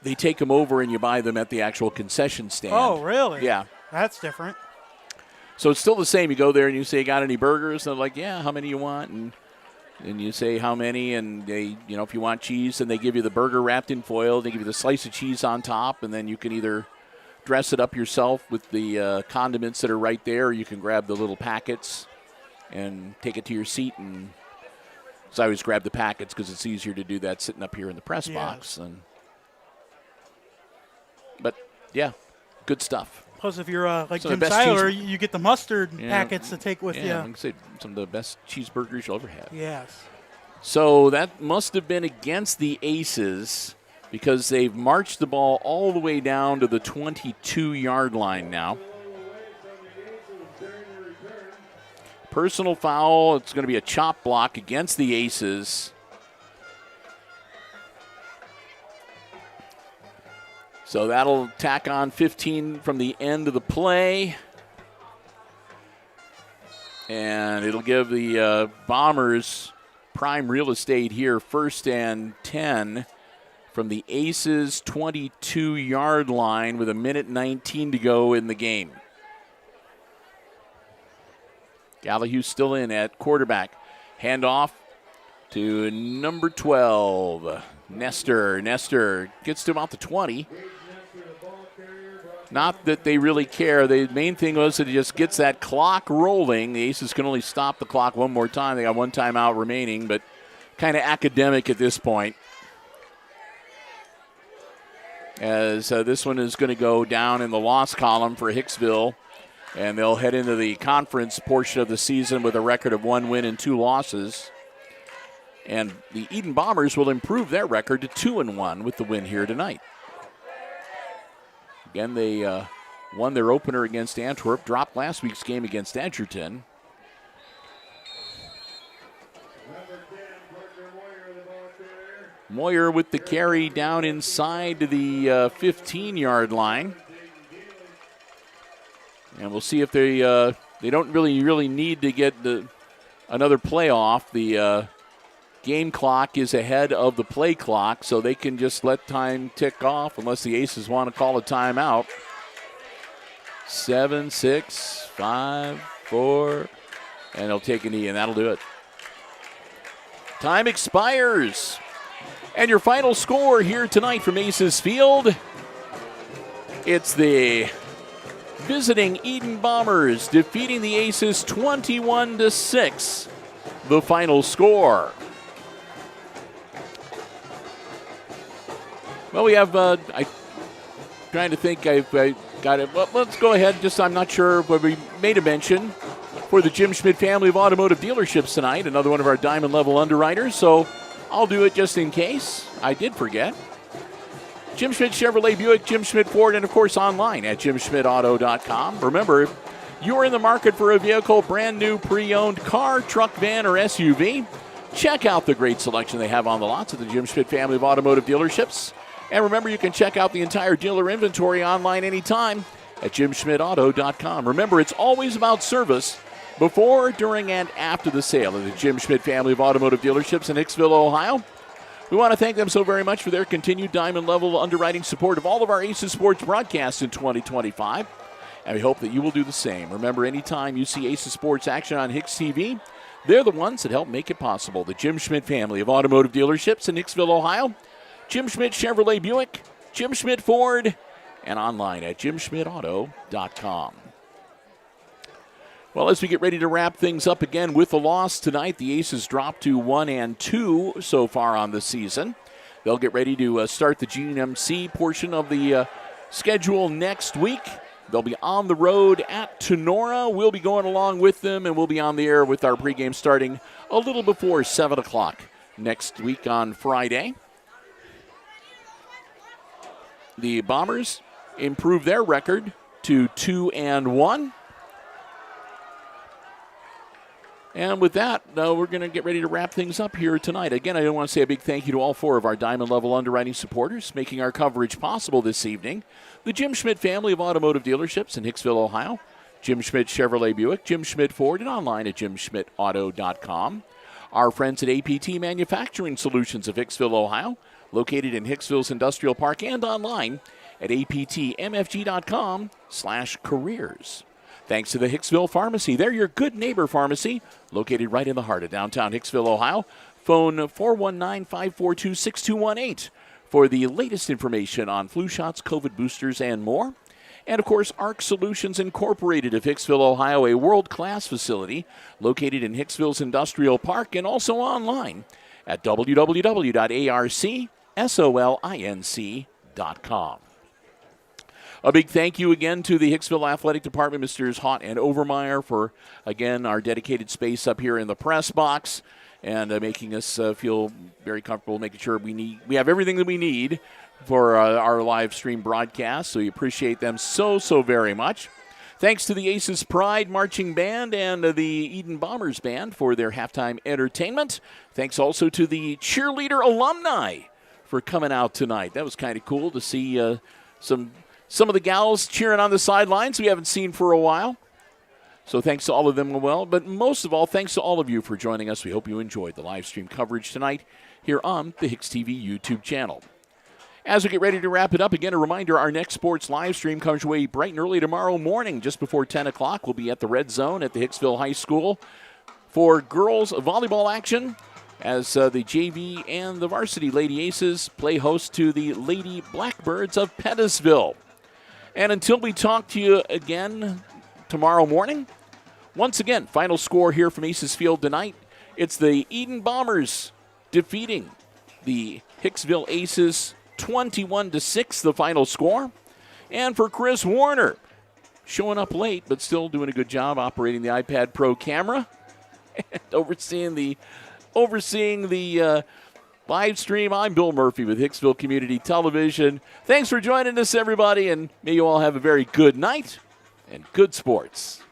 they take them over and you buy them at the actual concession stand. Oh, really? Yeah. That's different. So it's still the same. You go there and you say, got any burgers? And they're like, yeah, how many you want? And you say how many, and they, if you want cheese, then they give you the burger wrapped in foil. They give you the slice of cheese on top, and then you can either dress it up yourself with the condiments that are right there, or you can grab the little packets and take it to your seat. And so I always grab the packets because it's easier to do that sitting up here in the press box. But, yeah, good stuff. Plus, if you're like Some of Jim the best Seiler, cheese- you get the mustard Yeah. packets to take with Yeah, I'm you. going to say some of the best cheeseburgers you'll ever have. Yes. So that must have been against the Aces because they've marched the ball all the way down to the 22-yard line now. Personal foul. It's going to be a chop block against the Aces. So that'll tack on 15 from the end of the play. And it'll give the Bombers prime real estate here, 1st and 10 from the Aces 22-yard line with 1:19 to go in the game. Gallahue still in at quarterback. Handoff to number 12, Nestor. Nestor gets to about the 20. Not that they really care. The main thing was that it just gets that clock rolling. The Aces can only stop the clock one more time. They got one timeout remaining, but kind of academic at this point. As this one is going to go down in the loss column for Hicksville, and they'll head into the conference portion of the season with a record of 1 win and 2 losses. And the Edon Bombers will improve their record to 2-1 with the win here tonight. Again, they won their opener against Antwerp, dropped last week's game against Edgerton. Moyer with the carry down inside to the 15-yard line. And we'll see if they don't really need to get another play off. The game clock is ahead of the play clock, so they can just let time tick off unless the Aces want to call a timeout. 7, 6, 5, 4, and they'll take a knee, and that'll do it. Time expires. And your final score here tonight from Aces Field, it's the visiting Edon Bombers defeating the Aces 21-6, the final score. Well, we have, I'm trying to think, I got it. Well, let's go ahead. I'm not sure whether we made a mention for the Jim Schmidt family of automotive dealerships tonight, another one of our diamond level underwriters, so I'll do it just in case I did forget. Jim Schmidt Chevrolet Buick, Jim Schmidt Ford, and of course online at jimschmidtauto.com. Remember, if you're in the market for a vehicle, brand new, pre-owned car, truck, van, or SUV, check out the great selection they have on the lots of the Jim Schmidt family of automotive dealerships. And remember, you can check out the entire dealer inventory online anytime at jimschmidtauto.com. Remember, it's always about service before, during, and after the sale of the Jim Schmidt family of automotive dealerships in Hicksville, Ohio. We want to thank them so very much for their continued diamond-level underwriting support of all of our Aces Sports broadcasts in 2025, and we hope that you will do the same. Remember, anytime you see Aces Sports action on HIX-TV, they're the ones that help make it possible. The Jim Schmidt family of automotive dealerships in Hicksville, Ohio, Jim Schmidt Chevrolet Buick, Jim Schmidt Ford, and online at jimschmidtauto.com. Well, as we get ready to wrap things up again with the loss tonight, the Aces drop to 1-2 so far on the season. They'll get ready to start the GMC portion of the schedule next week. They'll be on the road at Tenora. We'll be going along with them, and we'll be on the air with our pregame starting a little before 7 o'clock next week on Friday. The Bombers improve their record to 2-1. And with that, we're going to get ready to wrap things up here tonight. Again, I want to say a big thank you to all 4 of our Diamond Level underwriting supporters making our coverage possible this evening. The Jim Schmidt family of automotive dealerships in Hicksville, Ohio. Jim Schmidt Chevrolet Buick, Jim Schmidt Ford, and online at jimschmidtauto.com. Our friends at APT Manufacturing Solutions of Hicksville, Ohio, located in Hicksville's Industrial Park and online at aptmfg.com/careers. Thanks to the Hicksville Pharmacy. They're your good neighbor pharmacy, located right in the heart of downtown Hicksville, Ohio. Phone 419-542-6218 for the latest information on flu shots, COVID boosters, and more. And, of course, ARC Solutions Incorporated of Hicksville, Ohio, a world-class facility located in Hicksville's Industrial Park and also online at www.arcsolinc.com. A big thank you again to the Hicksville Athletic Department, Mr. Haught and Overmeyer, for, again, our dedicated space up here in the press box and making us feel very comfortable, making sure we have everything that we need for our live stream broadcast. So we appreciate them so very much. Thanks to the Aces Pride Marching Band and the Edon Bombers Band for their halftime entertainment. Thanks also to the cheerleader alumni for coming out tonight. That was kind of cool to see some of the gals cheering on the sidelines we haven't seen for a while. So thanks to all of them as well. But most of all, thanks to all of you for joining us. We hope you enjoyed the live stream coverage tonight here on the HIX-TV YouTube channel. As we get ready to wrap it up, again, a reminder, our next sports live stream comes your way bright and early tomorrow morning, just before 10 o'clock. We'll be at the Red Zone at the Hicksville High School for girls volleyball action as the JV and the Varsity Lady Aces play host to the Lady Blackbirds of Pettisville. And until we talk to you again tomorrow morning, once again, final score here from Aces Field tonight. It's the Edon Bombers defeating the Hicksville Aces 21-6, the final score. And for Chris Warner, showing up late but still doing a good job operating the iPad Pro camera and overseeing the live stream. I'm Bill Murphy with Hicksville Community Television. Thanks for joining us, everybody, and may you all have a very good night and good sports.